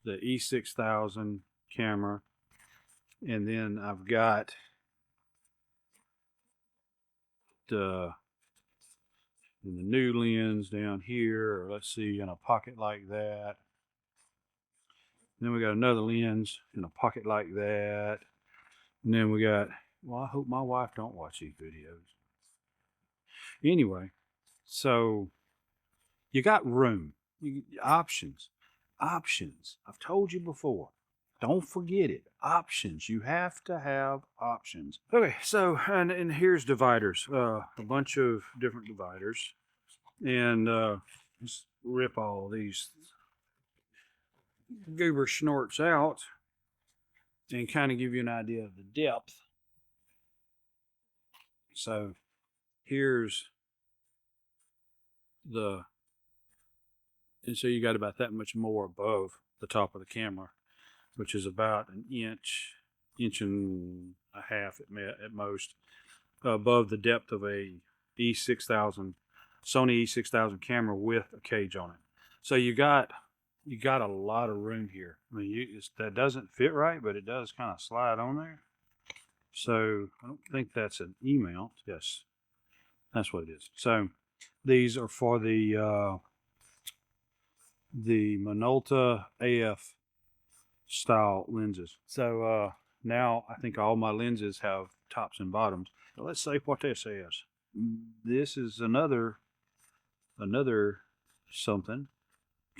the E6000 camera, and then I've got the new lens down here, or let's see, in a pocket like that. And then we got another lens in a pocket like that. And then we got, well, I hope my wife don't watch these videos. Anyway, so you got room, options. I've told you before. Don't forget it. Options. You have to have options. Okay, so, and here's dividers. A bunch of different dividers. And just rip all these goober snorts out and kind of give you an idea of the depth. So here's the And so you got about that much more above the top of the camera, which is about an inch, inch and a half at most, above the depth of a E6000, Sony E6000 camera with a cage on it. So you got a lot of room here. I mean, that doesn't fit right, but it does kind of slide on there. So I don't think that's an E-mount. Yes, that's what it is. So these are for the Minolta AF style lenses. So now I think all my lenses have tops and bottoms. Now let's see what this is. This is another something,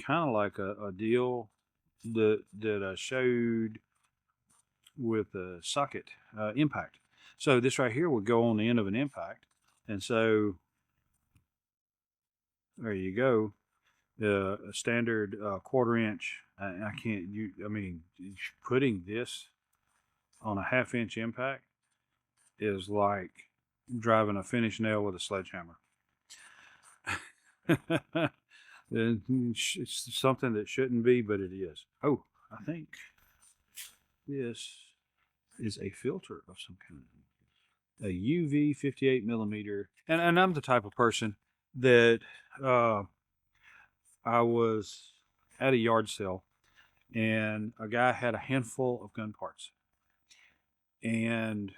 kind of like a deal that I showed with a socket impact. So this right here would go on the end of an impact, and so there you go. A standard 1/4 inch. I can't. I mean, putting this on a 1/2 inch impact is like driving a finished nail with a sledgehammer. It's something that shouldn't be, but it is. Oh, I think this is a filter of some kind. A UV 58 millimeter. And I'm the type of person that I was at a yard sale and a guy had a handful of gun parts. And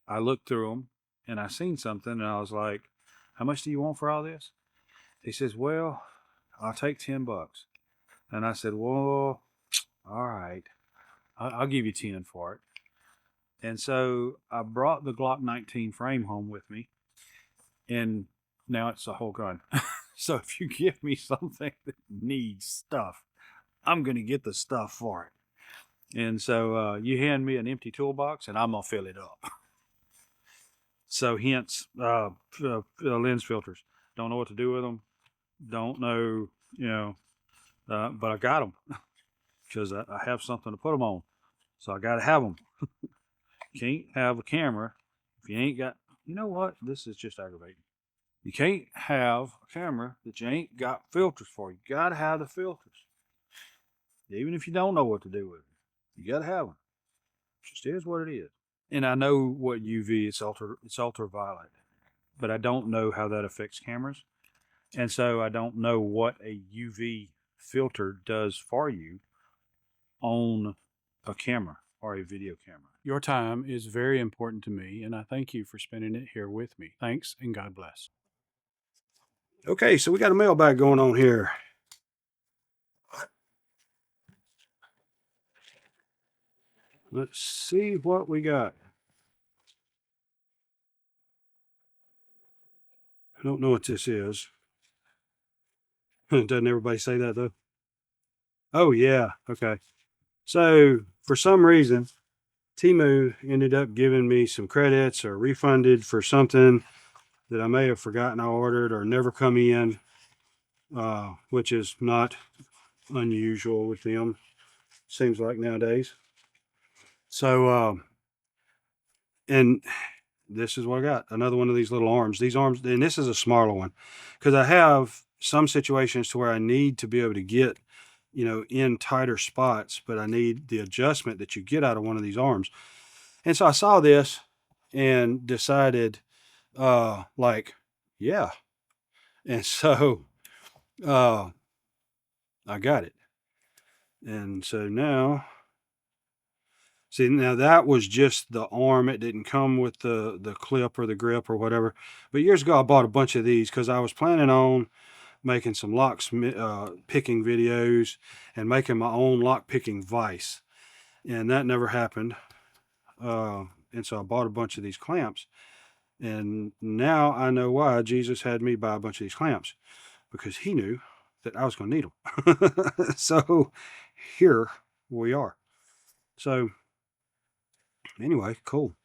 I looked through them and I seen something and I was like, how much do you want for all this? He says, well, I'll take $10. And I said, well, all right, I'll give you 10 for it. And so I brought the Glock 19 frame home with me, and now it's a whole gun. So if you give me something that needs stuff, I'm going to get the stuff for it. And so you hand me an empty toolbox and I'm going to fill it up. So hence lens filters. Don't know what to do with them. Don't know, but I got them because I have something to put them on. So I got to have them. Can't have a camera if you ain't got, you know what? This is just aggravating. You can't have a camera that you ain't got filters for. You got to have the filters. Even if you don't know what to do with it, you got to have them. It just is what it is. And I know what UV, it's ultraviolet, but I don't know how that affects cameras. And so I don't know what a UV filter does for you on a camera or a video camera. Your time is very important to me, and I thank you for spending it here with me. Thanks, and God bless. Okay, so we got a mailbag going on here. Let's see what we got. I don't know what this is. Doesn't everybody say that though? Oh yeah, okay. So for some reason, TEMU ended up giving me some credits or refunded for something that I may have forgotten I ordered or never come in, which is not unusual with them, seems like nowadays. So, and this is what I got. Another one of these little arms. These arms, and this is a smaller one, because I have some situations to where I need to be able to get, in tighter spots, but I need the adjustment that you get out of one of these arms. And so I saw this and decided, yeah. And so, I got it. And so now, see, now that was just the arm. It didn't come with the clip or the grip or whatever. But years ago, I bought a bunch of these because I was planning on making some lock picking videos and making my own lock picking vise. And that never happened. And so I bought a bunch of these clamps. And now I know why Jesus had me buy a bunch of these clamps, because he knew that I was going to need them. So here we are. So anyway, cool.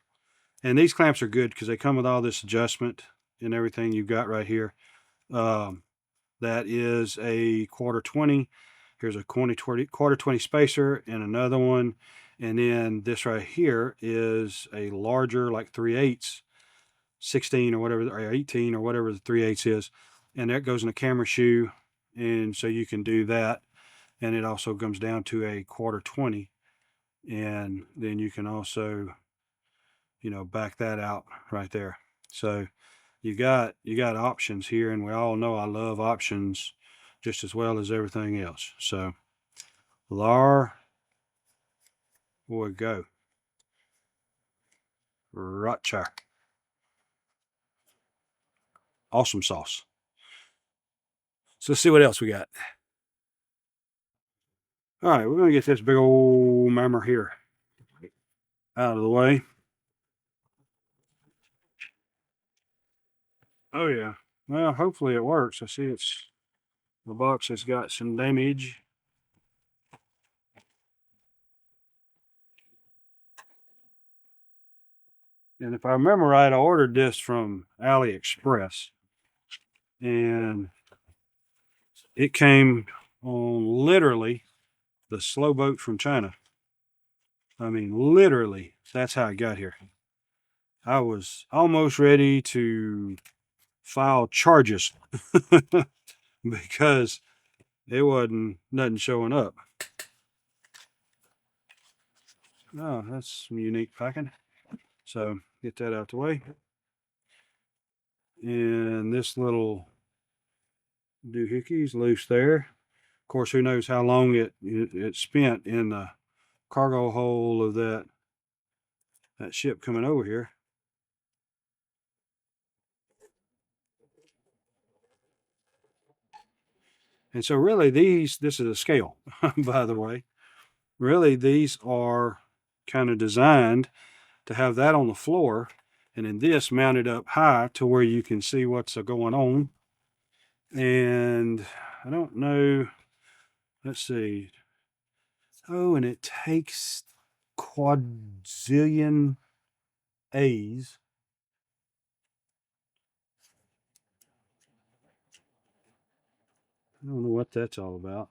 And these clamps are good because they come with all this adjustment and everything you've got right here. That is a 1/4-20. Here's a 1/4-20 spacer and another one. And then this right here is a larger, like 3/8, 16 or whatever, or 18 or whatever the 3/8 is. And that goes in a camera shoe. And so you can do that. And it also comes down to a 1/4 20. And then you can also, you know, back that out right there. So you got options here, and we all know I love options just as well as everything else. So there we go. Right. Awesome sauce. So let's see what else we got. All right, we're gonna get this big old mammer here out of the way. Oh yeah. Well, hopefully it works. I see the box has got some damage. And if I remember right, I ordered this from AliExpress, and it came on literally the slow boat from China. I mean, literally, that's how it got here. I was almost ready to file charges because it wasn't nothing showing up. Oh, that's some unique packing. So get that out the way. And this little doohickey's loose there. Of course, who knows how long it spent in the cargo hold of that ship coming over here. And so really this is a scale, by the way. Really, these are kind of designed to have that on the floor, and then this mounted up high to where you can see what's going on. And I don't know, let's see. Oh, and it takes quadrillion A's. I don't know what that's all about.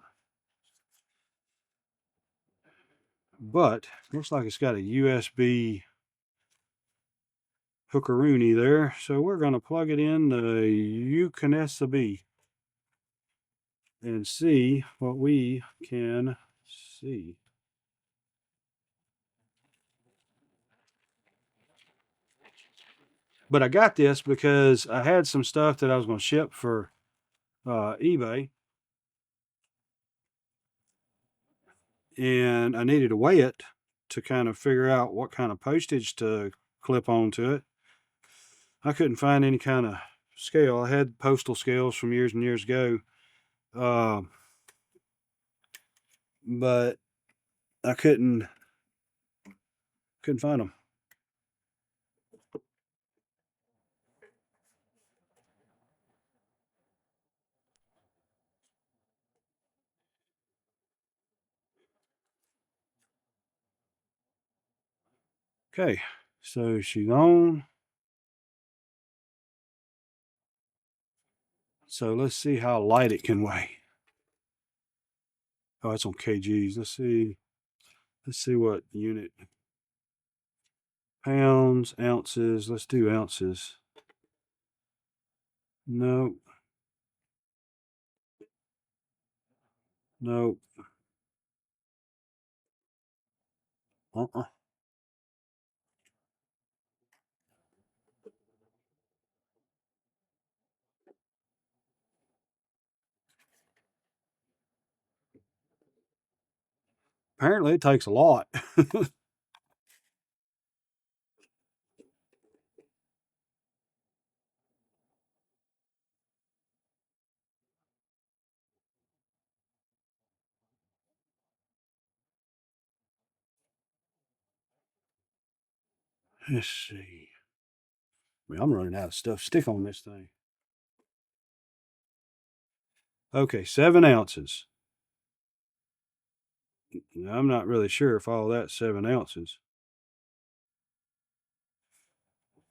But looks like it's got a USB hookaroony there. So we're going to plug it in the UNCUT and see what we can see. But I got this because I had some stuff that I was going to ship for eBay, and I needed to weigh it to kind of figure out what kind of postage to clip onto it. I couldn't find any kind of scale. I had postal scales from years and years ago, but I couldn't find them. Okay, so she's on. So let's see how light it can weigh. Oh, it's on kgs. Let's see what unit. Pounds, ounces. Let's do ounces. Nope. Nope. Apparently it takes a lot. Let's see. I mean, I'm running out of stuff to stick on this thing. Okay, 7 ounces. Now, I'm not really sure if all that's 7 ounces.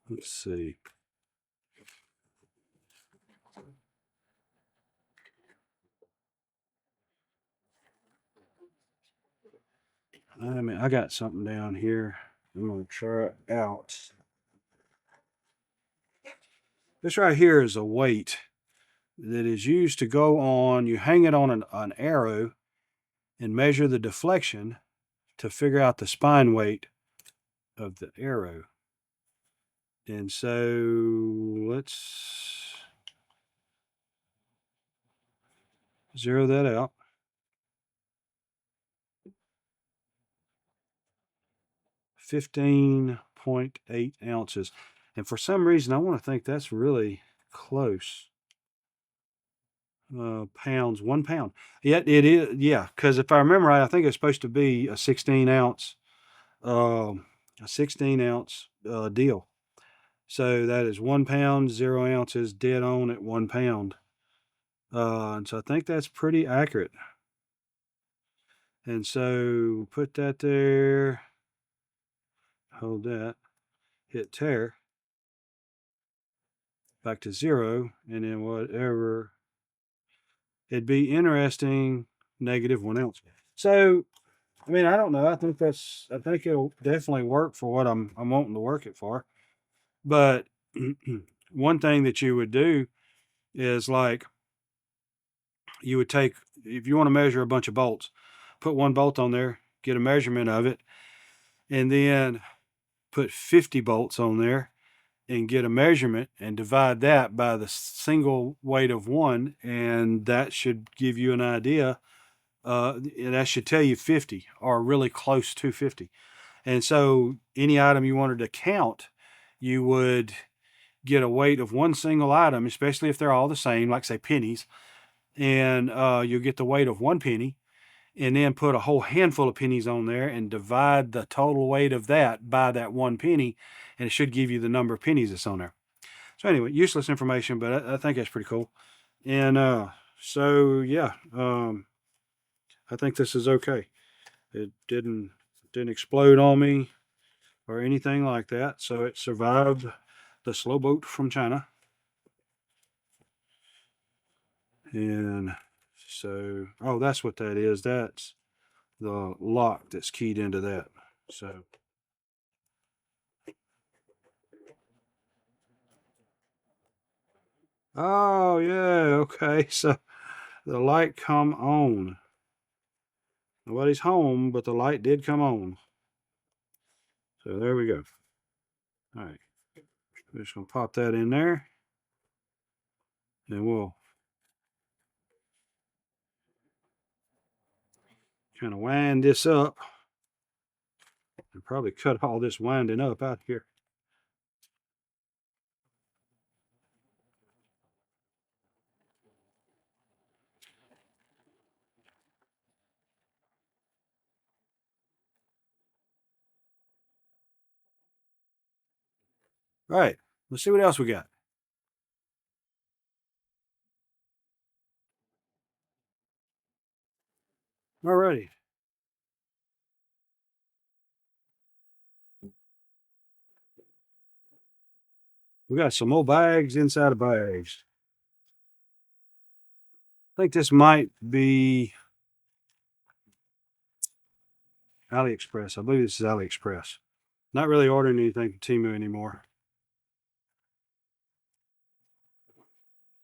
Let's see. I mean, I got something down here. I'm going to try it out. This right here is a weight that is used to go on, you hang it on an arrow and measure the deflection to figure out the spine weight of the arrow. And so let's zero that out. 15.8 ounces. And for some reason, I want to think that's really close. Pounds, 1 pound. Yet it is, yeah, because if I remember right, I think it's supposed to be a 16 ounce, deal. So that is 1 pound, 0 ounces, dead on at 1 pound. And so I think that's pretty accurate. And so put that there, hold that, hit tear, back to 0, and then whatever. It'd be interesting, -1 ounce. So, I mean, I don't know. I think it'll definitely work for what I'm wanting to work it for. But one thing that you would do is like, you would take, if you want to measure a bunch of bolts, put one bolt on there, get a measurement of it, and then put 50 bolts on there and get a measurement and divide that by the single weight of one, and that should give you an idea. That should tell you 50 or really close to 50. And so any item you wanted to count, you would get a weight of one single item, especially if they're all the same, like say pennies, and you'll get the weight of one penny, and then put a whole handful of pennies on there and divide the total weight of that by that one penny, and it should give you the number of pennies that's on there. So anyway, useless information, but I think that's pretty cool. And so yeah, I think this is okay. It didn't explode on me or anything like that, so it survived the slow boat from China. And so, oh, that's what that is. That's the lock that's keyed into that. So, oh yeah, okay. So the light come on. Nobody's home, but the light did come on. So there we go. All right, we're just gonna pop that in there, and we'll kind of wind this up. And probably cut all this winding up out here. All right, let's see what else we got. All righty. We got some more bags inside of bags. I think this might be AliExpress. I believe this is AliExpress. Not really ordering anything from TEMU anymore.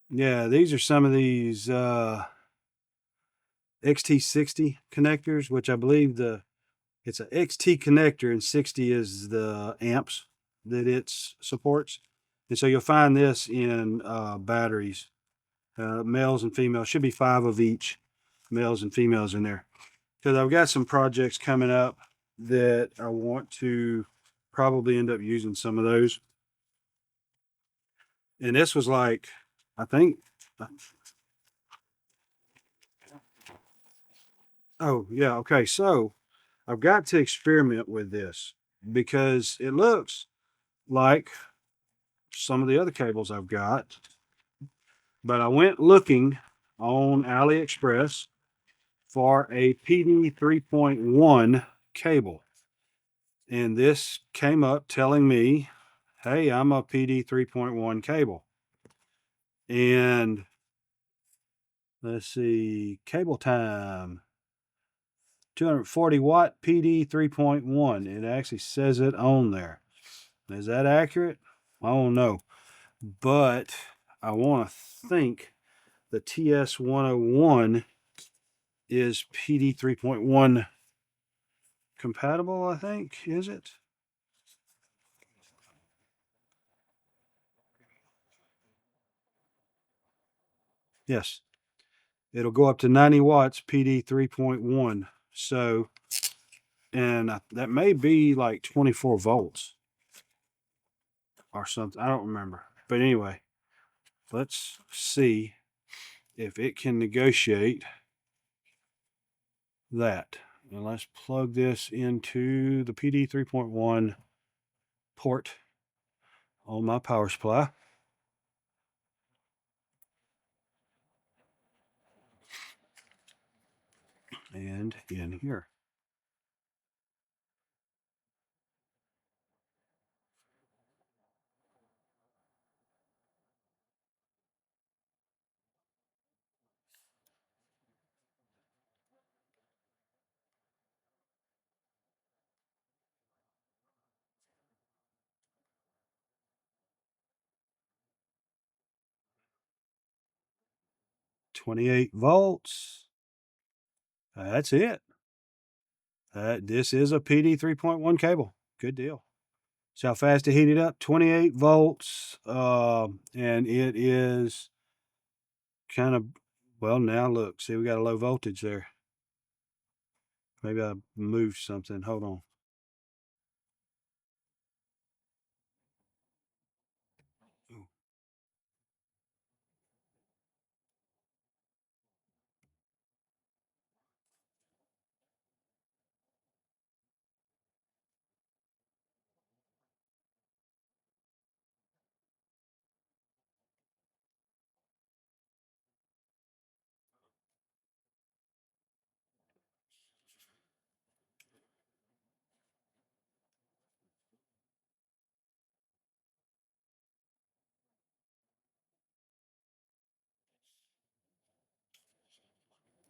Yeah, these are some of these XT60 connectors, which I believe it's a XT connector and 60 is the amps that it supports. And so you'll find this in batteries, males and females. Should be 5 of each, males and females in there. Because I've got some projects coming up that I want to probably end up using some of those. And this was like, I think, oh yeah, okay. So I've got to experiment with this because it looks like some of the other cables I've got. But I went looking on AliExpress for a PD 3.1 cable. And this came up telling me, hey, I'm a PD 3.1 cable. And let's see, cable time, 240 watt PD 3.1. It actually says it on there. Is that accurate? I don't know. But I want to think the TS101 is PD 3.1 compatible, I think, is it? Yes. It'll go up to 90 watts PD 3.1. So, and that may be like 24 volts or something. I don't remember. But anyway, let's see if it can negotiate that. And let's plug this into the PD 3.1 port on my power supply. And in here. .28 volts. That's it. This is a PD 3.1 cable. Good deal. See how fast it heated up? 28 volts. And it is kind of, well, now look, see, we got a low voltage there. Maybe I moved something. Hold on.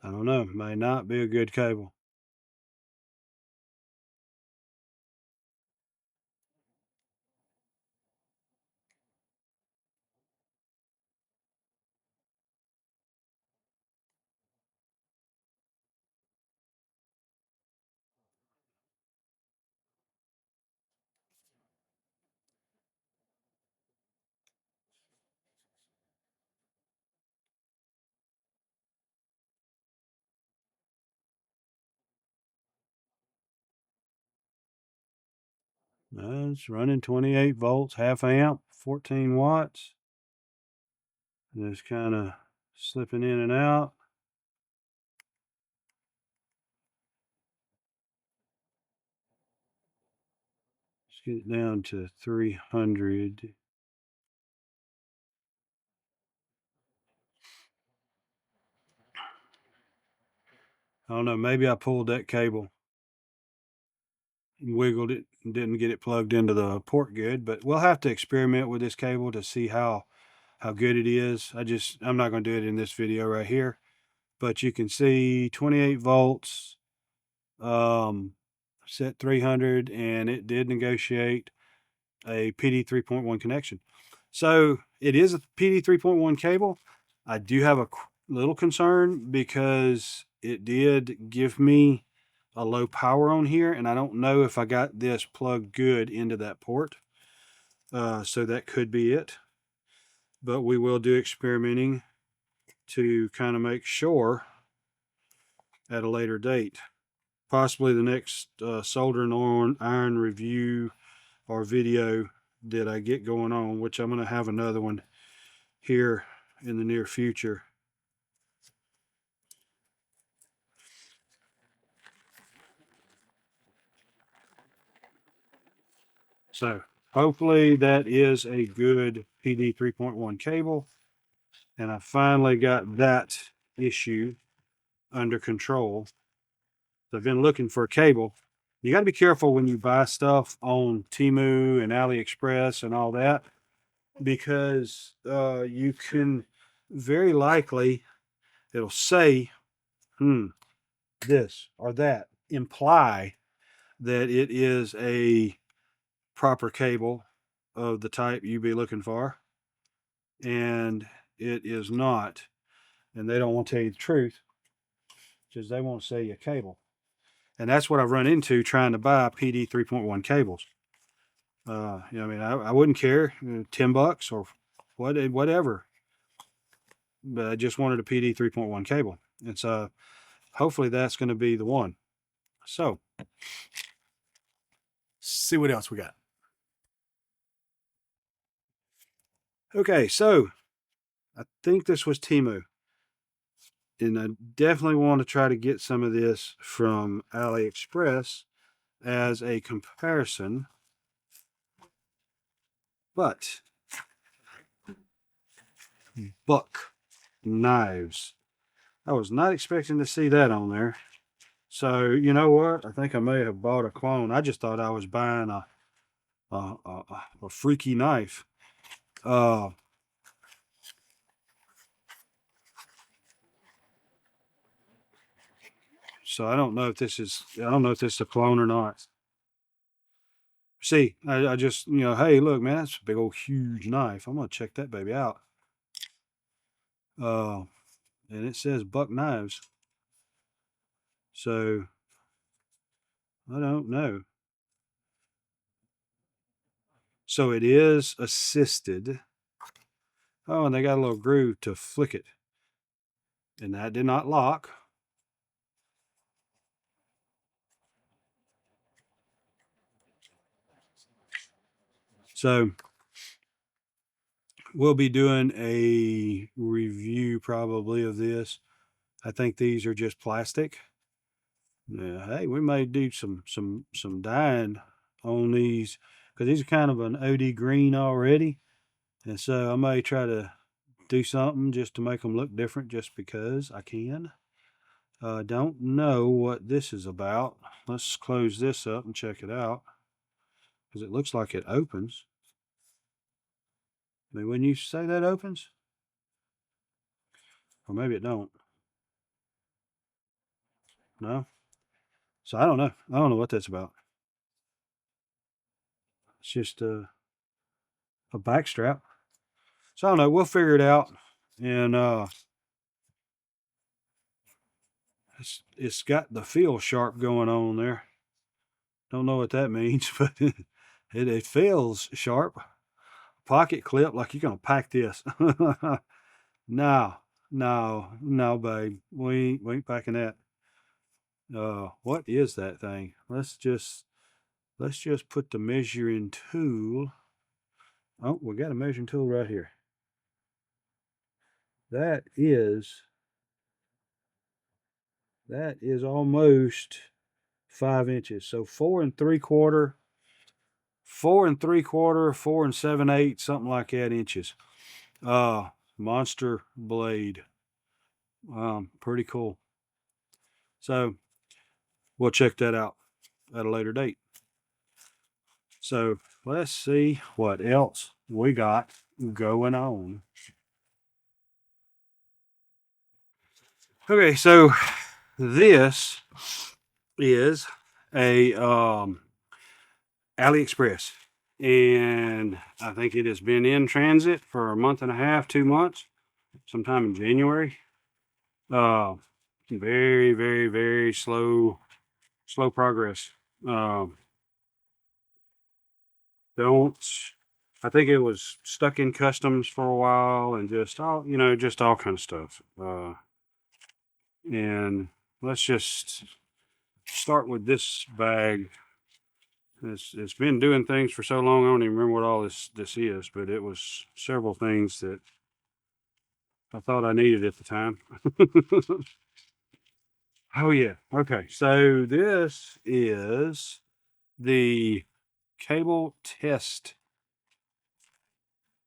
I don't know. May not be a good cable. It's running 28 volts, half amp, 14 watts. Just kind of slipping in and out. Let's get it down to 300. I don't know, maybe I pulled that cable and wiggled it and didn't get it plugged into the port good, but we'll have to experiment with this cable to see how good it is. I'm not going to do it in this video right here, but you can see 28 volts, set 300, and it did negotiate a PD 3.1 connection. So it is a PD 3.1 cable. I do have a little concern because it did give me a low power on here, and I don't know if I got this plugged good into that port. So that could be it. But we will do experimenting to kind of make sure at a later date. Possibly the next soldering iron review or video that I get going on, which I'm going to have another one here in the near future. So hopefully that is a good PD 3.1 cable. And I finally got that issue under control. So I've been looking for a cable. You got to be careful when you buy stuff on TEMU and ALIEXPRESS and all that, because you can very likely, it'll say, this or that, imply that it is a proper cable of the type you be looking for, and it is not. and they don't want to tell you the truth, because they want to sell you a cable. And that's what I've run into trying to buy PD 3.1 cables. You know, I mean, I wouldn't care, $10 or whatever, but I just wanted a PD 3.1 cable. And so hopefully that's going to be the one. So See what else we got. okay, so I think this was TEMU. And I definitely want to try to get some of this from AliExpress as a comparison. But buck knives. I was not expecting to see that on there. So you know what? I think I may have bought a clone. I just thought I was buying a freaky knife. So I don't know if this is a clone or not. See, I just, you know, hey, look, man, that's a big old huge knife. I'm gonna check that baby out. And it says buck knives. So I don't know. So it is assisted. Oh, and they got a little groove to flick it. And that did not lock. So we'll be doing a review probably of this. I think these are just plastic. Yeah, hey, we may do some dyeing on these, because these are kind of an OD green already. And so I may try to do something just to make them look different, just because I can. Don't know what this is about. Let's close this up and check it out, because it looks like it opens. I mean, when you say that opens, or maybe it don't. No. So I don't know. I don't know what that's about. It's just a back strap. So I don't know. We'll figure it out. And it's got the feel sharp going on there. Don't know what that means, but it feels sharp. Pocket clip, like you're gonna pack this. No, babe. We ain't packing that. What is that thing? Let's just put the measuring tool. Oh, we got a measuring tool right here. That is almost 5 inches. So 4 3/4, 4 3/4, 4 7/8, something like that inches. Monster blade. Pretty cool. So we'll check that out at a later date. So let's see what else we got going on. Okay, so this is a AliExpress, and I think it has been in transit for a month and a half, 2 months, sometime in January. Very, very, very slow progress. I think it was stuck in customs for a while, and just all kind of stuff. And let's just start with this bag. It's been doing things for so long, I don't even remember what all this is, but it was several things that I thought I needed at the time. Oh yeah, okay. So this is the cable test,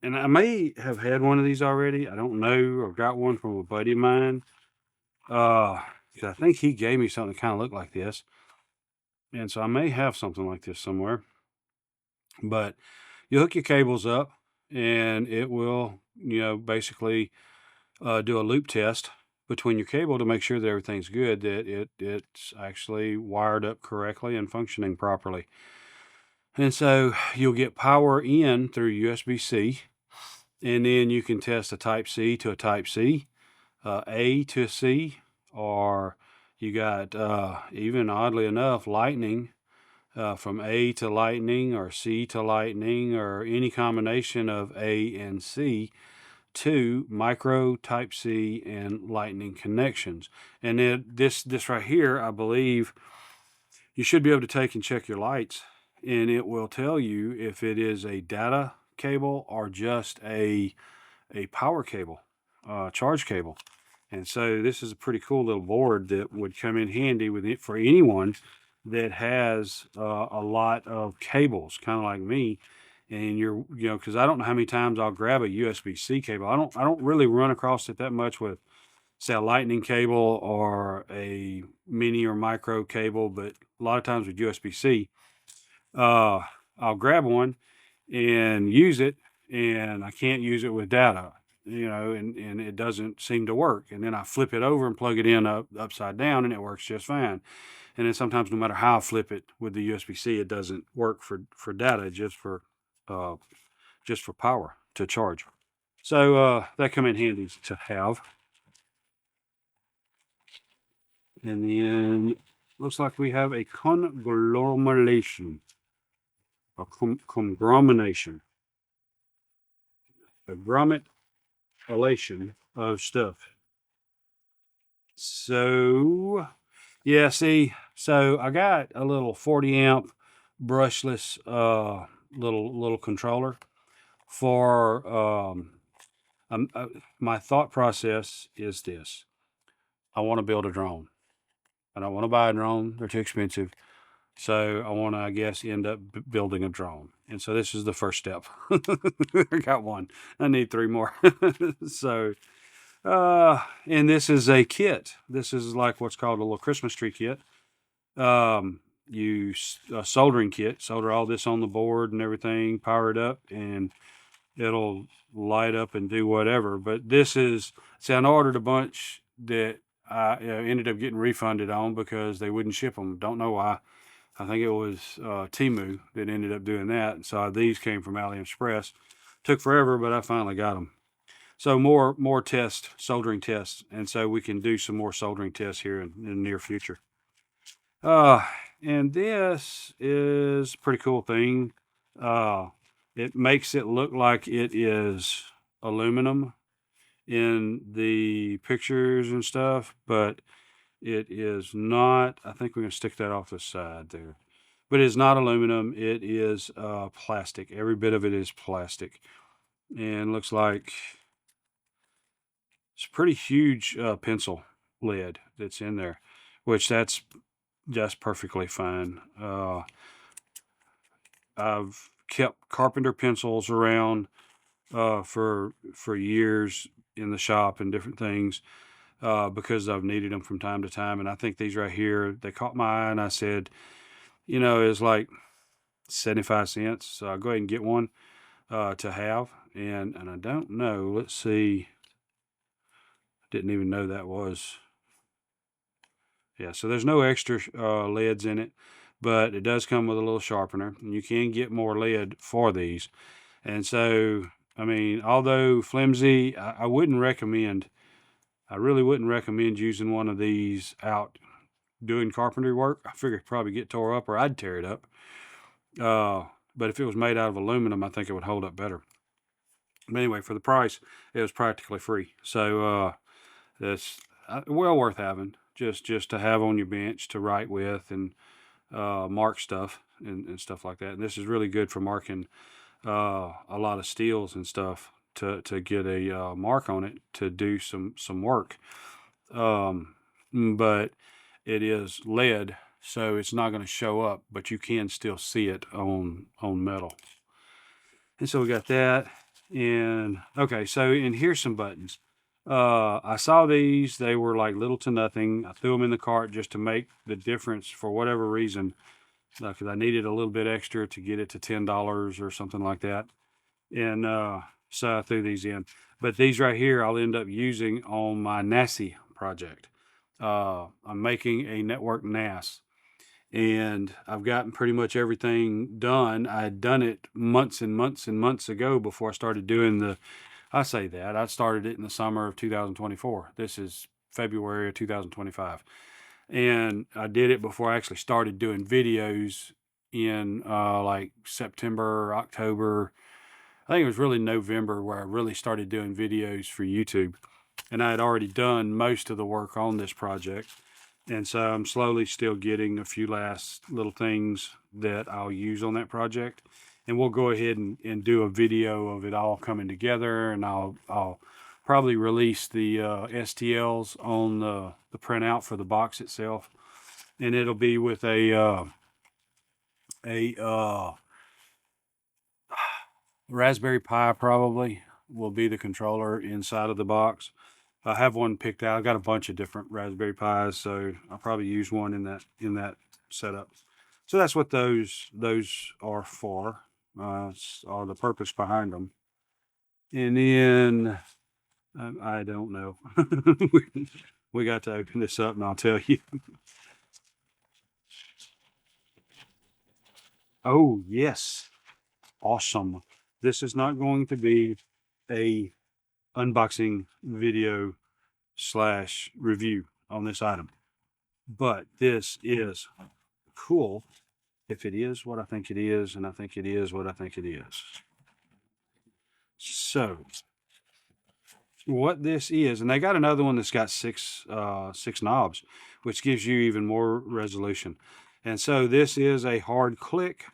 and I may have had one of these already. I don't know. I've got one from a buddy of mine. 'Cause I think he gave me something that kind of looked like this, and so I may have something like this somewhere. But you hook your cables up, and it will, basically do a loop test between your cable to make sure that everything's good, that it's actually wired up correctly and functioning properly. And so you'll get power in through USB-C, and then you can test a Type-C to a Type-C. A to C, or you got even oddly enough lightning, from A to lightning or C to lightning or any combination of A and C, to micro, type C, and lightning connections. And then this right here, I believe you should be able to take and check your lights, and it will tell you if it is a data cable or just a power cable, charge cable. And so this is a pretty cool little board that would come in handy with it for anyone that has a lot of cables, kind of like me. And because I don't know how many times I'll grab a USB-C cable. I don't really run across it that much with, say, a lightning cable or a mini or micro cable, but a lot of times with USB-C, I'll grab one and use it, and I can't use it with data, and it doesn't seem to work. And then I flip it over and plug it in upside down, and it works just fine. And then sometimes, no matter how I flip it with the USB-C, it doesn't work for data, just for power to charge. So that come in handy to have. And then looks like we have a conglomeration, a conglomeration, a grommet-alation of stuff. So yeah, see, so I got a little 40 amp brushless little controller for my thought process is this: I want to build a drone. I don't want to buy a drone; they're too expensive. So I want to, I guess, end up building a drone. And so this is the first step. I got one. I need 3 more. So, and this is a kit. This is like what's called a little Christmas tree kit. You a soldering kit, solder all this on the board and everything, power it up, and it'll light up and do whatever. But this is, see, I ordered a bunch that I ended up getting refunded on because they wouldn't ship them. Don't know why. I think it was TEMU that ended up doing that. So these came from ALIEXPRESS. Took forever, but I finally got them. So more soldering tests, and so we can do some more soldering tests here in the near future. And this is a pretty cool thing. It makes it look like it is aluminum in the pictures and stuff, but it is not. I think we're going to stick that off the side there. But it's not aluminum. It is plastic. Every bit of it is plastic. And looks like it's a pretty huge pencil lead that's in there, which that's just perfectly fine. I've kept carpenter pencils around for years in the shop and different things. Because I've needed them from time to time. And I think these right here, they caught my eye, and I said, it's like 75 cents. So I'll go ahead and get one to have. And I don't know, let's see. Didn't even know that was. Yeah, so there's no extra leads in it, but it does come with a little sharpener, and you can get more lead for these. And so, I mean, although flimsy, I wouldn't recommend. I really wouldn't recommend using one of these out doing carpentry work. I figure it'd probably get tore up, or I'd tear it up. But if it was made out of aluminum, I think it would hold up better. But anyway, for the price, it was practically free. So it's well worth having, just to have on your bench to write with and mark stuff and stuff like that. And this is really good for marking a lot of steels and stuff. To get a mark on it to do some work, but it is lead, so it's not going to show up, but you can still see it on metal. And so we got that. And okay, so and here's some buttons. I saw these; they were like little to nothing. I threw them in the cart just to make the difference for whatever reason, because I needed a little bit extra to get it to $10 or something like that. And so I threw these in. But these right here, I'll end up using on my NASI project. I'm making a network NAS. And I've gotten pretty much everything done. I had done it months and months and months ago before I started doing I say that. I started it in the summer of 2024. This is February of 2025. And I did it before I actually started doing videos in like September, October. I think it was really November where I really started doing videos for YouTube. And I had already done most of the work on this project. And so I'm slowly still getting a few last little things that I'll use on that project. And we'll go ahead and do a video of it all coming together. And I'll probably release the STLs on the printout for the box itself. And it'll be with a Raspberry Pi probably will be the controller inside of the box. I have one picked out. I got a bunch of different Raspberry Pis, so I'll probably use one in that setup. So that's what those are for. Are the purpose behind them. And then I don't know. We got to open this up, and I'll tell you. Oh yes, awesome. This is not going to be a unboxing video / review on this item, but this is cool if it is what I think it is, and I think it is what I think it is. So what this is, and they got another one that's got six knobs, which gives you even more resolution. And so this is a hard click,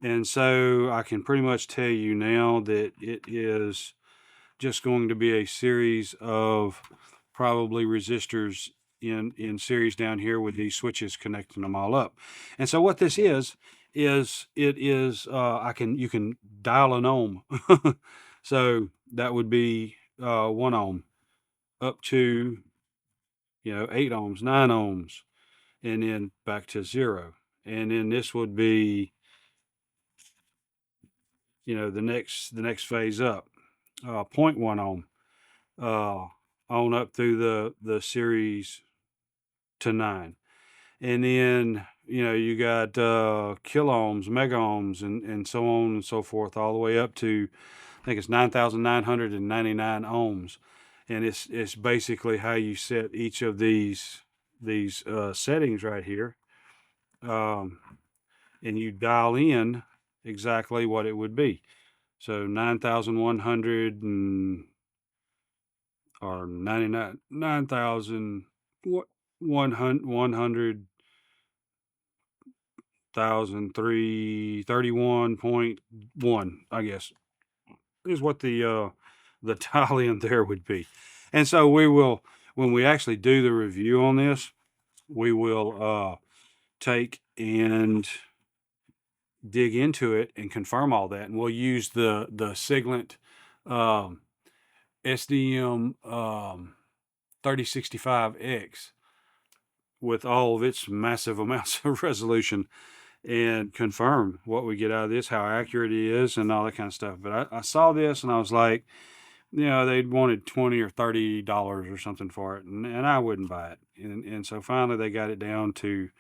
and so I can pretty much tell you now that it is just going to be a series of probably resistors in series down here with these switches connecting them all up. And so what this is you can dial an ohm. So that would be 1 ohm up to 8 ohms, 9 ohms, and then back to 0. And then this would be the next phase up, 0.1 ohm on up through the series to 9. And then you got kilo ohms, mega ohms, and so on and so forth, all the way up to, I think it's 9,999 ohms. And it's basically how you set each of these settings right here, and you dial in exactly what it would be. So 9,100 or 9,331.1, I guess, is what the dial in there would be. And so we will, when we actually do the review on this, we will take and dig into it and confirm all that, and we'll use the Siglent SDM 3065X with all of its massive amounts of resolution and confirm what we get out of this, how accurate it is, and all that kind of stuff. But I saw this and I was like, they'd wanted $20 or $30 or something for it, and I wouldn't buy it. And so finally they got it down to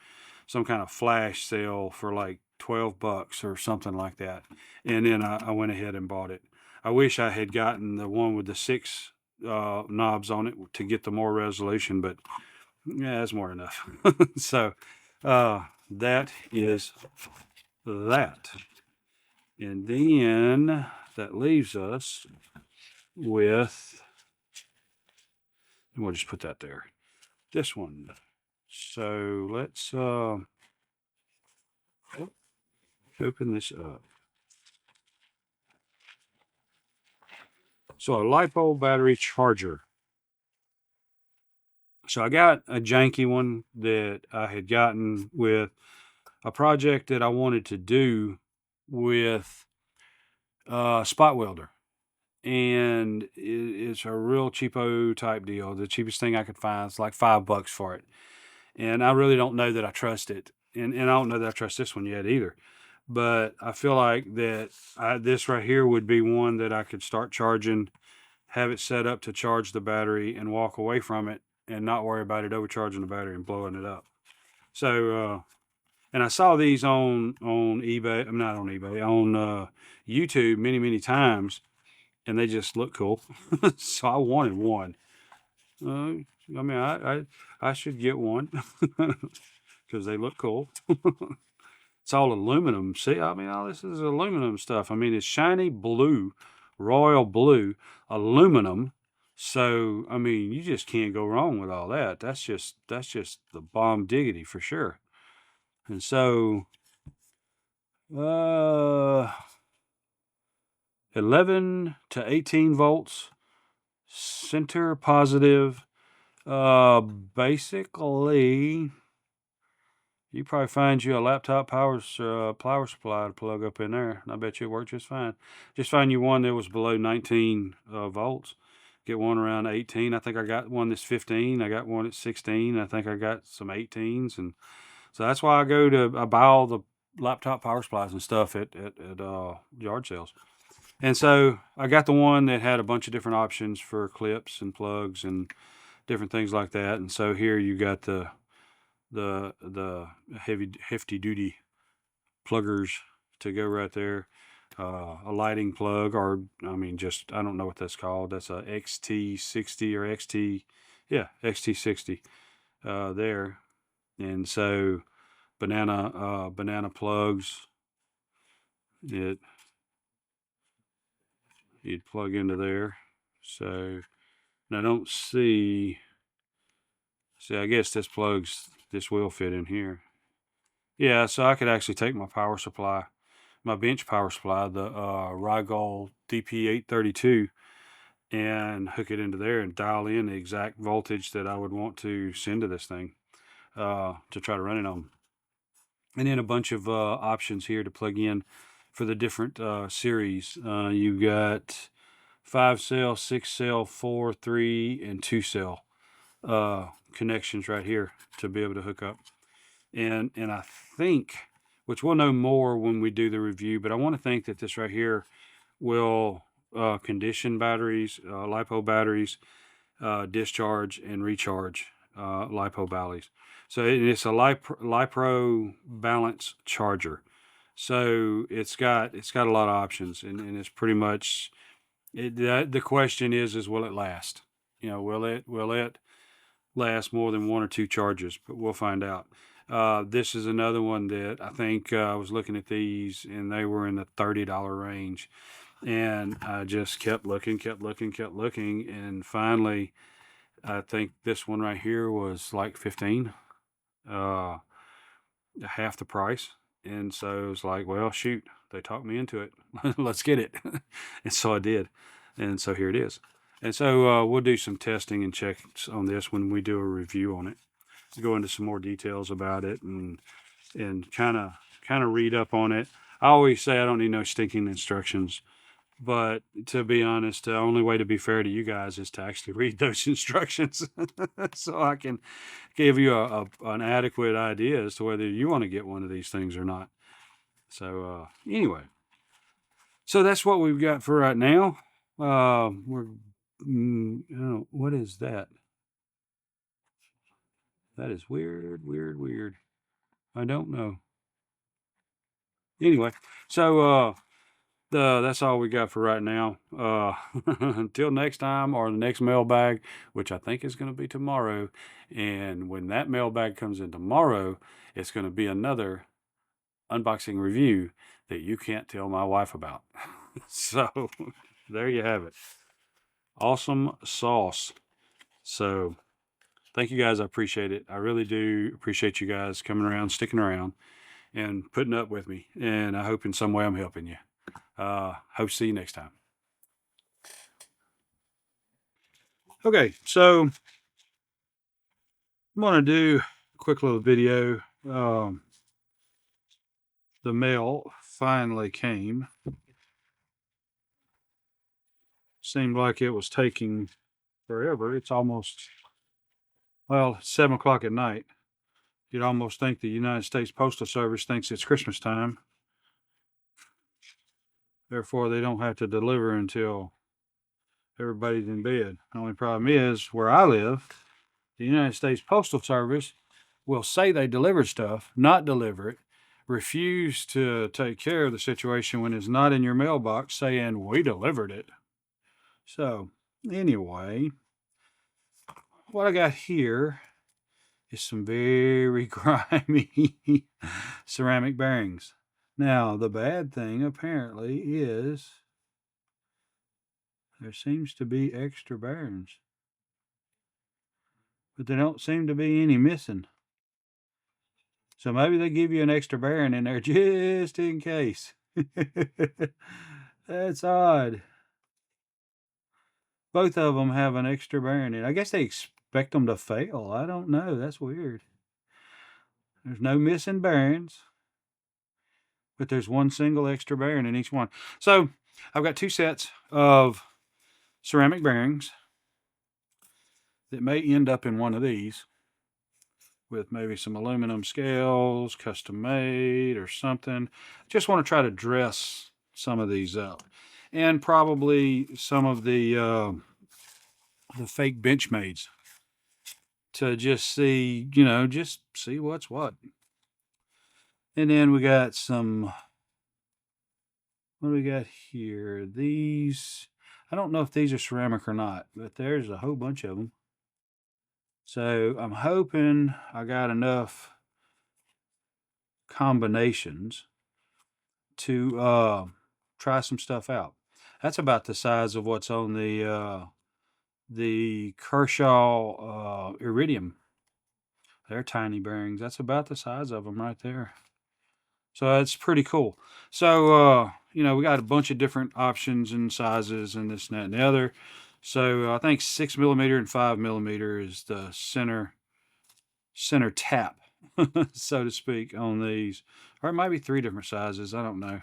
some kind of flash sale for like $12 or something like that. And then I went ahead and bought it. I wish I had gotten the one with the 6 knobs on it to get the more resolution, but yeah, that's more than enough. So that is that. And then that leaves us with, and we'll just put that there, this one. So let's open this up. So a LiPo battery charger. So I got a janky one that I had gotten with a project that I wanted to do with spot welder. And it's a real cheapo type deal. The cheapest thing I could find is like $5 for it. And I really don't know that I trust it. And I don't know that I trust this one yet either. But I feel like that this right here would be one that I could start charging, have it set up to charge the battery, and walk away from it and not worry about it overcharging the battery and blowing it up. So, and I saw these on eBay. I'm not on eBay, on YouTube many times. and they just look cool. So I wanted one. I mean, I should get one because they look cool. It's all aluminum. See, I mean, all this is aluminum stuff. I mean, it's shiny blue, royal blue, aluminum. So, I mean, you just can't go wrong with all that. That's just the bomb diggity for sure. And so, 11 to 18 volts, center positive. Basically, you probably find you a laptop power supply to plug up in there, and I bet you it worked just fine. Just find you one that was below 19 volts. Get one around 18. I think I got one that's 15. I got one at 16. I think I got some 18s, and so that's why I buy all the laptop power supplies and stuff at yard sales. And so I got the one that had a bunch of different options for clips and plugs and different things like that. And so here you got the hefty duty pluggers to go right there. A lighting plug, or I mean, just I don't know what that's called. That's a XT60 or XT60 there. And so banana plugs. You'd plug into there. So, and I don't see. See, I guess this will fit in here. Yeah, so I could actually take my power supply, my bench power supply, the Rigol DP832, and hook it into there and dial in the exact voltage that I would want to send to this thing to try to run it on. And then a bunch of options here to plug in for the different series. You've got 5-cell, 6-cell, 4, 3, and 2-cell connections right here to be able to hook up. And I think, which we'll know more when we do the review, but I want to think that this right here will condition batteries, LiPo batteries, discharge and recharge LiPo batteries. So it's a LiPo balance charger. So it's got a lot of options, and it's pretty much the question is will it last? You know, will it last more than 1 or 2 charges? But we'll find out. This is another one that I think I was looking at these, and they were in the $30 range, and I just kept looking, and finally I think this one right here was like 15, half the price. And so it was like, well, shoot, they talked me into it. Let's get it. And so I did. And so here it is. And so we'll do some testing and checks on this when we do a review on it. Go into some more details about it and kind of read up on it. I always say I don't need no stinking instructions, but to be honest, the only way to be fair to you guys is to actually read those instructions so I can give you an adequate idea as to whether you want to get one of these things or not. So anyway, so that's what we've got for right now. What is that? That is weird. I don't know. Anyway, so that's all we got for right now. Until next time, or the next mailbag, which I think is going to be tomorrow. And when that mailbag comes in tomorrow, it's going to be another unboxing review that you can't tell my wife about. So there you have it. Awesome sauce. So thank you guys. I appreciate it. I really do appreciate you guys coming around, sticking around, and putting up with me. And I hope in some way I'm helping you. Hope to see you next time. Okay, so I'm going to do a quick little video. The mail finally came. Seemed like it was taking forever. It's almost, well, 7 o'clock at night. You'd almost think the United States Postal Service thinks it's Christmas time. Therefore, they don't have to deliver until everybody's in bed. The only problem is, where I live, the United States Postal Service will say they delivered stuff, not deliver it, refuse to take care of the situation when it's not in your mailbox, saying, we delivered it. So anyway, what I got here is some very grimy ceramic bearings. Now, the bad thing apparently is there seems to be extra bearings, but there don't seem to be any missing. So maybe they give you an extra bearing in there just in case. That's odd. Both of them have an extra bearing in. I guess they expect them to fail. I don't know. That's weird. There's no missing bearings, but there's one single extra bearing in each one. So I've got two sets of ceramic bearings that may end up in one of these with maybe some aluminum scales, custom made or something. Just want to try to dress some of these up, and probably some of the fake Benchmades to just see, you know, just see what's what. And then we got some, what do we got here? These, I don't know if these are ceramic or not, but there's a whole bunch of them. So I'm hoping I got enough combinations to try some stuff out. That's about the size of what's on the Kershaw Iridium. They're tiny bearings. That's about the size of them right there. So that's pretty cool. So, you know, we got a bunch of different options and sizes and this and that and the other. So I think 6mm and 5mm is the center tap, so to speak, on these. Or it might be 3 different sizes. I don't know.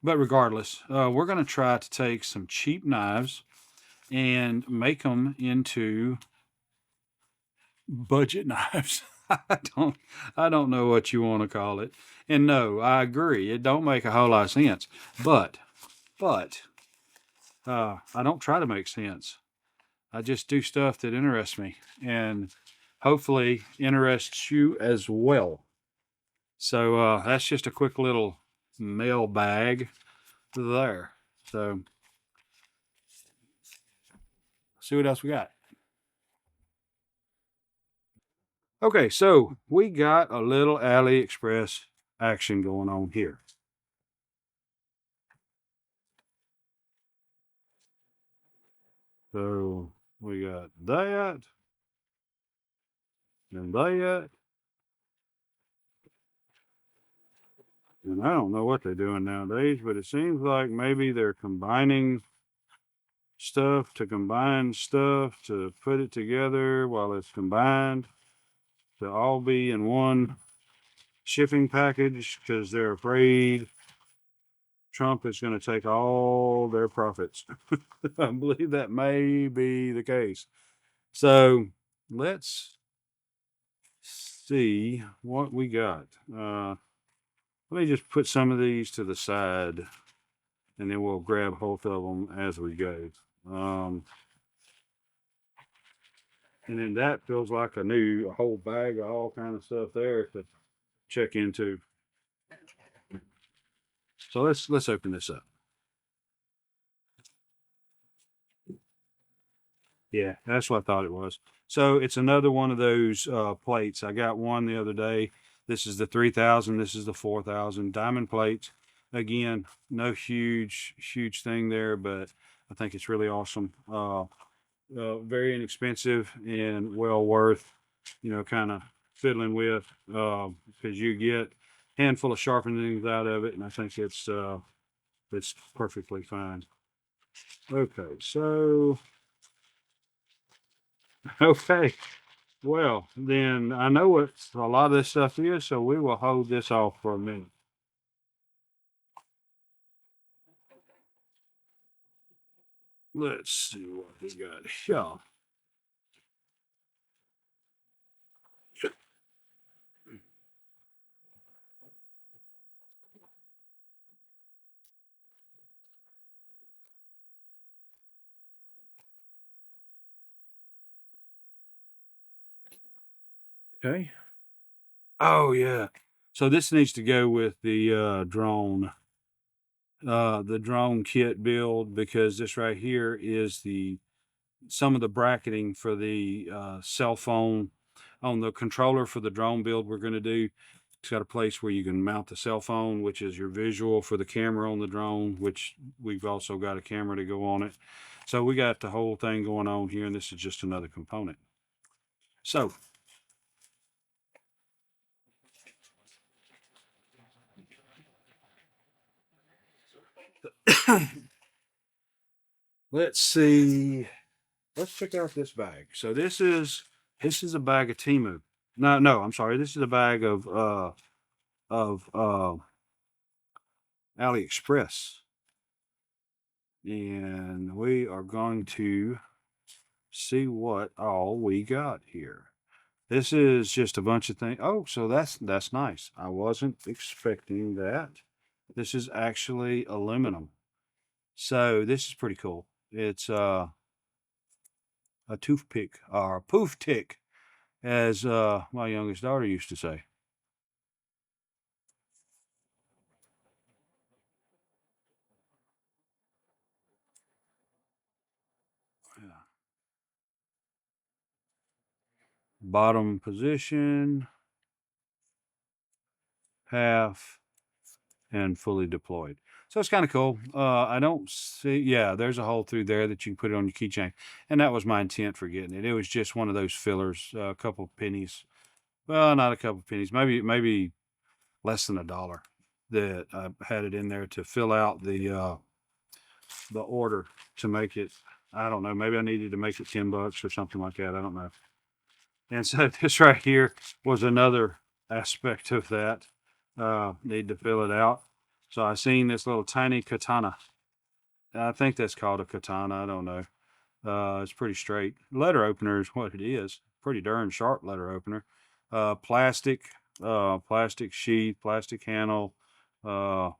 But regardless, we're going to try to take some cheap knives and make them into budget knives. I don't know what you want to call it. And no, I agree. It don't make a whole lot of sense. But I don't try to make sense. I just do stuff that interests me and hopefully interests you as well. So that's just a quick little mail bag there. So see what else we got. Okay, so we got a little AliExpress action going on here. So we got that and that. And I don't know what they're doing nowadays, but it seems like maybe they're combining stuff to combine stuff to put it together while it's combined to all be in one shipping package because they're afraid Trump is going to take all their profits. I believe that may be the case. So let's see what we got. Let me just put some of these to the side and then we'll grab both of them as we go. And then that feels like a whole bag of all kind of stuff there to check into. So let's open this up. Yeah, that's what I thought it was. So it's another one of those plates. I got one the other day. This is the 3000. This is the 4000 diamond plates. Again, no huge thing there, but I think it's really awesome. Very inexpensive and well worth, you know, kind of fiddling with because you get a handful of sharpenings out of it, and I think it's perfectly fine. Okay, so okay. Well, then I know what a lot of this stuff is, so we will hold this off for a minute. Let's see what we got here. Okay. Oh yeah. So this needs to go with the drone. the drone kit build, because this right here is some of the bracketing for the cell phone on the controller for the drone build we're going to do. It's got a place where you can mount the cell phone, which is your visual for the camera on the drone, which we've also got a camera to go on it. So we got the whole thing going on here, and this is just another component. So let's see. Let's check out this bag. So this is a bag of TEMU. No, I'm sorry. This is a bag of AliExpress. And we are going to see what all we got here. This is just a bunch of things. Oh, so that's nice. I wasn't expecting that. This is actually aluminum. So this is pretty cool. It's a toothpick, or a poof tick, as my youngest daughter used to say. Yeah. Bottom position, half, and fully deployed. So it's kind of cool. I don't see, yeah, there's a hole through there that you can put it on your keychain. And that was my intent for getting it. It was just one of those fillers, a couple pennies. Well, not a couple pennies, maybe less than $1 that I had it in there to fill out the order to make it. I don't know, maybe I needed to make it $10 or something like that. I don't know. And so this right here was another aspect of that. Need to fill it out. So I seen this little tiny katana. I think that's called a katana. I don't know. It's pretty straight. Letter opener is what it is. Pretty darn sharp letter opener. Plastic sheath, plastic handle. Is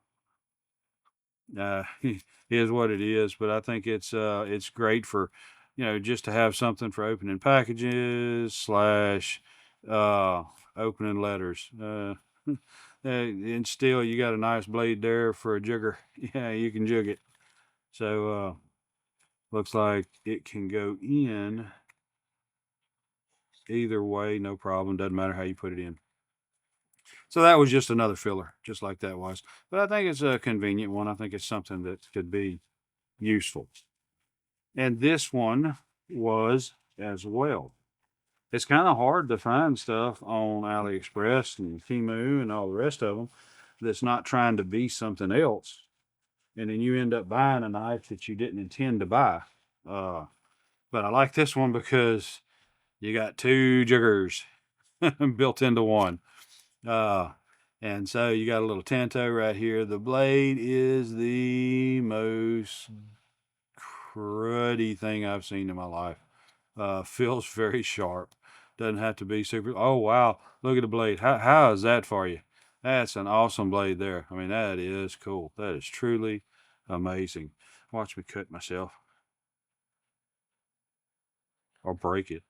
what it is. But I think it's great for, just to have something for opening packages slash opening letters. And still, you got a nice blade there for a jigger. Yeah, you can jig it. So looks like it can go in either way, no problem. Doesn't matter how you put it in. So that was just another filler, just like that was. But I think it's a convenient one. I think it's something that could be useful. And this one was as well. It's kind of hard to find stuff on AliExpress and TEMU and all the rest of them that's not trying to be something else. And then you end up buying a knife that you didn't intend to buy. But I like this one because you got two jiggers built into one. And so you got a little tanto right here. The blade is the most cruddy thing I've seen in my life. Feels very sharp. Doesn't have to be super. Oh, wow. Look at the blade. How is that for you? That's an awesome blade there. I mean, that is cool. That is truly amazing. Watch me cut myself. Or break it.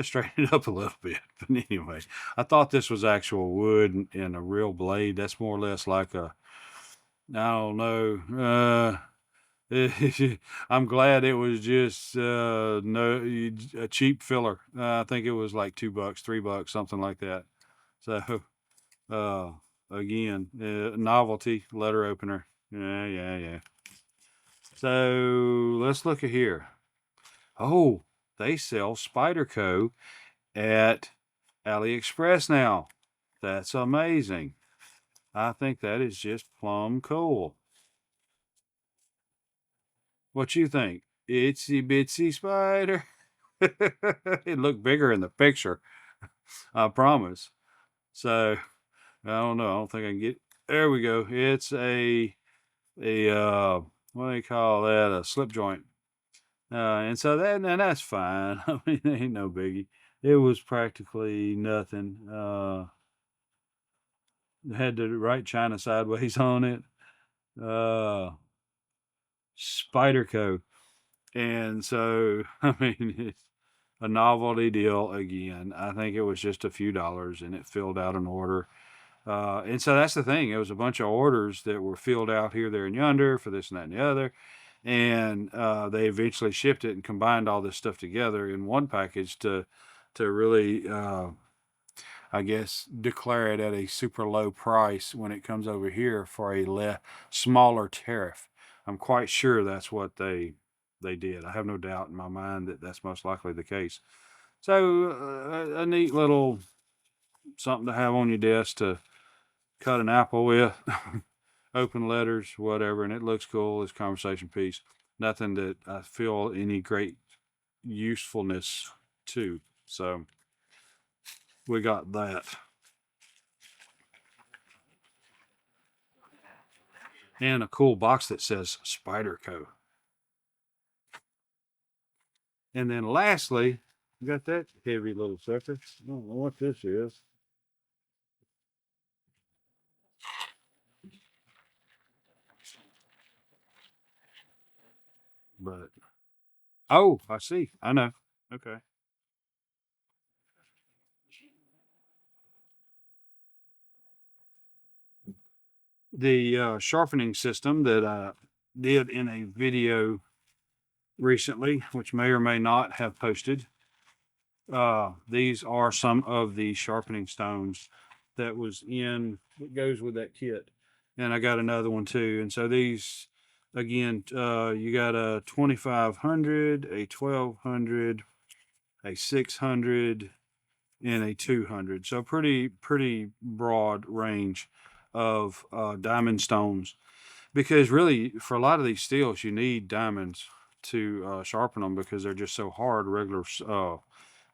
Straighten it up a little bit. But anyway, I thought this was actual wood and a real blade. That's more or less like I don't know. I'm glad it was just a cheap filler. I think it was like $2, $3, something like that. So again, novelty letter opener. Yeah. So let's look at here. Oh, they sell SPYDERCO at AliExpress now. That's amazing. I think that is just plumb cool. What you think? Itsy bitsy spider. It looked bigger in the picture. I promise. So I don't know. I don't think I can get. There we go. It's a what do you call that? A slip joint. And so that's fine. I mean, it ain't no biggie. It was practically nothing. Had to write China sideways on it. SPYDERCO. And so, I mean, it's a novelty deal again. I think it was just a few dollars and it filled out an order. And so that's the thing. It was a bunch of orders that were filled out here, there, and yonder for this and that and the other. And they eventually shipped it and combined all this stuff together in one package to really, I guess, declare it at a super low price when it comes over here for a smaller tariff. I'm quite sure that's what they did. I have no doubt in my mind that that's most likely the case. So a neat little something to have on your desk to cut an apple with, open letters, whatever, and it looks cool. It's conversation piece. Nothing that I feel any great usefulness to. So we got that. And a cool box that says SPYDERCO. And then lastly, we got that heavy little sucker. I don't know what this is. But, oh, I see. I know. Okay. The sharpening system that I did in a video recently, which may or may not have posted. These are some of the sharpening stones that was in, it goes with that kit. And I got another one too. And so these, again, you got a 2500, a 1200, a 600, and a 200. So pretty broad range of diamond stones, because really for a lot of these steels you need diamonds to sharpen them, because they're just so hard. Regular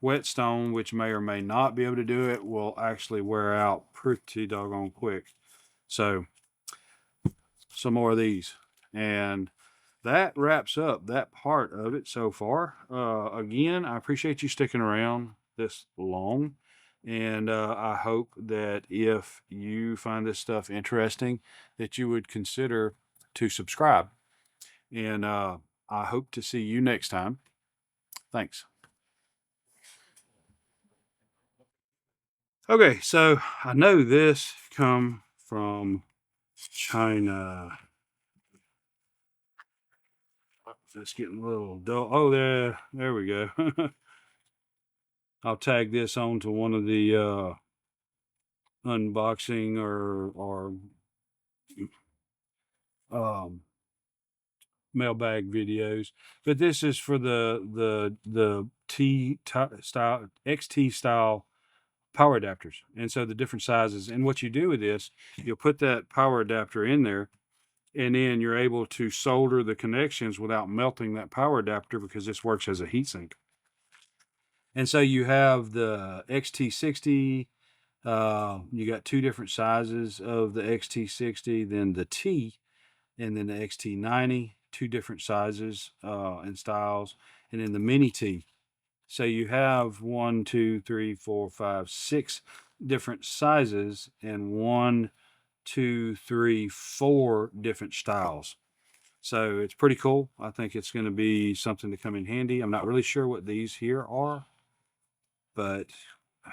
whetstone, which may or may not be able to do it, will actually wear out pretty doggone quick. So some more of these, and that wraps up that part of it so far. Again, I appreciate you sticking around this long, and I hope that if you find this stuff interesting, that you would consider to subscribe. And I hope to see you next time. Thanks. Okay, so I know this come from China. It's getting a little dull. Oh, there we go. I'll tag this on to one of the unboxing or mailbag videos. But this is for the XT style power adapters, and so the different sizes. And what you do with this, you'll put that power adapter in there, and then you're able to solder the connections without melting that power adapter, because this works as a heatsink. And so you have the XT60. You got two different sizes of the XT60, then the T, and then the XT90, two different sizes and styles, and then the mini T. So you have 1, 2, 3, 4, 5, 6 different sizes, and 1, 2, 3, 4 different styles. So it's pretty cool. I think it's going to be something to come in handy. I'm not really sure what these here are, but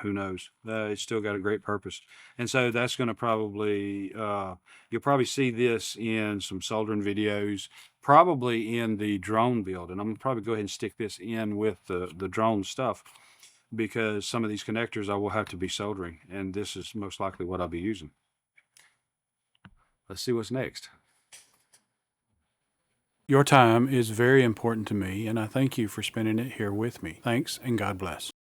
who knows? It's still got a great purpose. And so that's going to probably, you'll probably see this in some soldering videos, probably in the drone build. And I'm going to probably go ahead and stick this in with the drone stuff, because some of these connectors I will have to be soldering, and this is most likely what I'll be using. Let's see what's next. Your time is very important to me, and I thank you for spending it here with me. Thanks, and God bless.